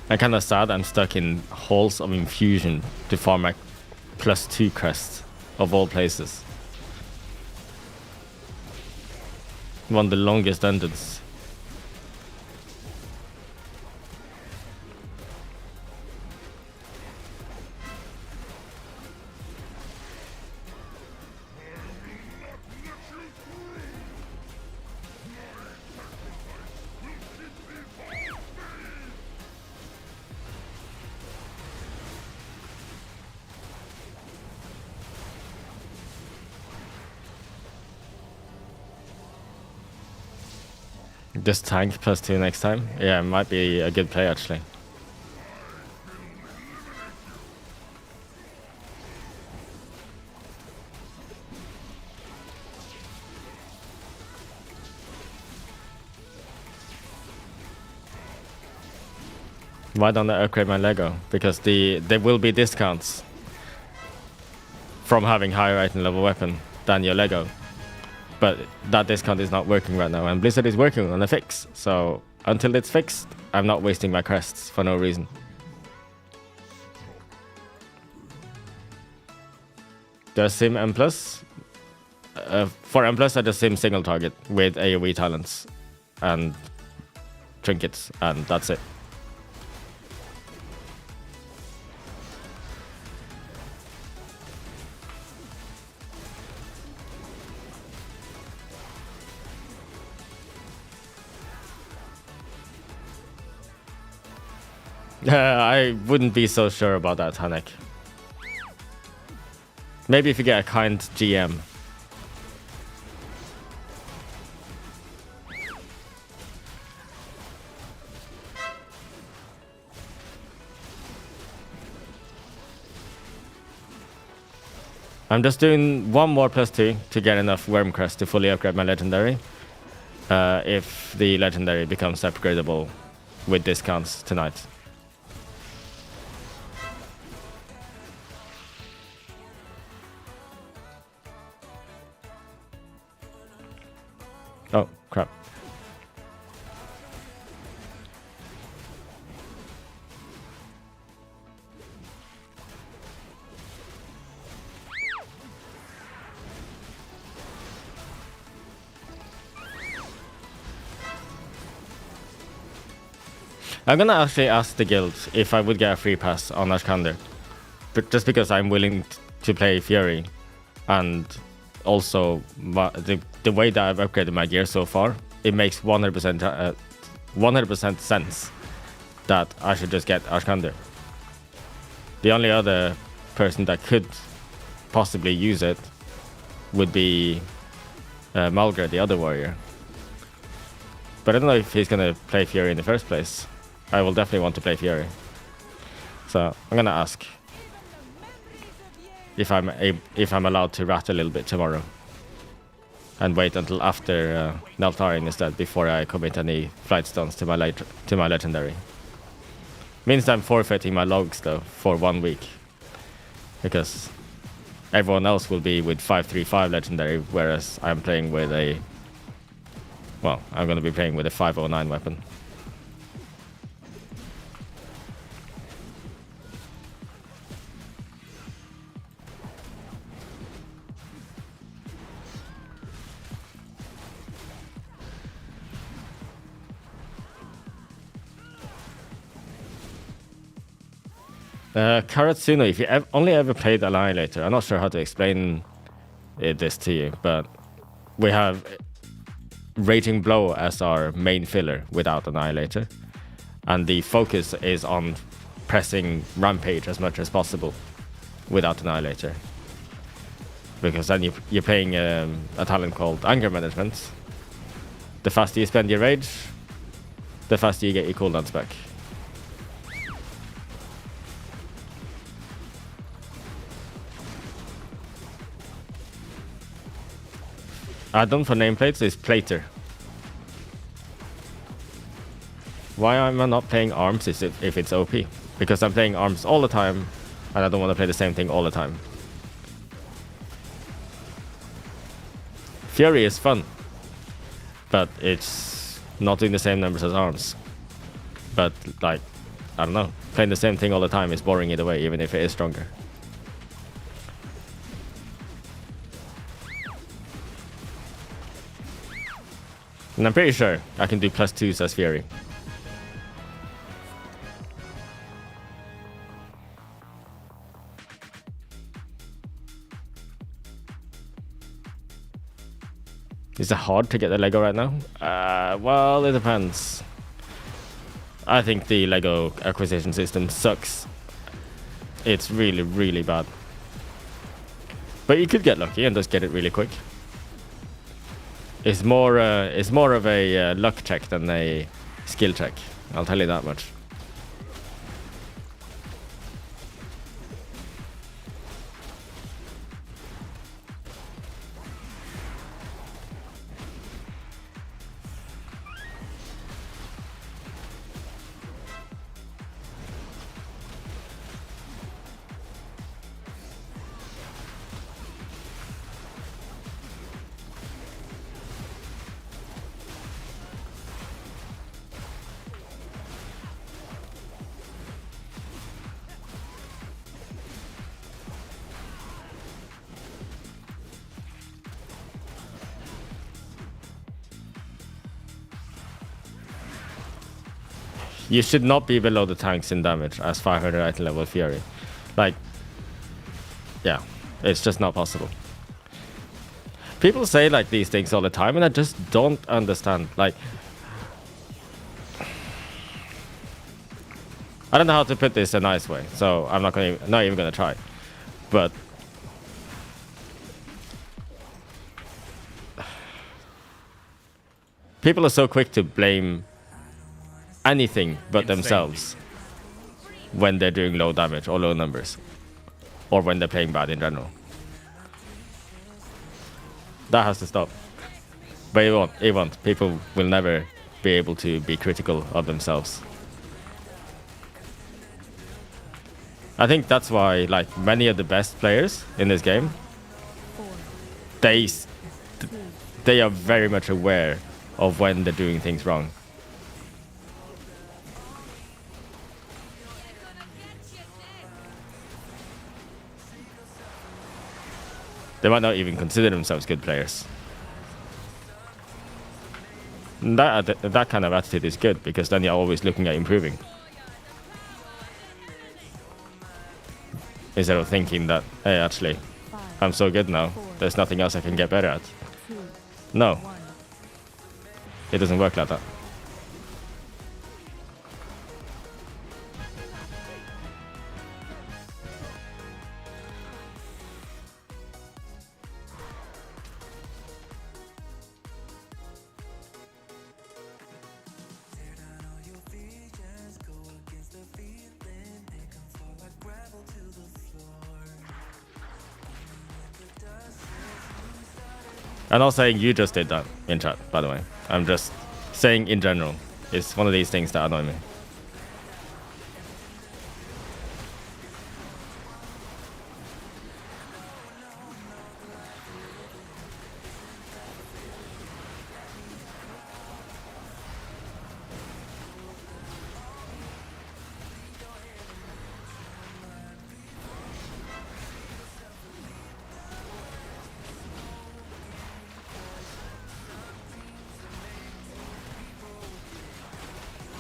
I'm kind of sad I'm stuck in halls of infusion to farm my +2 crest of all places. One of the longest dungeons. Just tank +2 next time? Yeah, it might be a good play actually. Why don't I upgrade my Lego? Because there will be discounts from having higher item level weapon than your Lego. But that discount is not working right now, and Blizzard is working on a fix. So until it's fixed, I'm not wasting my crests for no reason. Does Sim M+? For M+, I just Sim single target with AoE talents and trinkets, and that's it. I wouldn't be so sure about that, Hanek. Maybe if you get a kind GM. I'm just doing one more +2 to get enough Worm Crest to fully upgrade my Legendary. If the Legendary becomes upgradable with discounts tonight. Oh, crap. I'm gonna actually ask the guild if I would get a free pass on Ashkander. But just because I'm willing to play Fury, and also the way that I've upgraded my gear so far, it makes 100% sense that I should just get Ashkander. The only other person that could possibly use it would be Malgar, the other warrior. But I don't know if he's gonna play Fury in the first place. I will definitely want to play Fury. So I'm gonna ask if I'm allowed to rat a little bit tomorrow, and wait until after Neltharion instead before I commit any flight stones to my legendary. Means I'm forfeiting my logs though for 1 week, because everyone else will be with 535 legendary, whereas I'm playing with a, well, I'm gonna be playing with a 509 weapon. Karatsuno, if you only ever played Annihilator, I'm not sure how to explain this to you, but we have Raging Blow as our main filler without Annihilator, and the focus is on pressing Rampage as much as possible without Annihilator, because then you're playing a talent called Anger Management. The faster you spend your rage, the faster you get your cooldowns back. Add-on for nameplates is Plater. Why am I not playing arms if it's OP? Because I'm playing arms all the time And I don't want to play the same thing all the time. Fury is fun, but it's not doing the same numbers as arms. But like, I don't know, playing the same thing all the time is boring either way, even if it is stronger. And I'm pretty sure I can do +2s as Fury. Is it hard to get the Lego right now? Well, it depends. I think the Lego acquisition system sucks. It's really, really bad. But you could get lucky and just get it really quick. It's more of a luck check than a skill check. I'll tell you that much. You should not be below the tanks in damage as 500 item level Fury. Like, yeah, it's just not possible. People say like these things all the time and I just don't understand. Like, I don't know how to put this a nice way, so I'm not even gonna try. But people are so quick to blame anything but themselves when they're doing low damage or low numbers, or when they're playing bad in general. That has to stop. But it won't. People will never be able to be critical of themselves. I think that's why, like, many of the best players in this game, they are very much aware of when they're doing things wrong. They might not even consider themselves good players. That kind of attitude is good, because then you're always looking at improving. Instead of thinking that, hey, actually, I'm so good now, there's nothing else I can get better at. No. It doesn't work like that. I'm not saying you just did that in chat, by the way. I'm just saying in general. It's one of these things that annoy me.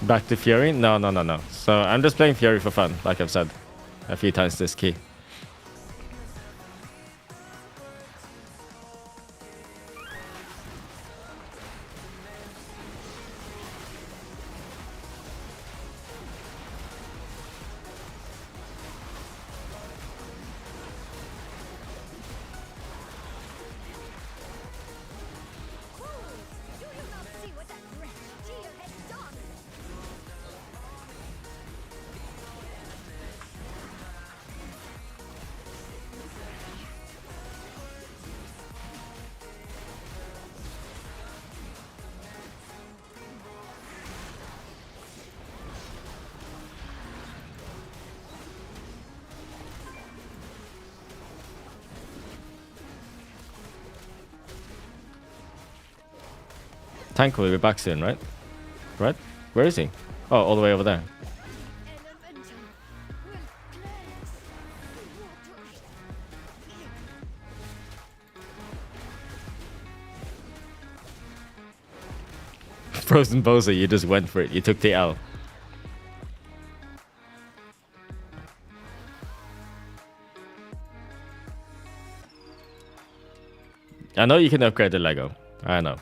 Back to Fury? No. So I'm just playing Fury for fun, like I've said a few times this key. Tank will be back soon, right? Right? Where is he? Oh, all the way over there. Frozen Bowser, you just went for it. You took the L. I know you can upgrade the Lego. I know.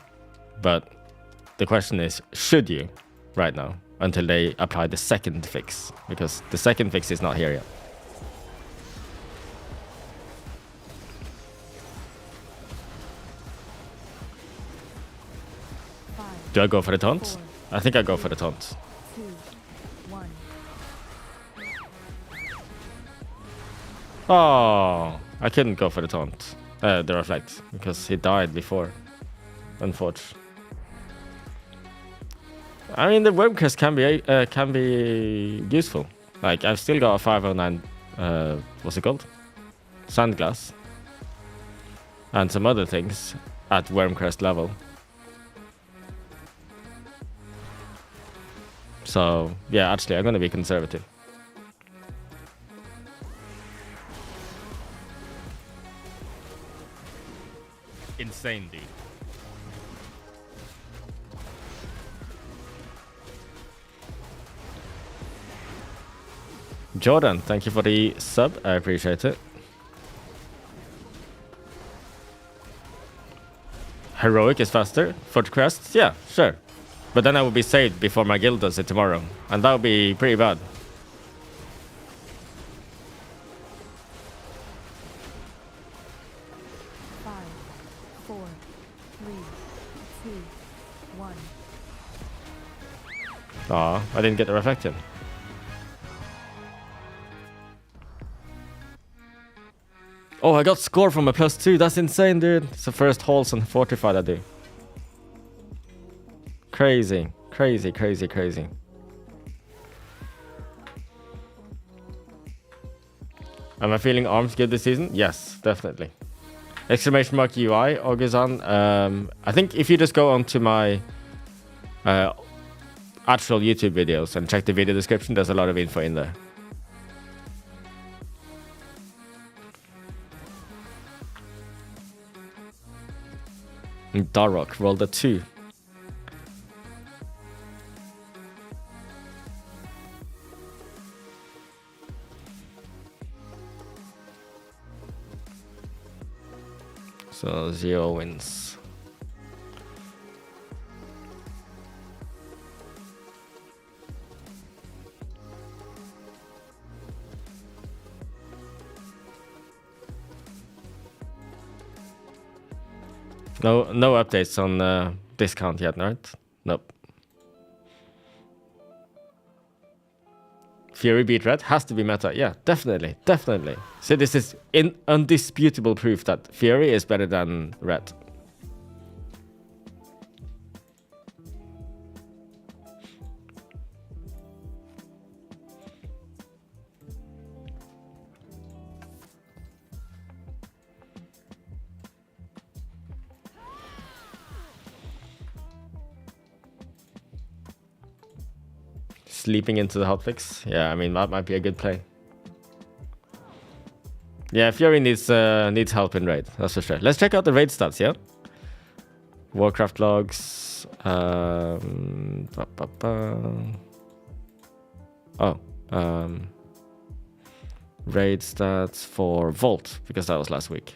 But the question is, should you right now until they apply the second fix? Because the second fix is not here yet. Do I go for the taunt? I think I go for the taunt. 2, 1. Oh, I couldn't go for the taunt. The reflect, because he died before. Unfortunately. I mean, the worm crest can be useful. Like, I've still got a 509, what's it called? Sandglass. And some other things at worm crest level. So, yeah, actually, I'm gonna be conservative. Insane, dude. Jordan, thank you for the sub. I appreciate it. Heroic is faster for the crest? Yeah, sure. But then I will be saved before my guild does it tomorrow. And that would be pretty bad. Five, 4, 3, 2, 1. Aw, I didn't get the reflection. Oh, I got score from a +2. That's insane, dude. It's the first halls and fortified I do. Crazy, crazy, crazy, crazy. Am I feeling arms good this season? Yes, definitely. Exclamation mark UI, Auguzan. I think if you just go onto my actual YouTube videos and check the video description, there's a lot of info in there. Darrock rolled a 2. So 0 wins. No updates on discount yet, right? Nope. Fury beat Red has to be meta. Yeah, definitely, definitely. So this is undisputable proof that Fury is better than Red. Sleeping into the hotfix. Yeah, I mean, that might be a good play. Yeah, Fury needs help in raid. That's for sure. Let's check out the raid stats, yeah? Warcraft logs. Raid stats for Vault, because that was last week.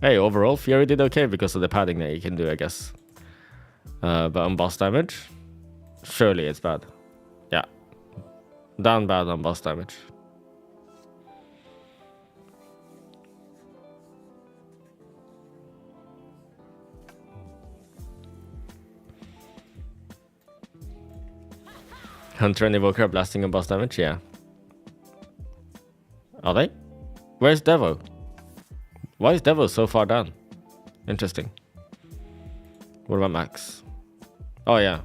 Hey, overall, Fury did okay because of the padding that you can do, I guess. But on boss damage, surely it's bad. Yeah. Down bad on boss damage. Hunter and Evoker are blasting on boss damage? Yeah. Are they? Where's Devo? Why is Devo so far down? Interesting. What about Max? Oh, yeah.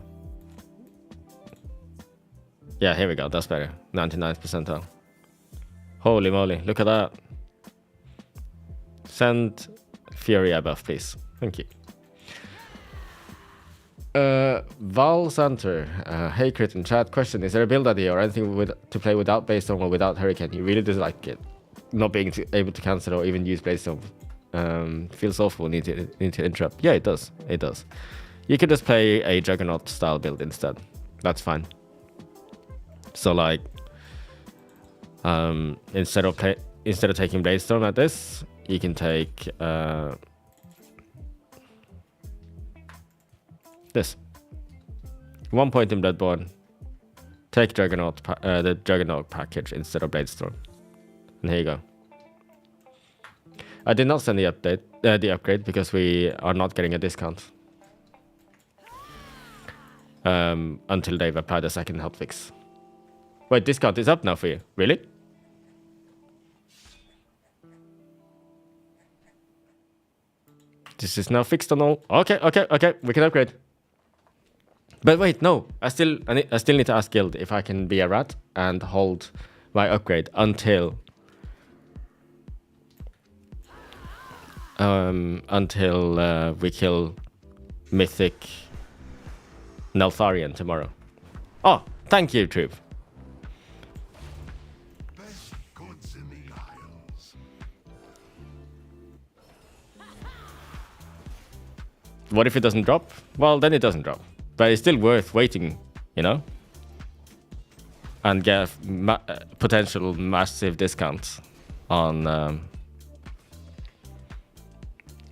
Yeah, here we go. That's better. 99th percentile. Holy moly. Look at that. Send Fury a buff, please. Thank you. Val Center. Hey, Crit in chat. Question: is there a build idea or anything to play without Blaze-Storm or without Hurricane? You really dislike it. Not being able to cancel or even use Blaze-Storm. Feels awful. Need to interrupt. Yeah, it does. It does. You could just play a Juggernaut style build instead. That's fine. So like, instead of taking Blaze-Storm at this, you can take this. 1 point in Bloodborne. Take Juggernaut, the Juggernaut package instead of Blaze-Storm. And here you go. I did not send the upgrade because we are not getting a discount until they've applied a second hotfix. Wait, discount is up now for you? Really? This is now fixed on all. Okay, we can upgrade. But wait, no. I still need to ask Guild if I can be a rat and hold my upgrade until we kill Mythic Neltharion tomorrow. Oh, thank you, Troop. What if it doesn't drop? Well, then it doesn't drop. But it's still worth waiting, you know? And get potential massive discounts on...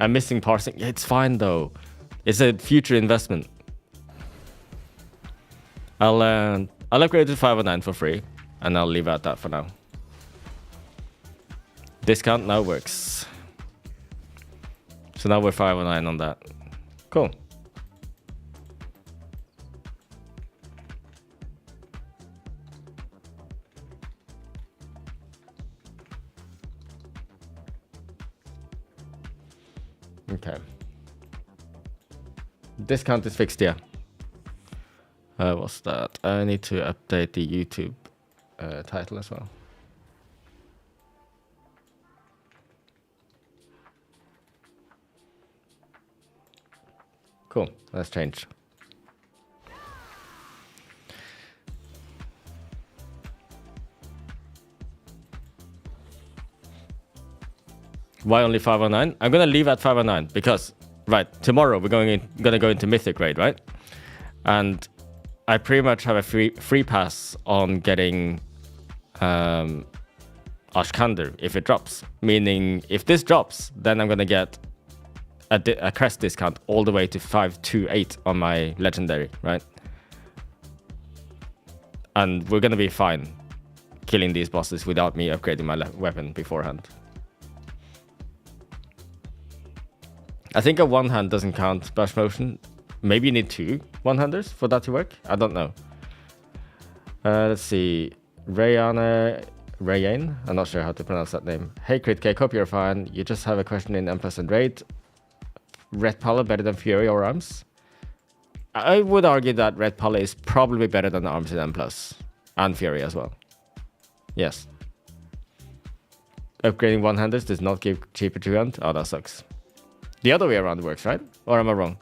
I'm missing parsing. Yeah, it's fine though. It's a future investment. I'll upgrade to 509 for free, and I'll leave it at that for now. Discount now works. So now we're 509 on that. Cool. Okay. Discount is fixed, yeah. What's that? I need to update the YouTube title as well. Cool, let's change. Why only 509? I'm gonna leave at 509 because, right, tomorrow we're gonna go into Mythic raid, right? And I pretty much have a free pass on getting Ashkander if it drops. Meaning, if this drops, then I'm gonna get a crest discount all the way to 528 on my legendary, right? And we're gonna be fine killing these bosses without me upgrading my weapon beforehand. I think a one-hand doesn't count splash motion. Maybe you need 2 one-handers for that to work. I don't know. Let's see. Rayane, I'm not sure how to pronounce that name. Hey Crit Cake, hope you're fine. You just have a question in M+ and Raid. Red Pala better than Fury or Arms? I would argue that Red Pala is probably better than Arms in M+. And Fury as well. Yes. Upgrading one-handers does not give cheaper 2-hand? Oh, that sucks. The other way around works, right? Or am I wrong?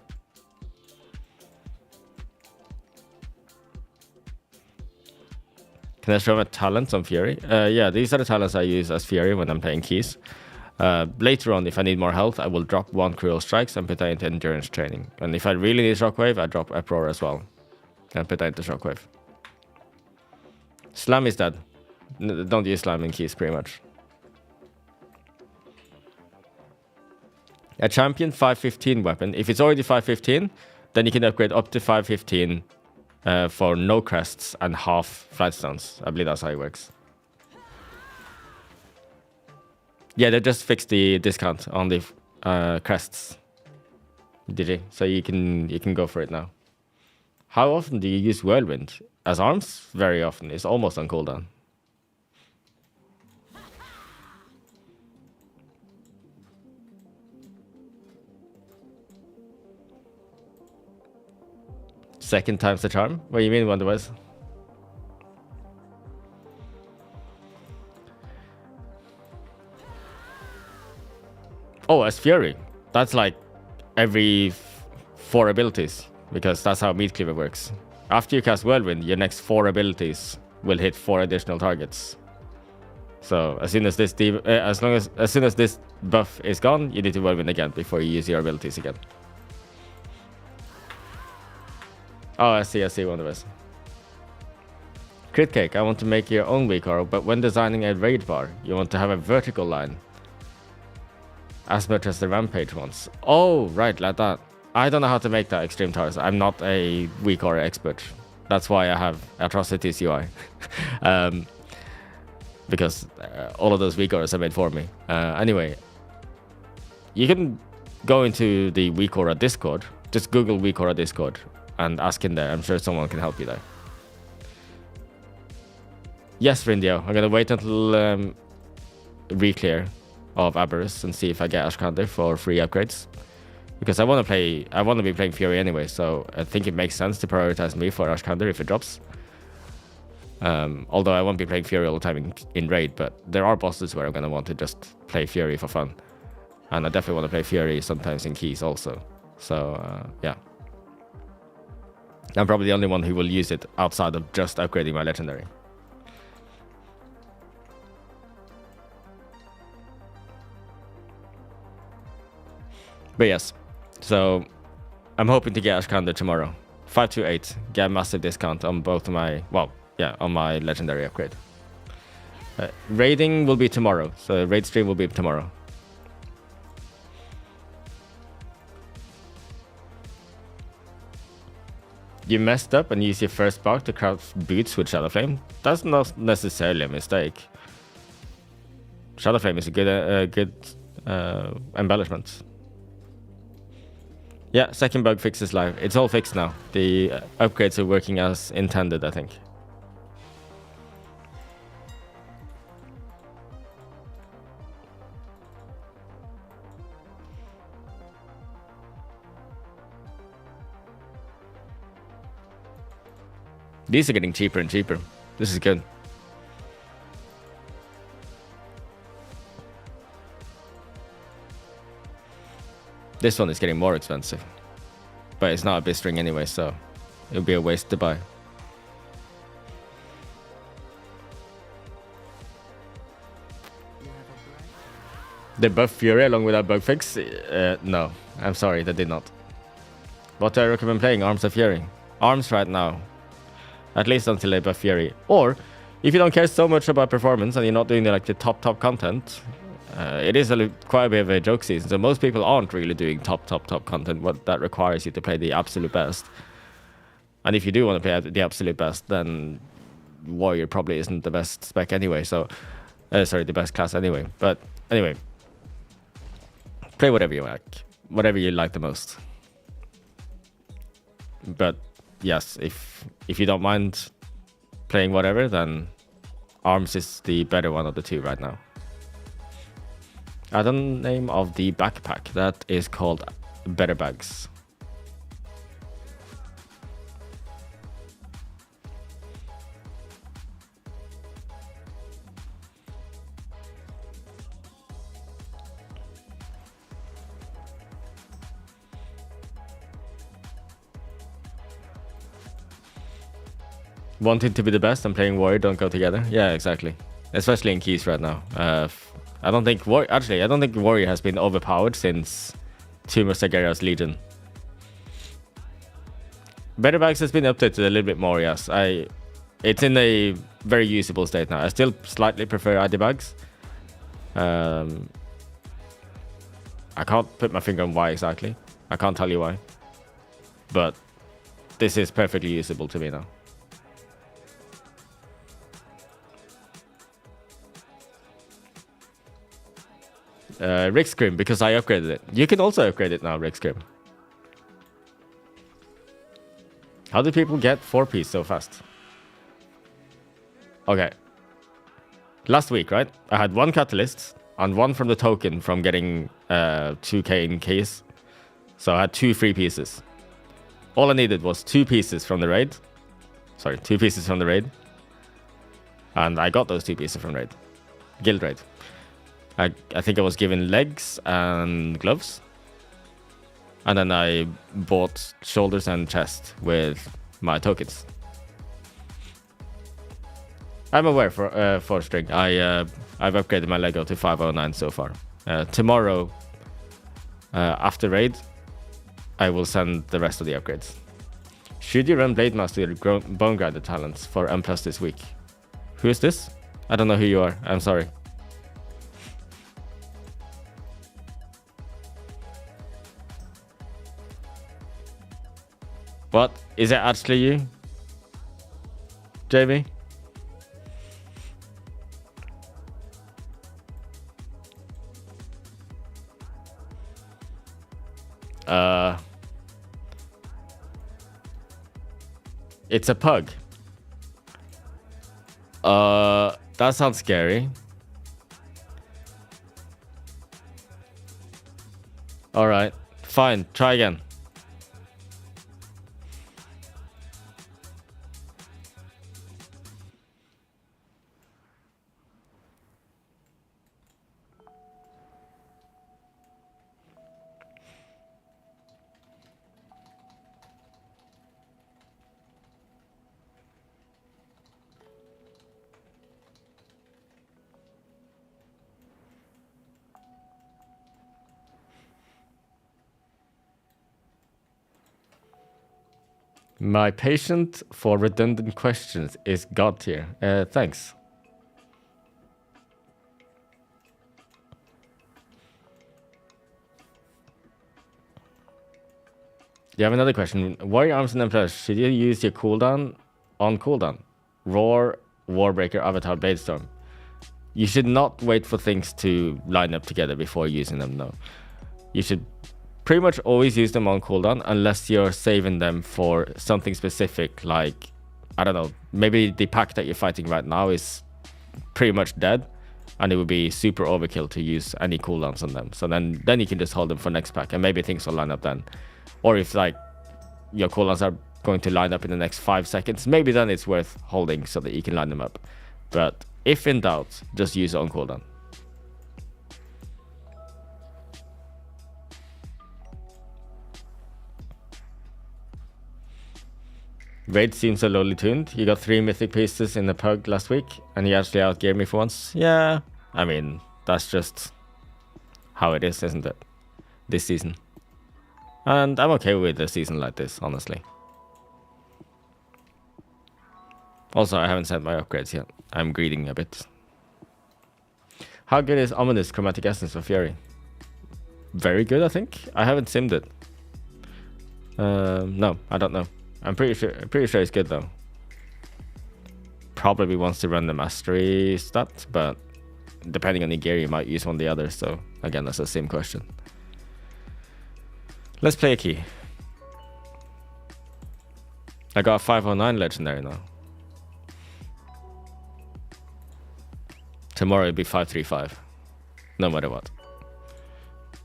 Can I show my talents on Fury? Yeah, these are the talents I use as Fury when I'm playing keys. Later on, if I need more health, I will drop 1 Cruel Strikes and put that into Endurance Training. And if I really need Shockwave, I drop Uproar as well. And put that into Shockwave. Slam is dead. Don't use Slam in keys, pretty much. A champion 515 weapon. If it's already 515, then you can upgrade up to 515 for no crests and half flightstones. I believe that's how it works. Yeah, they just fixed the discount on the crests. DJ, so you can go for it now. How often do you use Whirlwind? As Arms? Very often. It's almost on cooldown. Second time's the charm? What do you mean, Wonderwise? Oh, as Fury. That's like every 4 abilities, because that's how Meat Cleaver works. After you cast Whirlwind, your next 4 abilities will hit 4 additional targets. So as soon as this as soon as this buff is gone, you need to Whirlwind again before you use your abilities again. Oh, I see, one of us. Crit Cake, I want to make your own weak arrow, but when designing a raid bar, you want to have a vertical line. As much as the Rampage wants. Oh, right, like that. I don't know how to make that Extreme Towers. I'm not a weak aura expert. That's why I have Atrocities UI. Because all of those weak auras are made for me. Anyway, you can go into the weak aura Discord. Just Google weak aura Discord and ask in there. I'm sure someone can help you there. Yes, Rindio. I'm gonna wait until re-clear of Aberrus and see if I get Ashkander for free upgrades. Because I want to be playing Fury anyway, so I think it makes sense to prioritize me for Ashkander if it drops. Although I won't be playing Fury all the time in raid, but there are bosses where I'm gonna want to just play Fury for fun. And I definitely want to play Fury sometimes in keys also. So yeah. I'm probably the only one who will use it outside of just upgrading my legendary. But yes, so I'm hoping to get Ashkander tomorrow. 528, get a massive discount on both of my, well, yeah, on my legendary upgrade. Raiding will be tomorrow, so raid stream will be tomorrow. You messed up and used your first spark to craft boots with Shadowflame. That's not necessarily a mistake. Shadowflame is a good embellishment. Yeah, second bug fix is live. It's all fixed now. The upgrades are working as intended, I think. These are getting cheaper and cheaper. This is good. This one is getting more expensive. But it's not a bit string anyway, so it would be a waste to buy. They buff Fury along with that bug fix? No, I'm sorry, they did not. What do I recommend playing? Arms of Fury. Arms right now. At least until they buff Fury. Or, if you don't care so much about performance and you're not doing the top content, it is quite a bit of a joke season, so most people aren't really doing top content. What that requires you to play the absolute best. And if you do want to play the absolute best, then Warrior probably isn't the best spec anyway, so... sorry, the best class anyway. But anyway, play whatever you like. Whatever you like the most. But yes, if you don't mind playing whatever, then Arms is the better one of the two right now. I don't know the name of the backpack. That is called Better Bags. Wanting to be the best and playing Warrior don't go together. Yeah, exactly. Especially in keys right now. I don't think Warrior has been overpowered since Tumor Sagaria's Legion. Better Bags has been updated a little bit more, yes. It's in a very usable state now. I still slightly prefer ID Bags. I can't put my finger on why exactly. I can't tell you why. But this is perfectly usable to me now. Rick Scream, because I upgraded it. You can also upgrade it now, Rick Scream. How do people get 4-piece so fast? Okay. Last week, right? I had 1 catalyst and 1 from the token from getting 2k in case. So I had 2 free pieces. All I needed was 2 pieces from the raid. Sorry, 2 pieces from the raid. And I got those 2 pieces from raid. Guild raid. I think I was given legs and gloves. And then I bought shoulders and chest with my tokens. I'm aware for string. I've upgraded my Lego to 509 so far. Tomorrow, after raid, I will send the rest of the upgrades. Should you run Blade Master Bone Grinder talents for M+ this week? Who is this? I don't know who you are. I'm sorry. What? Is it actually you? JB? It's a pug. That sounds scary. Alright, fine, try again. My patient for redundant questions is God tier. Thanks. You have another question. Warrior arms and M+, should you use your cooldown on cooldown? Roar, Warbreaker, Avatar, Bladestorm. You should not wait for things to line up together before using them, no. You should pretty much always use them on cooldown unless you're saving them for something specific, like, I don't know, maybe the pack that you're fighting right now is pretty much dead and it would be super overkill to use any cooldowns on them. So then you can just hold them for next pack and maybe things will line up then. Or if like your cooldowns are going to line up in the next 5 seconds, maybe then it's worth holding so that you can line them up. But if in doubt, just use it on cooldown. Raid seems so lowly tuned. You got 3 mythic pieces in the pug last week, and he actually outgeared me for once. Yeah, I mean, that's just how it is, isn't it? This season. And I'm okay with a season like this, honestly. Also, I haven't sent my upgrades yet. I'm greeding a bit. How good is Ominous Chromatic Essence for Fury? Very good, I think. I haven't simmed it. No, I don't know. I'm pretty sure it's good though. Probably wants to run the mastery stat, but depending on the gear, you might use one or the other. So again, that's the same question. Let's play a key. I got a 509 legendary now. Tomorrow it'll be 535, no matter what.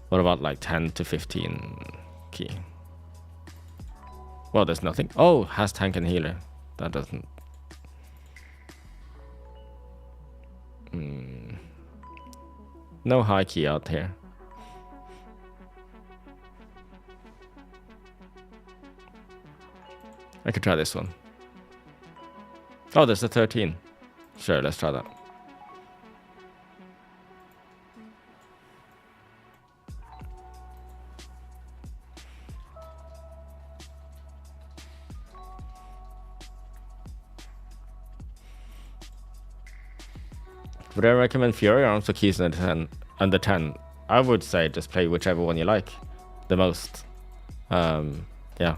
What about like 10 to 15 key? Well, there's nothing. Oh, has tank and healer. That doesn't. No high key out here. I could try this one. Oh, there's a 13. Sure, let's try that. Would I recommend Fury or Arms or Keys under 10? I would say just play whichever one you like the most. Yeah.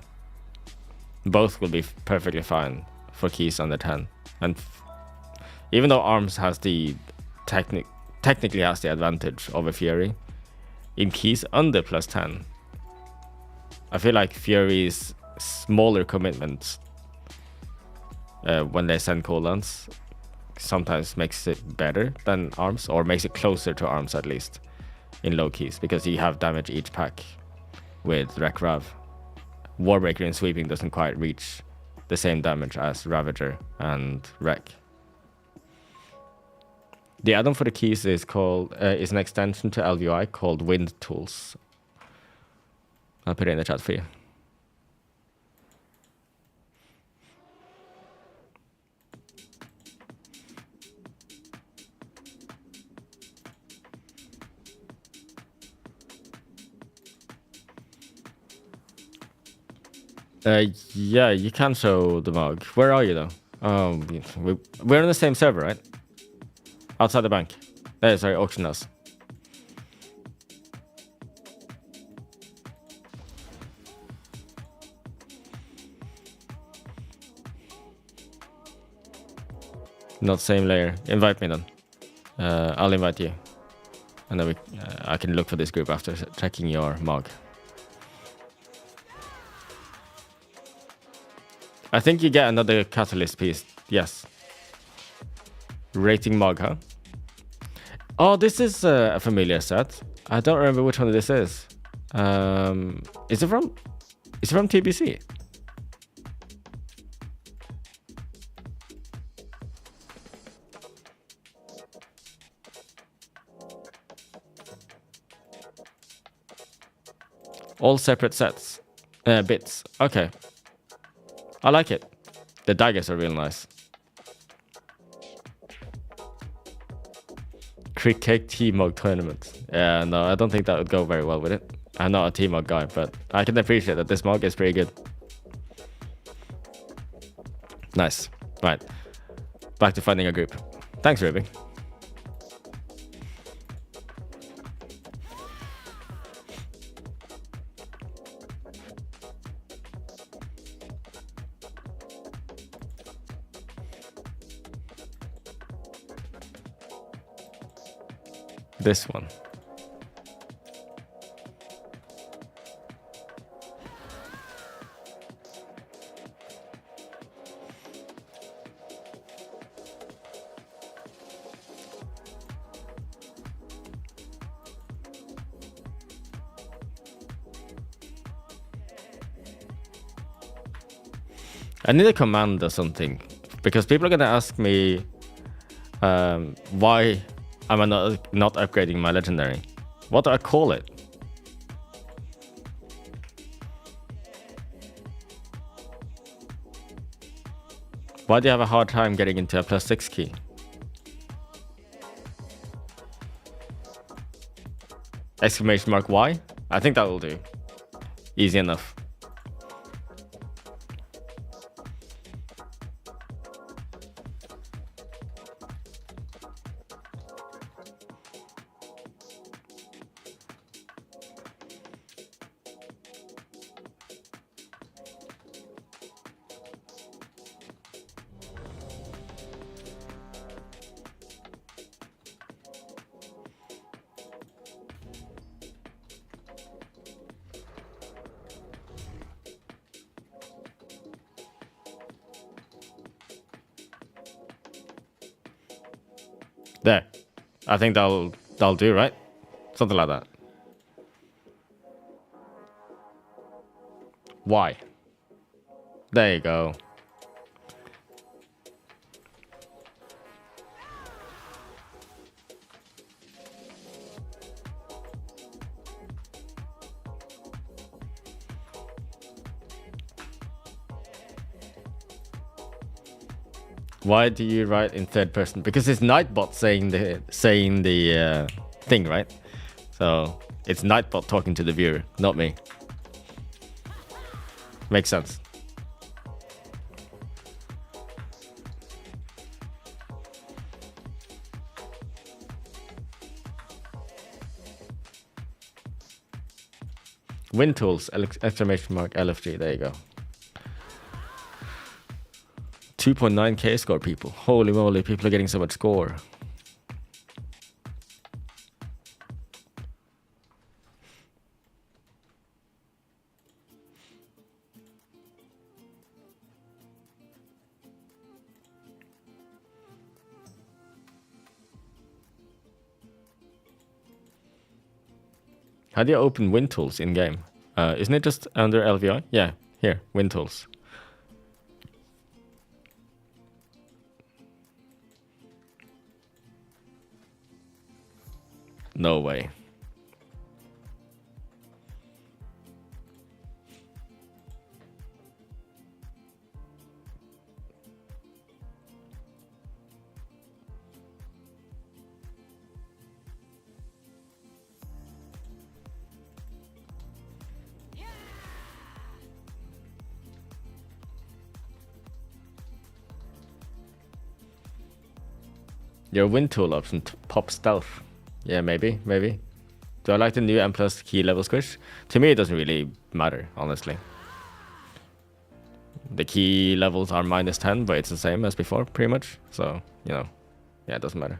Both will be perfectly fine for Keys under 10. And even though Arms has the technically has the advantage over Fury, in Keys under +10, I feel like Fury's smaller commitments when they send cooldowns sometimes makes it better than Arms, or makes it closer to Arms at least in low keys, because you have damage each pack with Wreck Rav. Warbreaker in sweeping doesn't quite reach the same damage as Ravager and Wreck. The add-on for the keys is called is an extension to LVI called Wind Tools. I'll put it in the chat for you. Yeah, you can show the mug. Where are you though? We're on the same server, right? Outside the bank. Sorry, auction house. Not same layer. Invite me then. I'll invite you, and then I can look for this group after checking your mug. I think you get another catalyst piece. Yes. Rating mug, huh? Oh, this is a familiar set. I don't remember which one this is. Is it from TBC? All separate sets. Bits. Okay. I like it. The daggers are real nice. Cricket T-Mog tournament. Yeah, no, I don't think that would go very well with it. I'm not a T-Mog guy, but I can appreciate that this mog is pretty good. Nice. Right. Back to finding a group. Thanks, Ruby. This one. I need a command or something, because people are gonna ask me why am I not upgrading my legendary? What do I call it? Why do you have a hard time getting into a +6 key? Exclamation mark Y? I think that will do. Easy enough. There. I think that'll do, right? Something like that. Why? There you go. Why do you write in third person? Because it's Nightbot saying the thing, right? So it's Nightbot talking to the viewer, not me. Makes sense. Wind tools, exclamation mark LFG. There you go. 2.9k score, people. Holy moly, people are getting so much score. How do you open Wind Tools in game? Isn't it just under LVI? Yeah, here, Wind Tools. No way. Your wind tool option pop stealth. Yeah, maybe. Do I like the new M plus key level squish? To me, it doesn't really matter, honestly. The key levels are -10, but it's the same as before, pretty much. So, you know, yeah, it doesn't matter.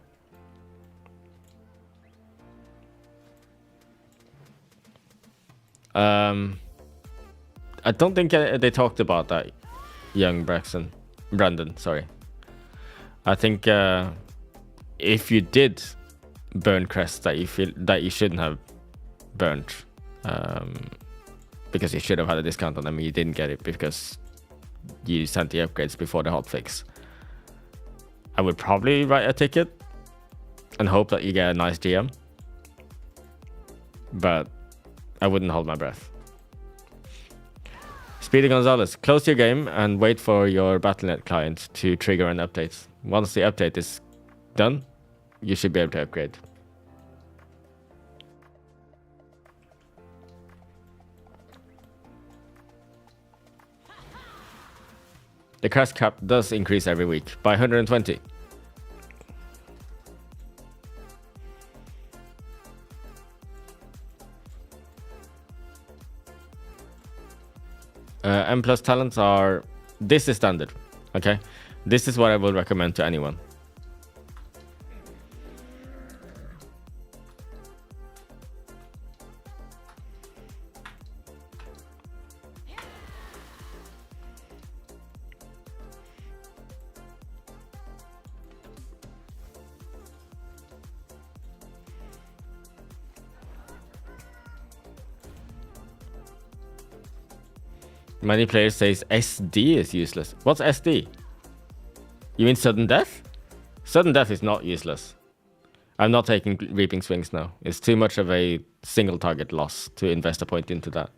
I don't think they talked about that, young Brandon, sorry. I think if you did burn crests that you feel that you shouldn't have burned, because you should have had a discount on them, you didn't get it because you sent the upgrades before the hotfix, I would probably write a ticket and hope that you get a nice GM, but I wouldn't hold my breath. Speedy Gonzalez, close your game and wait for your Battle.net client to trigger an update. Once the update is done, you should be able to upgrade. The crash cap does increase every week by 120. M plus talents are... This is standard, okay? This is what I will recommend to anyone. Many players say SD is useless. What's SD? You mean sudden death? Sudden death is not useless. I'm not taking reaping swings now. It's too much of a single target loss to invest a point into that.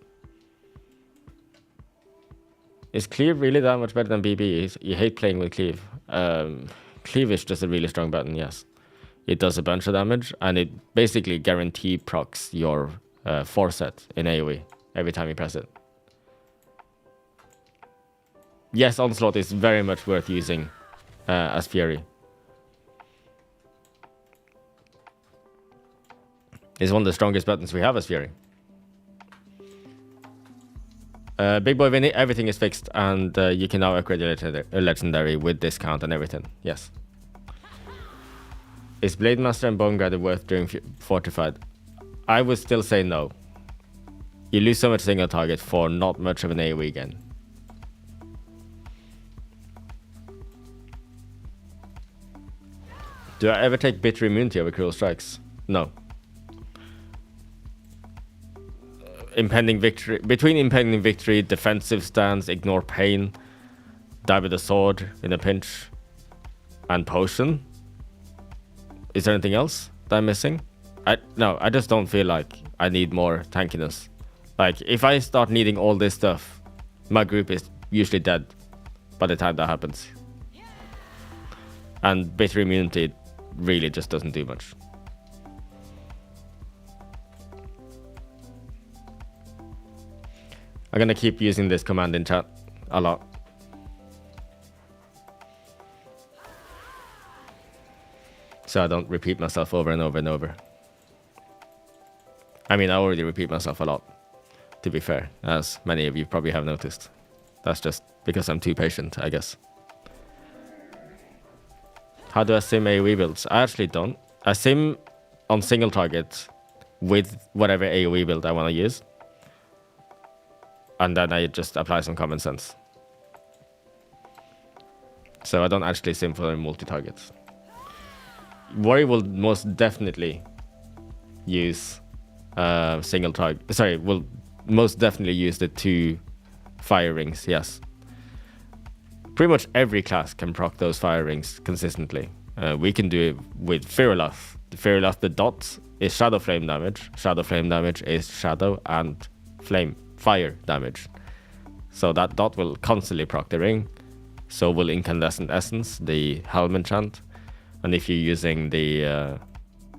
Is cleave really that much better than BB? You hate playing with cleave. Cleave is just a really strong button, yes. It does a bunch of damage and it basically guarantee procs your forset in AoE every time you press it. Yes, Onslaught is very much worth using as Fury. It's one of the strongest buttons we have as Fury. Big Boy Vinny, everything is fixed and you can now upgrade your legendary with discount and everything. Yes. Is Blade Master and Bone Grinder worth doing Fortified? I would still say no. You lose so much single target for not much of an AoE gain. Do I ever take bitter immunity over cruel strikes? No. Impending victory. Between impending victory, defensive stance, ignore pain, die with a sword in a pinch, and potion. Is there anything else that I'm missing? No, I just don't feel like I need more tankiness. Like, if I start needing all this stuff, my group is usually dead by the time that happens. And bitter immunity really just doesn't do much. I'm gonna keep using this command in chat a lot. So I don't repeat myself over and over and over. I mean, I already repeat myself a lot, to be fair, as many of you probably have noticed. That's just because I'm too patient, I guess. How do I sim AoE builds? I actually don't. I sim on single target with whatever AoE build I want to use. And then I just apply some common sense. So I don't actually sim for multi-targets. Worry will most definitely use single target. Sorry, will most definitely use the 2 fire rings, yes. Pretty much every class can proc those fire rings consistently. We can do it with Firoloth. The Firoloth, the dots, is shadow flame damage. Shadow flame damage is shadow and fire damage. So that dot will constantly proc the ring. So will Incandescent Essence, the Helm enchant. And if you're using the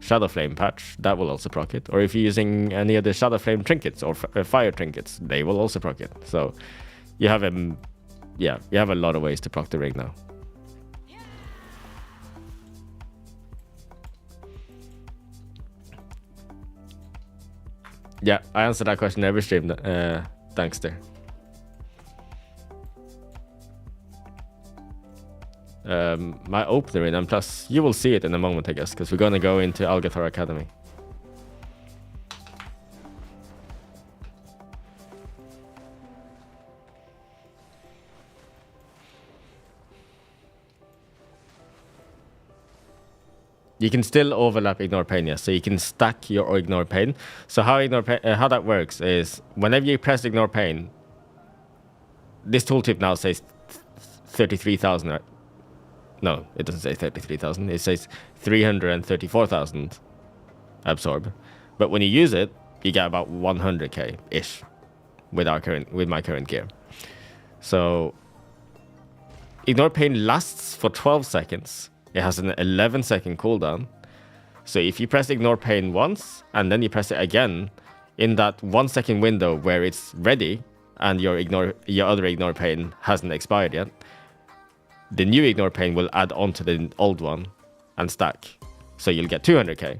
Shadow Flame patch, that will also proc it. Or if you're using any of the Shadow Flame trinkets or fire trinkets, they will also proc it. So you have a lot of ways to proc the ring now. Yeah, I answered that question every stream. Thanks there. My opener in, and plus you will see it in a moment, I guess, because we're gonna go into Algathor Academy. You can still overlap Ignore Pain, yes. So you can stack your Ignore Pain. So how how that works is whenever you press Ignore Pain, this tooltip now says 33,000, right? No, it doesn't say 33,000. It says 334,000 absorb. But when you use it, you get about 100k ish with my current gear. So Ignore Pain lasts for 12 seconds. It has an 11-second cooldown. So if you press Ignore Pain once and then you press it again in that 1 second window where it's ready and your other Ignore Pain hasn't expired yet, the new Ignore Pain will add on to the old one and stack. So you'll get 200k.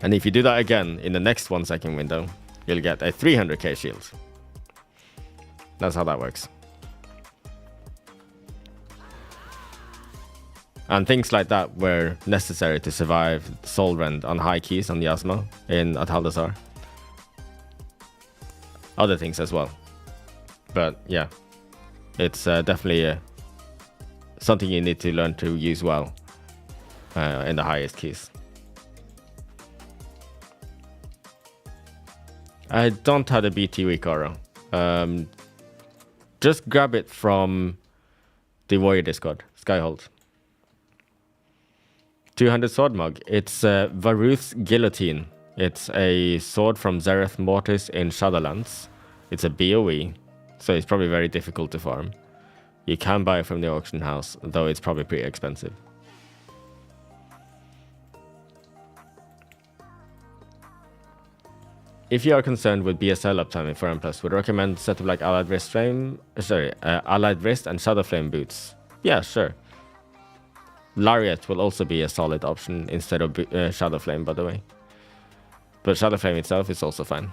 And if you do that again in the next 1 second window, you'll get a 300k shield. That's how that works. And things like that were necessary to survive Soul Rend on high keys on Yasma in Ataldazar. Other things as well. But yeah, it's definitely something you need to learn to use well in the highest keys. I don't have the BT week aura. Just grab it from the Warrior Discord, Skyhold. 200 sword mug. It's Varuth's Guillotine. It's a sword from Zereth Mortis in Shadowlands. It's a BOE, so it's probably very difficult to farm. You can buy it from the auction house, though it's probably pretty expensive. If you are concerned with BSL uptime in 4M+, would recommend setup like Allied Wrist and Shadow Flame boots. Yeah, sure. Lariat will also be a solid option instead of Shadow Flame, by the way. But Shadow Flame itself is also fine.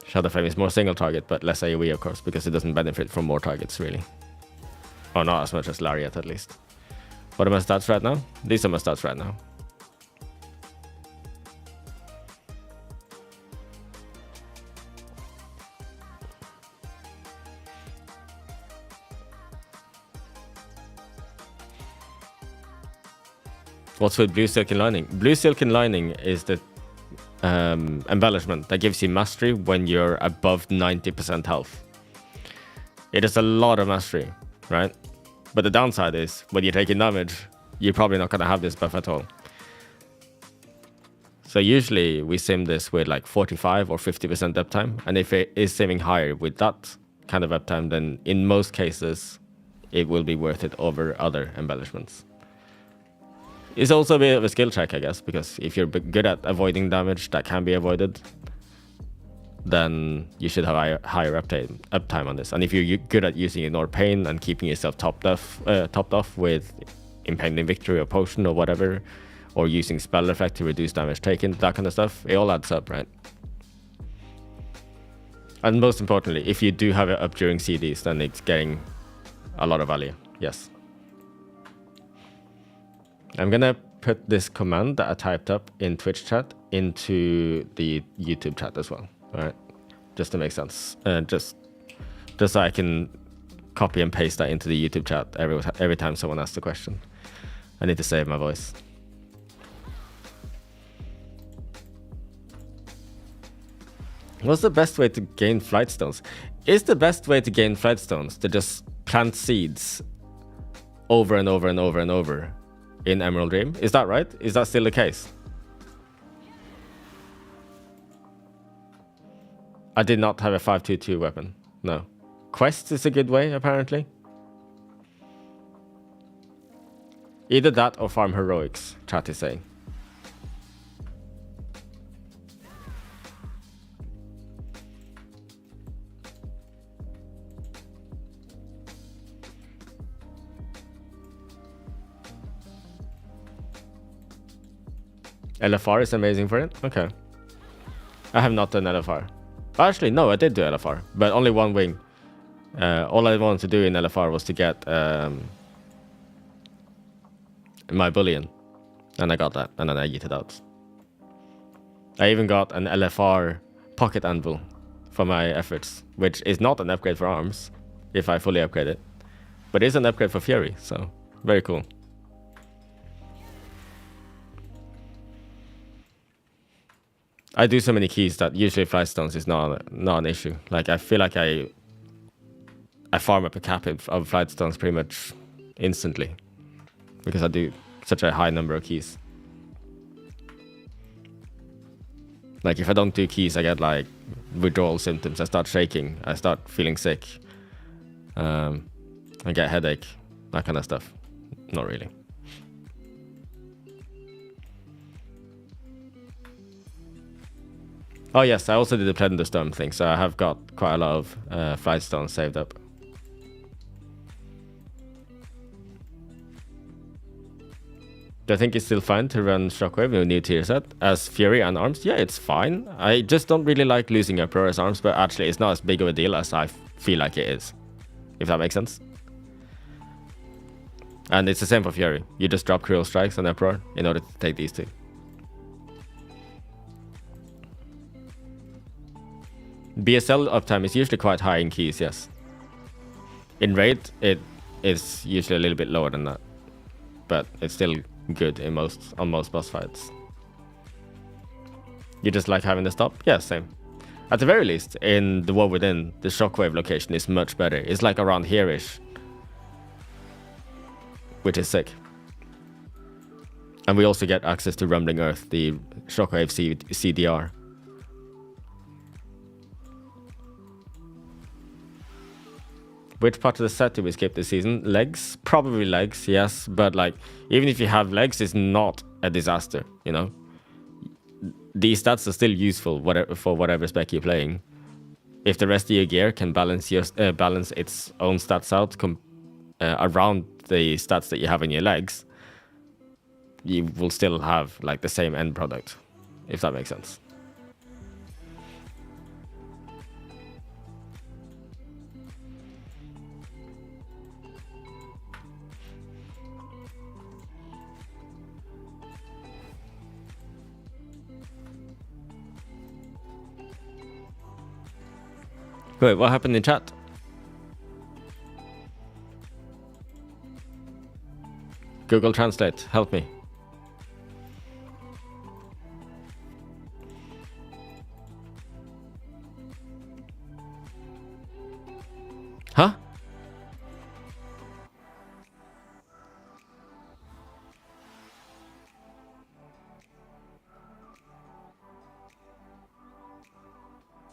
Shadow Flame is more single target, but less AoE, of course, because it doesn't benefit from more targets, really. Or not as much as Lariat, at least. What are my stats right now? These are my stats right now. What's with Blue Silken Lining? Blue Silken Lining is the embellishment that gives you mastery when you're above 90% health. It is a lot of mastery, right? But the downside is when you're taking damage, you're probably not going to have this buff at all. So usually we sim this with like 45 or 50% uptime. And if it is simming higher with that kind of uptime, then in most cases, it will be worth it over other embellishments. It's also a bit of a skill check, I guess, because if you're good at avoiding damage that can be avoided, then you should have higher uptime on this. And if you're good at using Ignore Pain and keeping yourself topped off with Impending Victory or Potion or whatever, or using Spell Effect to reduce damage taken, that kind of stuff, it all adds up, right? And most importantly, if you do have it up during CDs, then it's getting a lot of value, yes. I'm gonna put this command that I typed up in Twitch chat into the YouTube chat as well. All right, just to make sense. Just so I can copy and paste that into the YouTube chat every time someone asks a question. I need to save my voice. What's the best way to gain flight stones? Is the best way to gain flight stones to just plant seeds over and over and over and over in Emerald Dream. Is that right? Is that still the case? I did not have a 522 weapon. No. Quest is a good way, apparently. Either that or farm heroics, chat is saying. LFR is amazing for it? Okay. I have not done LFR. Actually, no, I did do LFR, but only one wing. All I wanted to do in LFR was to get my bullion. And I got that, and then I yeeted out. I even got an LFR pocket anvil for my efforts, which is not an upgrade for arms, if I fully upgrade it. But it's an upgrade for Fury, so very cool. I do so many keys that usually flight stones is not an issue. Like I feel like I farm up a cap of flight stones pretty much instantly because I do such a high number of keys. Like if I don't do keys, I get like withdrawal symptoms. I start shaking. I start feeling sick. I get headache, that kind of stuff. Not really. Oh yes, I also did the Thunderstorm thing, so I have got quite a lot of flight stones saved up. Do I think it's still fine to run Shockwave with a new tier set as Fury and Arms? Yeah, it's fine. I just don't really like losing Uproar as Arms, but actually it's not as big of a deal as I feel like it is. If that makes sense. And it's the same for Fury. You just drop Cruel Strikes and Uproar in order to take these two. BSL uptime is usually quite high in keys, yes. In raid, it is usually a little bit lower than that. But it's still good in on most boss fights. You just like having the stop? Yeah, same. At the very least, in the War Within, the Shockwave location is much better. It's like around here-ish. Which is sick. And we also get access to Rumbling Earth, the Shockwave CDR. Which part of the set do we skip this season? Legs? Probably legs, yes. But like, even if you have legs, it's not a disaster, you know? These stats are still useful for whatever spec you're playing. If the rest of your gear can balance its own stats out around the stats that you have in your legs, you will still have like the same end product, if that makes sense. Wait, what happened in chat? Google Translate, help me. Huh?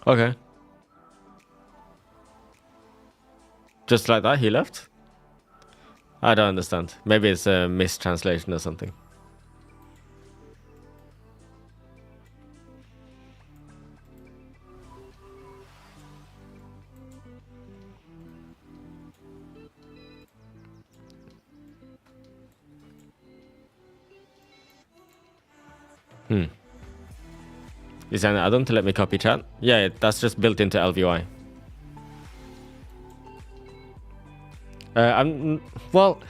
Okay. Just like that, he left? I don't understand. Maybe it's a mistranslation or something. Is that an add-on to let me copy chat? Yeah, that's just built into LVI. Well,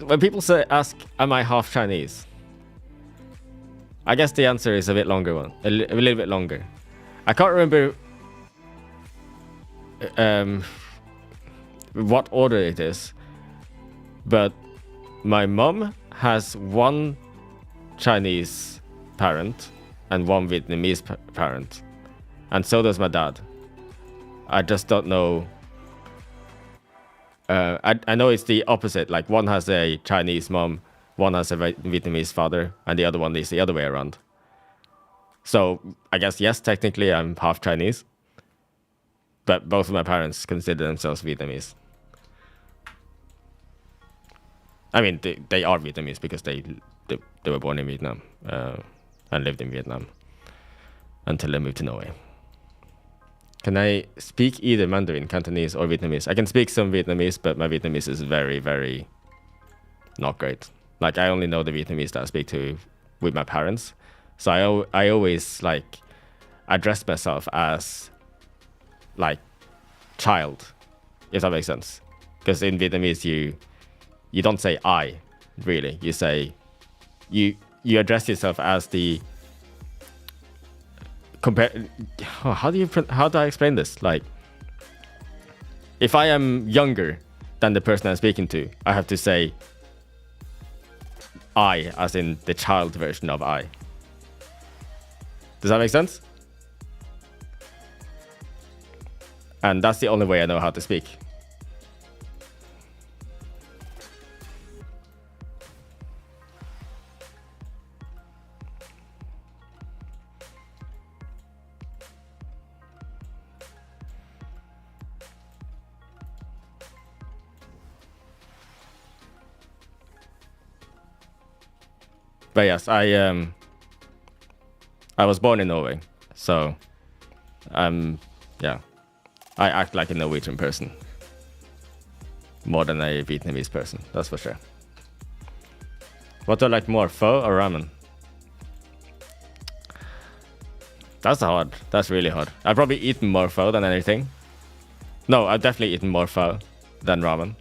when people ask, am I half Chinese? I guess the answer is a bit longer one, a little bit longer. I can't remember what order it is, but my mom has one Chinese parent and one Vietnamese parent, and so does my dad. I just don't know. I know it's the opposite. Like one has a Chinese mom one has a Vietnamese father, and the other one is the other way around. So I guess, yes, technically I'm half Chinese, but both of my parents consider themselves Vietnamese. I mean, they are Vietnamese because they were born in Vietnam and lived in Vietnam until they moved to Norway. Can I speak either Mandarin, Cantonese, or Vietnamese? I can speak some Vietnamese, but my Vietnamese is very, very not great. Like, I only know the Vietnamese that I speak to with my parents. So I always, like, address myself as, like, child, if that makes sense. Because in Vietnamese, you don't say I, really. You say, you address yourself as the, how do I explain this? Like, if I am younger than the person I'm speaking to, I have to say I, as in the child version of I. Does that make sense? And that's the only way I know how to speak. But yes, I was born in Norway, so yeah, I act like a Norwegian person more than a Vietnamese person, that's for sure. What do I like more, pho or ramen? That's hard. That's really hard. I've probably eaten more pho than anything. No, I've definitely eaten more pho than ramen,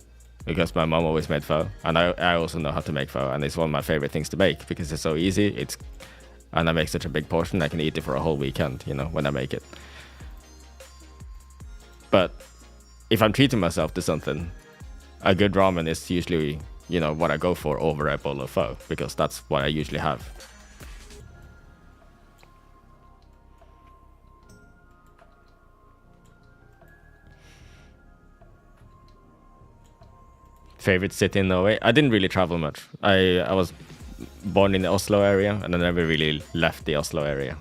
because my mom always made pho, and I also know how to make pho, and it's one of my favorite things to make because it's so easy. And I make such a big portion, I can eat it for a whole weekend, you know, when I make it. But if I'm treating myself to something, a good ramen is usually, you know, what I go for over a bowl of pho, because that's what I usually have. Favorite city in Norway? I didn't really travel much. I was born in the Oslo area, and I never really left the Oslo area.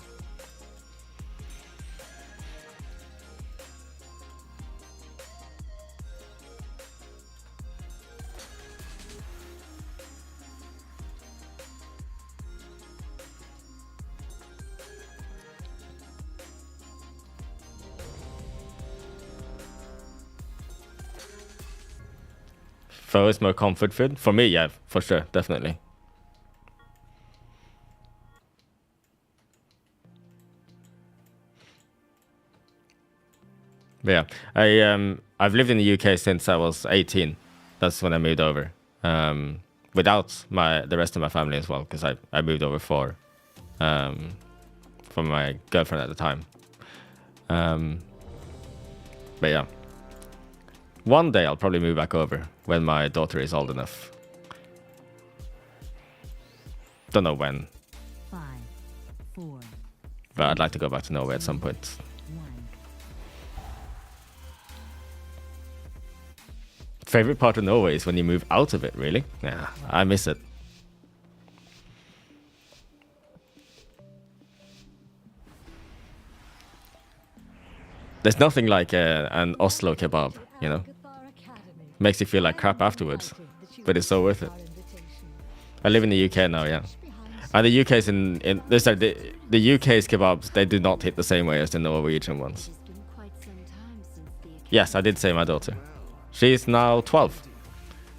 Pho is more comfort food? For me, yeah, for sure, definitely. But yeah, I've lived in the UK since I was 18. That's when I moved over. Without the rest of my family as well, because I moved over for my girlfriend at the time. But yeah. One day I'll probably move back over when my daughter is old enough. Don't know when. 5, 4. But I'd like to go back to Norway at some point. 1. Favorite part of Norway is when you move out of it, really? Yeah, I miss it. There's nothing like an Oslo kebab, you know? Makes you feel like crap afterwards, but it's so worth it. I live in the UK now, yeah. And the UK's the UK's kebabs, they do not hit the same way as the Norwegian ones. Yes, I did say my daughter. She's now 12.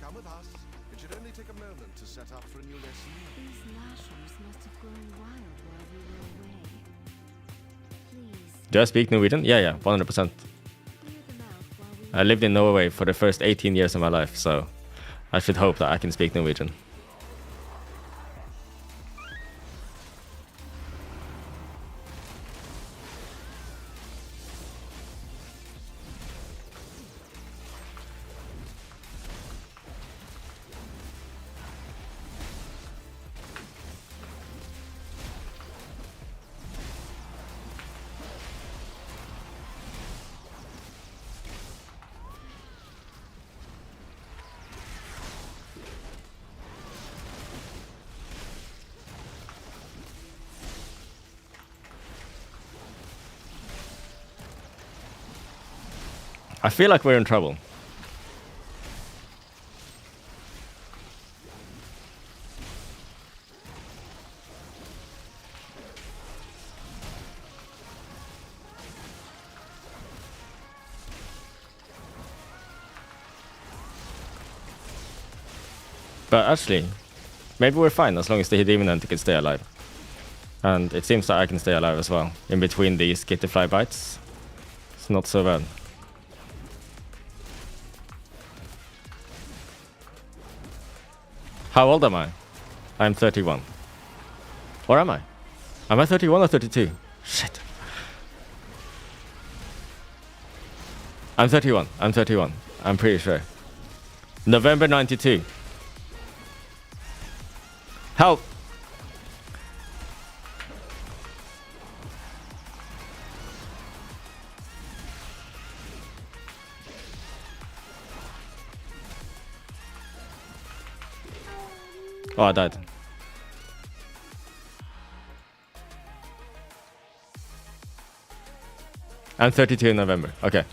Come with us. It should only take a moment to set up for a new lesson. These mushrooms must have grown wild while we were away. Please. Do I speak Norwegian? Yeah, 100%. I lived in Norway for the first 18 years of my life, so I should hope that I can speak Norwegian. I feel like we're in trouble. But actually, maybe we're fine as long as the demon hunter can stay alive. And it seems that I can stay alive as well, in between these Gitterfly bites. It's not so bad. How old am I? I'm 31. Or am I? Am I 31 or 32? Shit. I'm 31. I'm 31. I'm pretty sure. November 92. Help! Oh, I died. I'm 32 in November. Okay.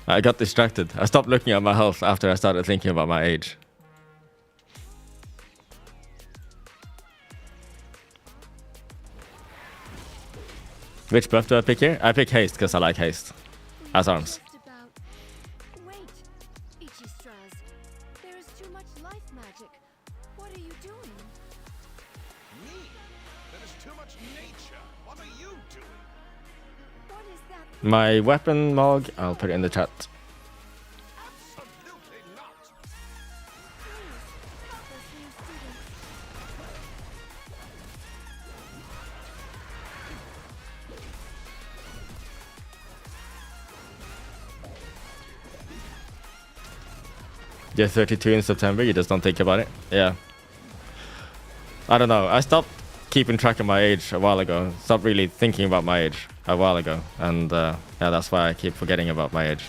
I got distracted. I stopped looking at my health after I started thinking about my age. Which buff do I pick here? I pick haste because I like haste as arms. Wait, Ichistras. There is too much life magic. What are you doing? Me? There is too much nature. What are you doing? What is that? My weapon log, I'll put it in the chat. Absolutely not. Please, help us, new students. You're 32 in September, you just don't think about it? Yeah. I don't know, I stopped keeping track of my age a while ago. Stopped really thinking about my age a while ago. And yeah, that's why I keep forgetting about my age.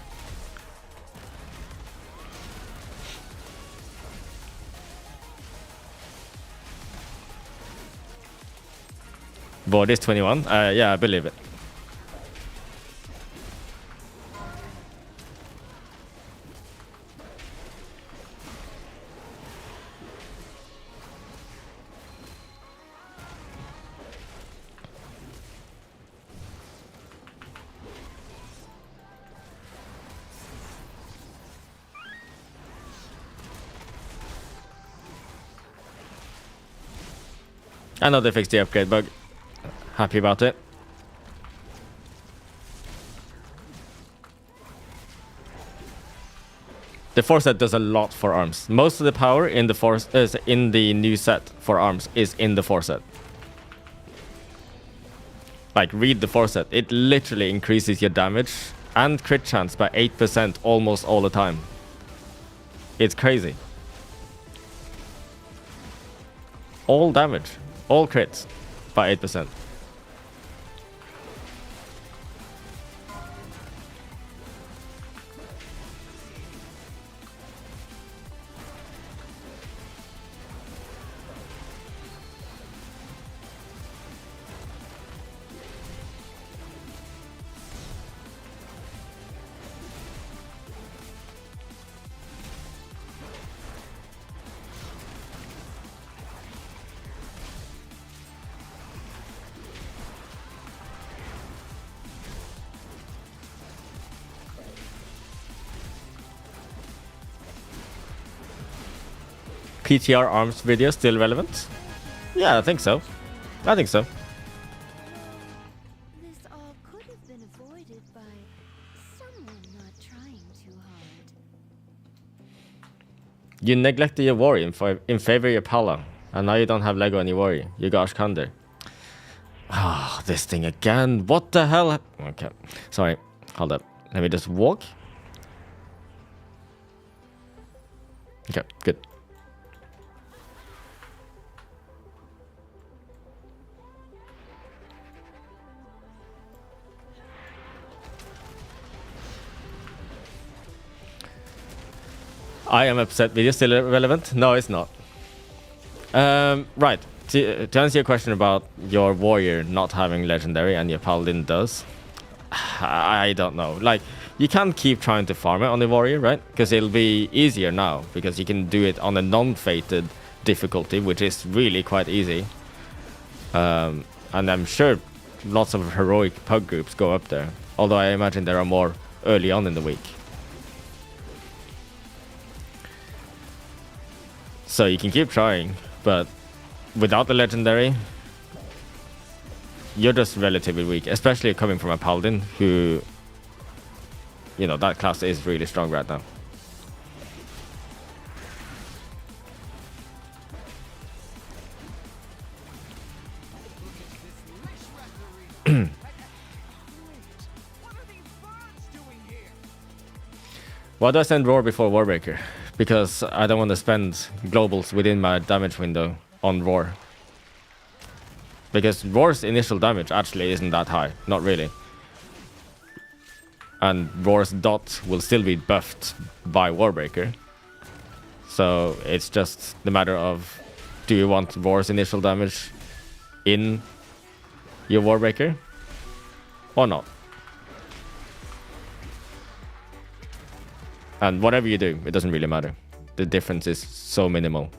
Board is 21? Yeah, I believe it. I know they fixed the upgrade bug. Happy about it. The force set does a lot for arms. Most of the power in the force is in the new set for arms is in the force set. Like, read the force set. It literally increases your damage and crit chance by 8% almost all the time. It's crazy. All damage, all crits by 8%. PTR arms video still relevant? Yeah, I think so. I think so. This all could have been avoided by someone not trying too hard. You neglected your warrior in favor of your Pala. And now you don't have Lego any warrior. You got Ashkander. Ah, this thing again. What the hell? Okay. Sorry. Hold up. Let me just walk. Okay, good. I am upset. Video still irrelevant? No, it's not. Right. To answer your question about your warrior not having legendary and your paladin does, I don't know. Like, you can't keep trying to farm it on the warrior, right? Because it'll be easier now because you can do it on a non-fated difficulty, which is really quite easy. And I'm sure lots of heroic pug groups go up there. Although I imagine there are more early on in the week. So you can keep trying, but without the legendary, you're just relatively weak, especially coming from a paladin who, you know, that class is really strong right now. Why do I send Roar before Warbreaker? Because I don't want to spend globals within my damage window on Roar. Because Roar's initial damage actually isn't that high. Not really. And Roar's dot will still be buffed by Warbreaker. So it's just the matter of, do you want Roar's initial damage in your Warbreaker or not? And whatever you do, it doesn't really matter. The difference is so minimal.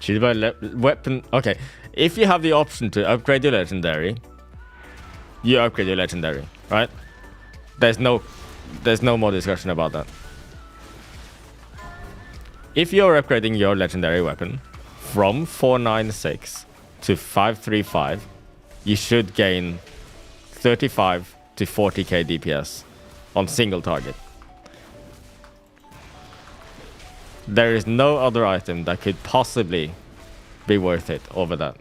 Should buy weapon. Okay, if you have the option to upgrade your legendary, you upgrade your legendary, right? There's no more discussion about that. If you're upgrading your legendary weapon from 496 to 535, you should gain 35 to 40k DPS on single target. There is no other item that could possibly be worth it over that.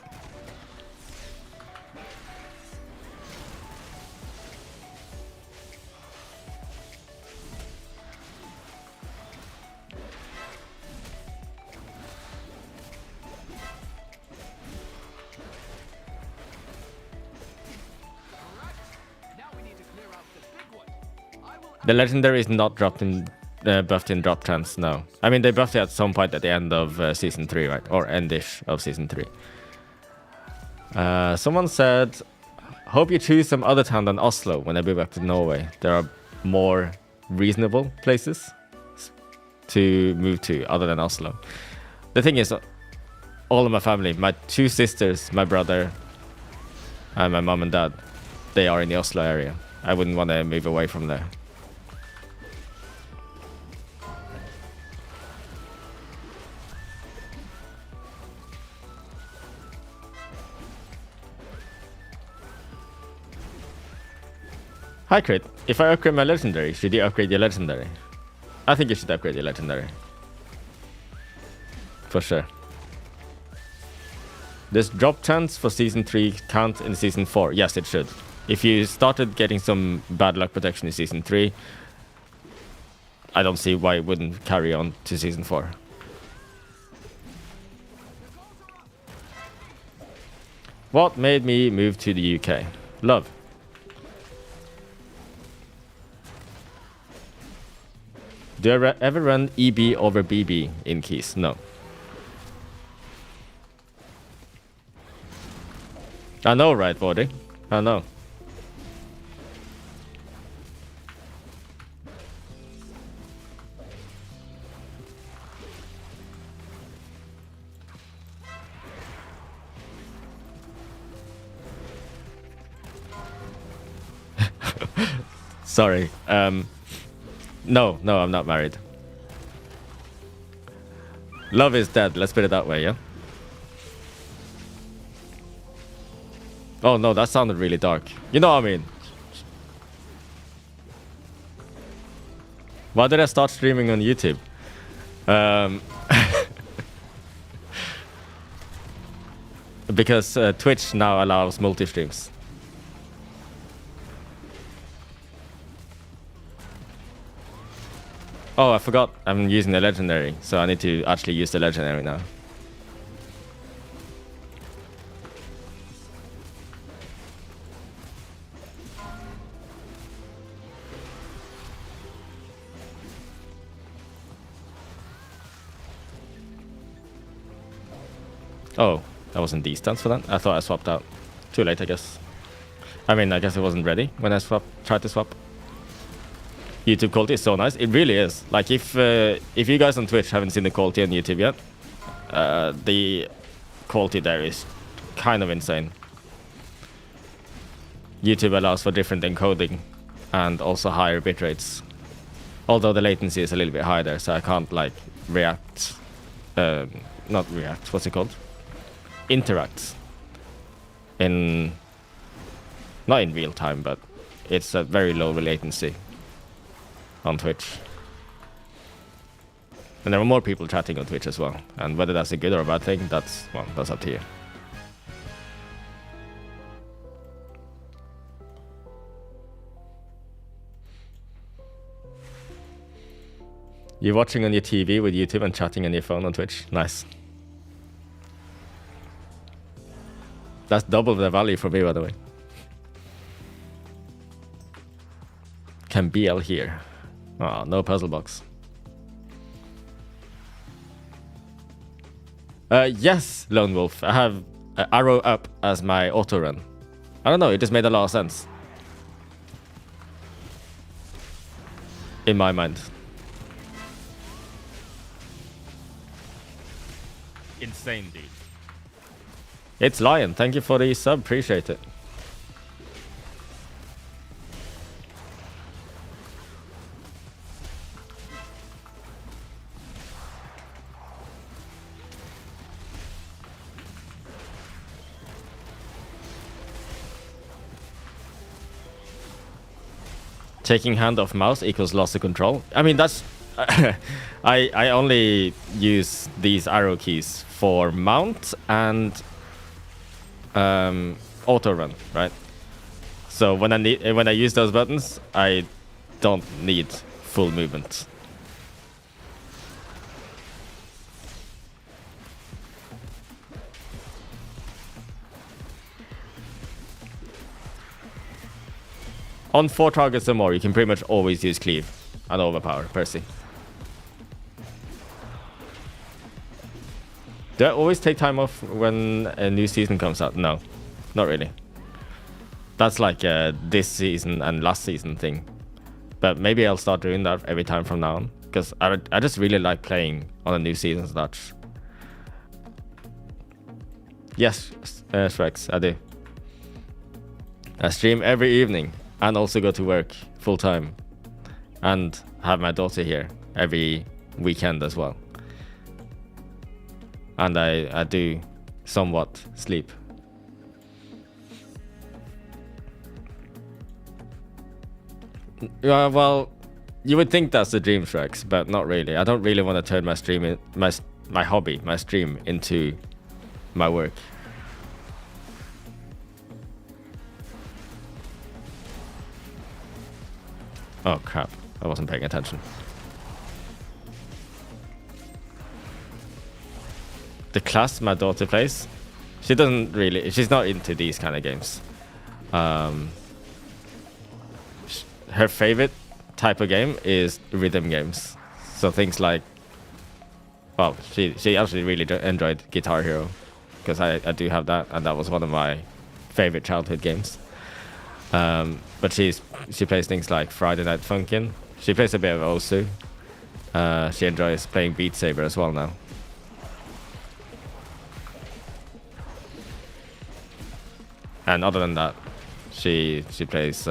The legendary is not dropped in buffed in drop chance, no. I mean, they buffed it at some point at the end of Season 3, right? Or end-ish of Season 3. Someone said, hope you choose some other town than Oslo when I move back to Norway. There are more reasonable places to move to other than Oslo. The thing is, all of my family, my 2 sisters, my brother, and my mom and dad, they are in the Oslo area. I wouldn't want to move away from there. Hi Crit, if I upgrade my legendary, should you upgrade your legendary? I think you should upgrade your legendary. For sure. Does drop chance for Season 3 count in Season 4? Yes, it should. If you started getting some bad luck protection in Season 3, I don't see why it wouldn't carry on to Season 4. What made me move to the UK? Love. Do I ever run EB over BB in keys? No. I know, right, Vody? I know. Sorry. No, I'm not married. Love is dead, let's put it that way, yeah? Oh no, that sounded really dark. You know what I mean? Why did I start streaming on YouTube? Because Twitch now allows multi-streams. Oh, I forgot. I'm using the legendary, so I need to actually use the legendary now. Oh, that wasn't D stance for that. I thought I swapped out. Too late, I guess. I mean, I guess it wasn't ready when I tried to swap. YouTube quality is so nice. It really is. Like if you guys on Twitch haven't seen the quality on YouTube yet, the quality there is kind of insane. YouTube allows for different encoding and also higher bit rates. Although the latency is a little bit high there, so I can't like react. Not react. What's it called? Interact. Not in real time, but it's a very low latency on Twitch. And there are more people chatting on Twitch as well. And whether that's a good or a bad thing, that's up to you. You're watching on your TV with YouTube and chatting on your phone on Twitch. Nice. That's double the value for me, by the way. Can BL here? Oh, no puzzle box. Yes, Lone Wolf. I have arrow up as my auto run. I don't know, it just made a lot of sense. In my mind. Insane, dude. It's Lion. Thank you for the sub. Appreciate it. Taking hand off mouse equals loss of control. I mean, that's... I only use these arrow keys for mount and auto run, right? So when I use those buttons, I don't need full movement. On 4 targets or more, you can pretty much always use cleave and overpower Percy. Do I always take time off when a new season comes out? No, not really. That's like this season and last season thing. But maybe I'll start doing that every time from now on. Because I just really like playing on a new season starts. Yes, Shrex, I do. I stream every evening and also go to work full time. And have my daughter here every weekend as well. And I do somewhat sleep. Well, you would think that's the dream, Shrex, but not really. I don't really want to turn my stream, my hobby, my stream into my work. Oh crap, I wasn't paying attention. The class my daughter plays, she's not into these kind of games. Her favorite type of game is rhythm games. So things like, well, she actually really enjoyed Guitar Hero, because I do have that, and that was one of my favorite childhood games. But she plays things like Friday Night Funkin'. She plays a bit of Osu. She enjoys playing Beat Saber as well now. And other than that, she plays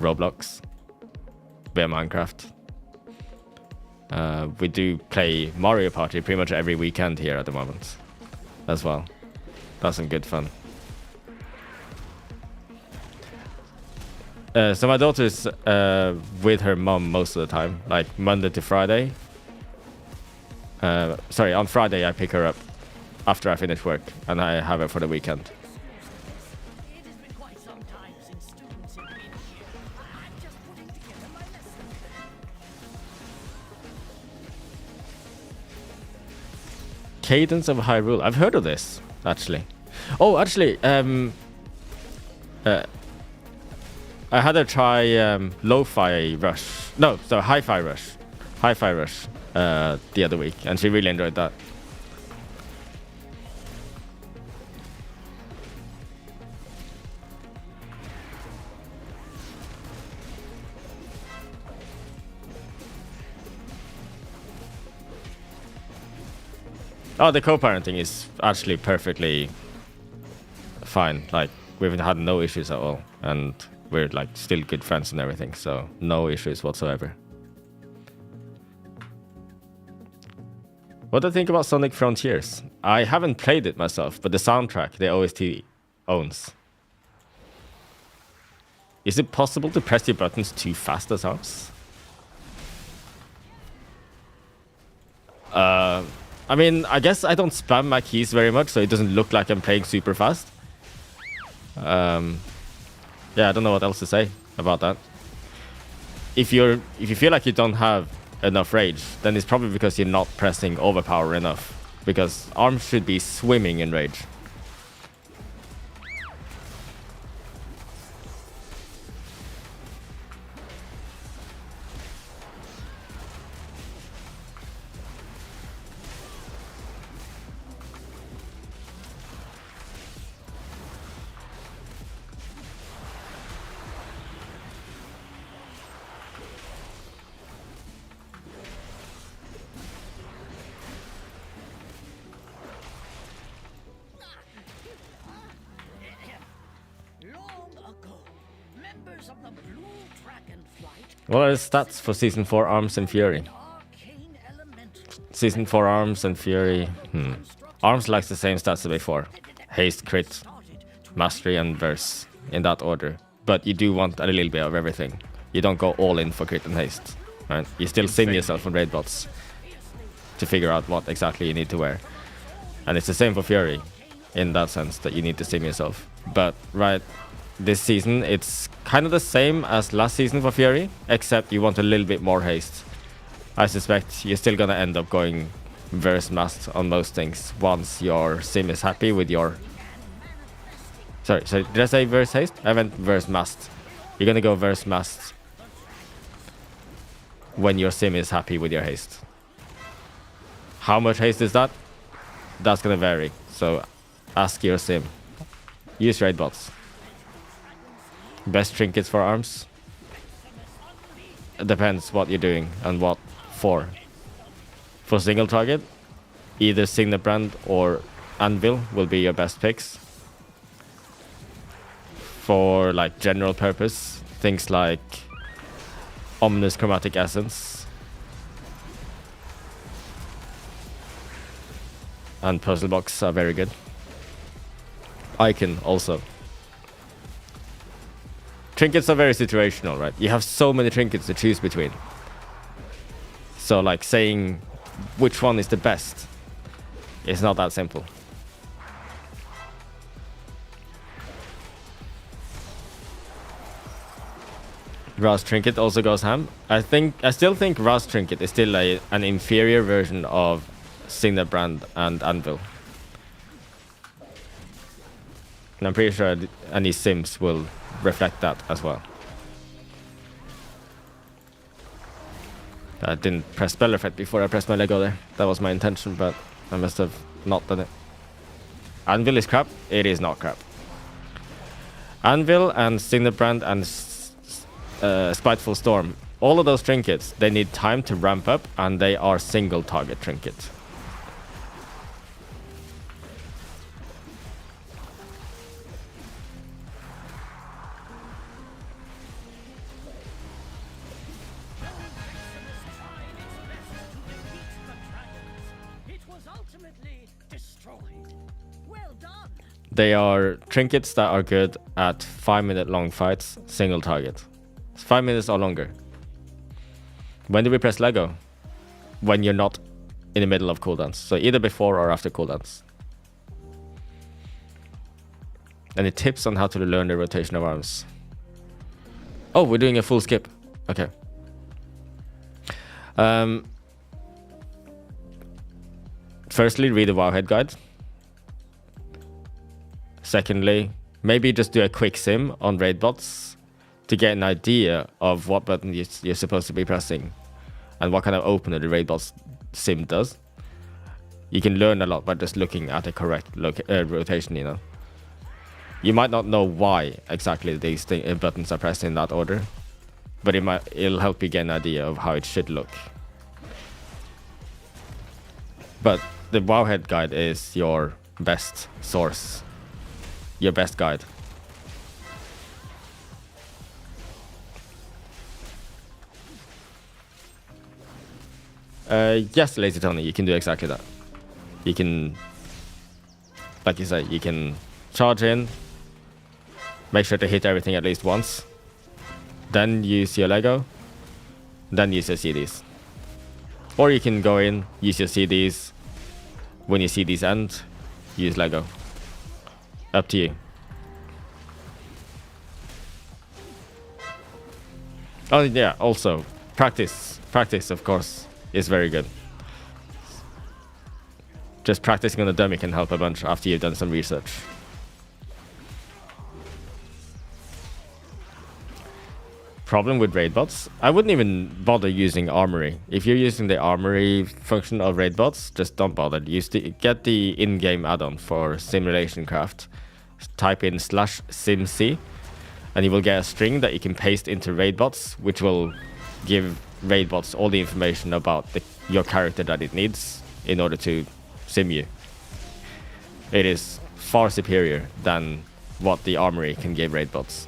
Roblox, bit of Minecraft. We do play Mario Party pretty much every weekend here at the moment as well. That's some good fun. So my daughter's with her mom most of the time, like Monday to Friday. Sorry, on Friday I pick her up after I finish work, and I have her for the weekend. Cadence of Hyrule. I've heard of this, actually. Oh, actually, I had her try Lo-Fi Rush. No, so Hi-Fi Rush. Hi-Fi Rush the other week, and she really enjoyed that. Oh, the co-parenting is actually perfectly fine. Like, we've had no issues at all, and we're like still good friends and everything, so no issues whatsoever. What do you think about Sonic Frontiers? I haven't played it myself, but the soundtrack the OST owns. Is it possible to press your buttons too fast as ours? I mean, I guess I don't spam my keys very much, so it doesn't look like I'm playing super fast. Yeah, I don't know what else to say about that. If you feel like you don't have enough rage, then it's probably because you're not pressing overpower enough. Because ARMS should be swimming in rage. What are the stats for Season 4 ARMS and Fury? Season 4 ARMS and Fury... ARMS likes the same stats as before. Haste, crit, mastery and verse, in that order. But you do want a little bit of everything. You don't go all in for crit and haste. Right? You still sim yourself on raid bots to figure out what exactly you need to wear. And it's the same for Fury, in that sense, that you need to sim yourself. But right, this season it's kind of the same as last season for Fury, except you want a little bit more haste. I suspect you're still gonna end up going verse mast on most things once your sim is happy with your... Sorry, did I say verse haste? I meant verse mast. You're gonna go verse mast when your sim is happy with your haste. How much haste is that? That's gonna vary, so ask your sim. Use raid bots. Best trinkets for ARMS? It depends what you're doing and what for. For single target, either Signet Brand or Anvil will be your best picks. For like general purpose, things like Ominous Chromatic Essence and Puzzle Box are very good. Icon also. Trinkets are very situational, right? You have so many trinkets to choose between. So like saying which one is the best is not that simple. Rouse Trinket also goes ham. I still think Rouse Trinket is still an inferior version of Signet Brand and Anvil. And I'm pretty sure any sims will reflect that as well. I didn't press spell effect before I pressed my Lego there. That was my intention, but I must have not done it. Anvil is crap. It is not crap. Anvil and Signet Brand and Spiteful Storm, all of those trinkets, they need time to ramp up, and they are single target trinkets. They are trinkets that are good at 5-minute long fights, single target. 5 minutes or longer. When do we press LEGGO? When you're not in the middle of cooldowns. So either before or after cooldowns. Any tips on how to learn the rotation of arms? Oh, we're doing a full skip. Okay. Firstly, read the Wowhead guide. Secondly, maybe just do a quick sim on raid bots to get an idea of what button you're supposed to be pressing and what kind of opener the raid bots sim does. You can learn a lot by just looking at the correct rotation, you know. You might not know why exactly these buttons are pressed in that order, but it'll help you get an idea of how it should look. But the Wowhead guide is your best source, your best guide. Yes, Lazy Tony, you can do exactly that. You can, like you say, you can charge in, make sure to hit everything at least once, then use your LEGGO, then use your CDs. Or you can go in, use your CDs, when your CDs end, use LEGGO. Up to you. Oh yeah, also, practice. Practice, of course, is very good. Just practicing on a dummy can help a bunch after you've done some research. Problem with raid bots, I wouldn't even bother using armory. If you're using the armory function of raid bots, just don't bother. Get the in-game add-on for simulation craft. Type in /simc and you will get a string that you can paste into raid bots, which will give raid bots all the information about your character that it needs in order to sim you. It is far superior than what the armory can give raid bots.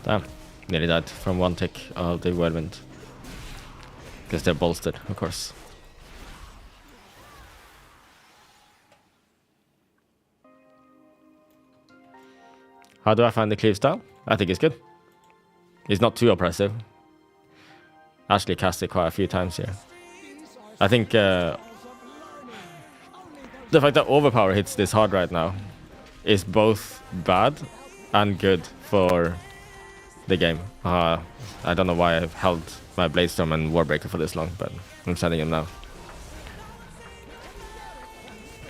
Damn, nearly died from one tick of the whirlwind. Because they're bolstered, of course. How do I find the cleave style? I think it's good. It's not too oppressive. Actually cast it quite a few times here. I think the fact that overpower hits this hard right now is both bad and good for the game. I don't know why I've held my Bladestorm and Warbreaker for this long, but I'm sending him now.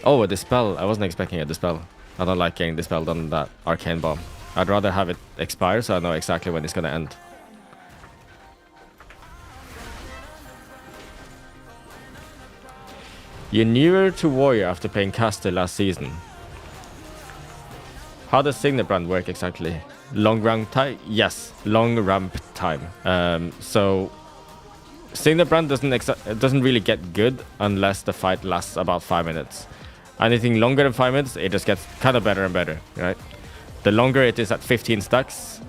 Oh, a Dispel. I wasn't expecting a Dispel. I don't like getting Dispelled on that Arcane Bomb. I'd rather have it expire so I know exactly when it's gonna end. You're newer to Warrior after playing Caster last season. How does Signet Brand work exactly? Long ramp time? Yes, long ramp time. So Signet Brand doesn't really get good unless the fight lasts about 5 minutes. Anything longer than 5 minutes, it just gets kind of better and better, right? The longer it is at 15 stacks,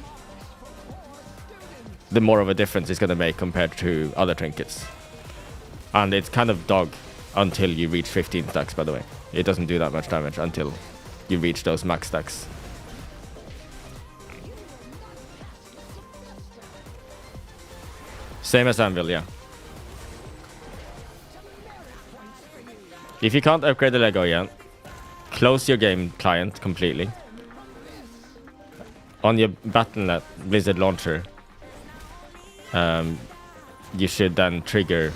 the more of a difference it's gonna make compared to other trinkets. And it's kind of dog until you reach 15 stacks, by the way. It doesn't do that much damage until you reach those max stacks. Same as Anvil, yeah. If you can't upgrade the LEGGO yet, close your game client completely. On your Battle.net Blizzard launcher, you should then trigger...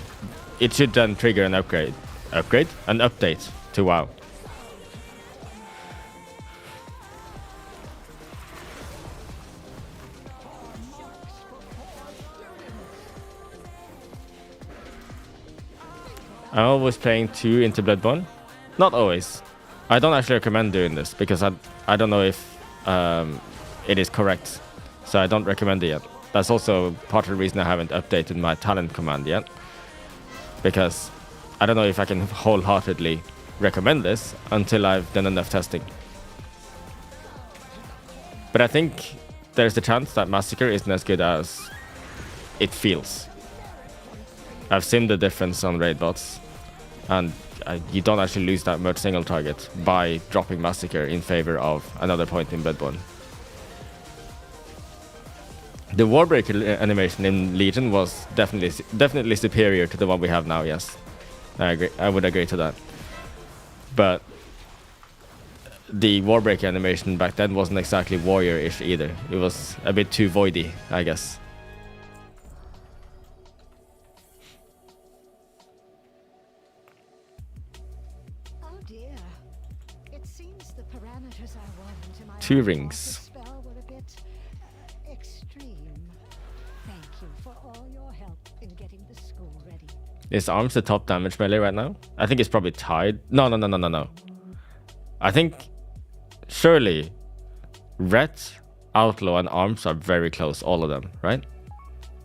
It should then trigger an upgrade? An update to WoW. I'm always playing 2 into Bloodborne. Not always. I don't actually recommend doing this because I don't know if it is correct. So I don't recommend it yet. That's also part of the reason I haven't updated my talent command yet. Because I don't know if I can wholeheartedly recommend this until I've done enough testing. But I think there's the chance that Massacre isn't as good as it feels. I've seen the difference on raid bots, and you don't actually lose that much single target by dropping Massacre in favor of another point in Bloodborne. The Warbreaker animation in Legion was definitely superior to the one we have now, yes. I agree. I would agree to that. But the Warbreaker animation back then wasn't exactly warrior-ish either. It was a bit too voidy, I guess. Oh dear. It seems the parameters I wove into my 2 rings. spell were a bit extreme. Thank you for all your help in getting the school ready. Is arms the top damage melee right now? I think it's probably tied. No. I think surely Ret, Outlaw, and arms are very close, all of them, right?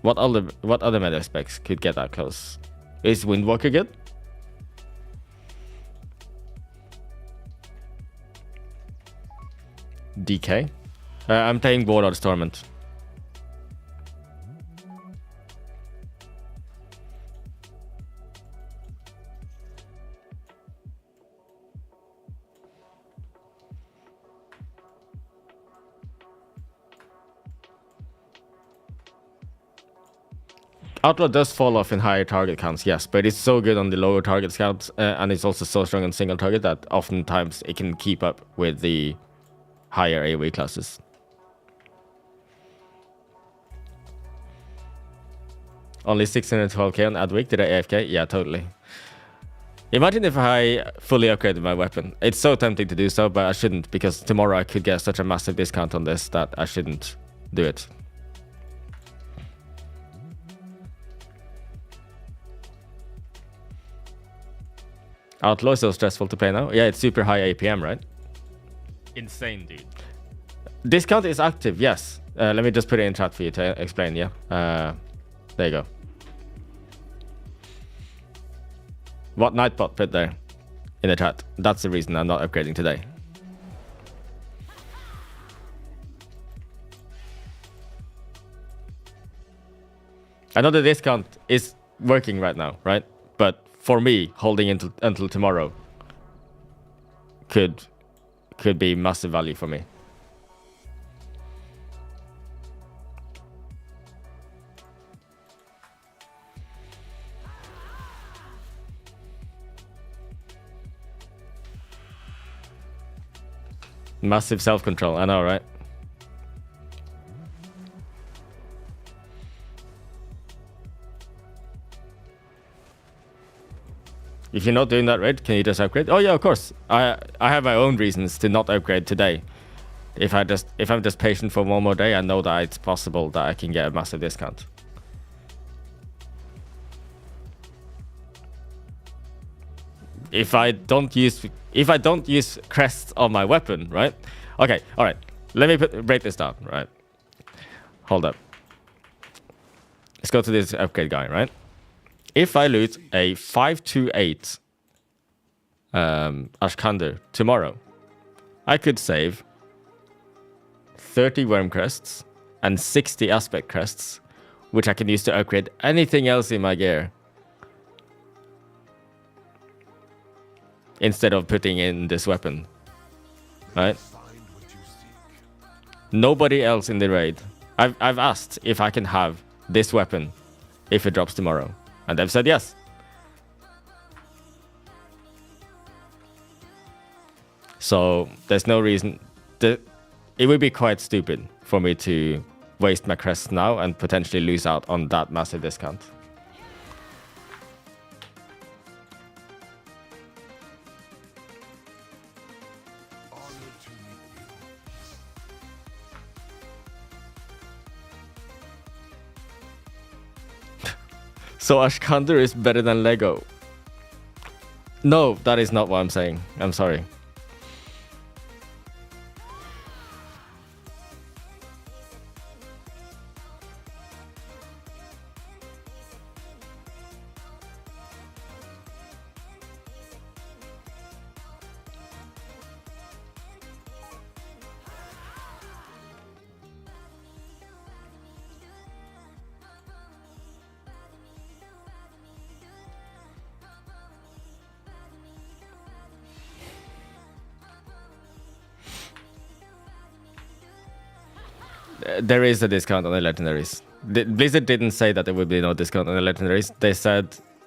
What other melee specs could get that close? Is Windwalker good? DK? I'm playing Warlord's Torment. Outlaw does fall off in higher target counts, yes, but it's so good on the lower target counts, and it's also so strong on single target that oftentimes it can keep up with the higher AoE classes. Only 612k on Adweek, did I AFK? Yeah, totally. Imagine if I fully upgraded my weapon. It's so tempting to do so, but I shouldn't, because tomorrow I could get such a massive discount on this that I shouldn't do it. Outlaw is so stressful to play now. Yeah, it's super high APM, right? Insane, dude. Discount is active, yes. Let me just put it in chat for you to explain, yeah. There you go. What Nightbot put there in the chat. That's the reason I'm not upgrading today. I know the discount is working right now, right? But for me, holding until tomorrow could be massive value for me. Massive self-control, I know, right? If you're not doing that right, can you just upgrade? Oh yeah, of course. I have my own reasons to not upgrade today. If I'm just patient for one more day, I know that it's possible that I can get a massive discount. If I don't use crests on my weapon, right? Okay, all right. Let me break this down, right? Hold up. Let's go to this upgrade guy, right? If I loot a 528 Ashkander tomorrow, I could save 30 Worm Crests and 60 Aspect Crests, which I can use to upgrade anything else in my gear, instead of putting in this weapon, right? Nobody else in the raid. I've asked if I can have this weapon if it drops tomorrow, and they've said yes. So there's no reason. It would be quite stupid for me to waste my crests now and potentially lose out on that massive discount. So Ashkander is better than LEGGO. No, that is not what I'm saying. I'm sorry. There is a discount on the legendaries. Blizzard didn't say that there would be no discount on the legendaries.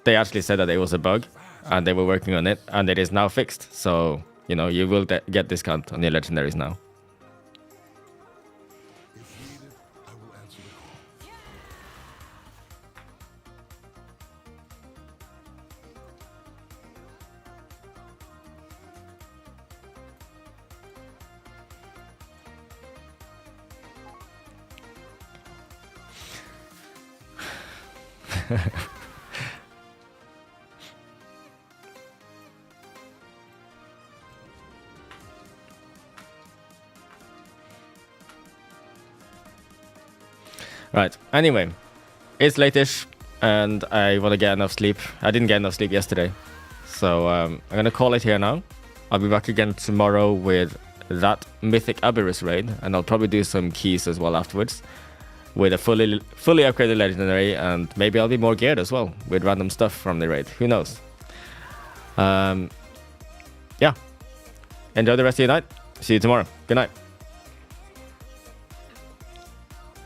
They actually said that it was a bug, and they were working on it, and it is now fixed. So you know you will get discount on your legendaries now. Right. Anyway, it's late-ish, and I want to get enough sleep. I didn't get enough sleep yesterday, so I'm gonna call it here now. I'll be back again tomorrow with that Mythic Aberrus raid, and I'll probably do some keys as well afterwards, with a fully upgraded legendary, and maybe I'll be more geared as well with random stuff from the raid. Who knows? Yeah. Enjoy the rest of your night. See you tomorrow. Good night.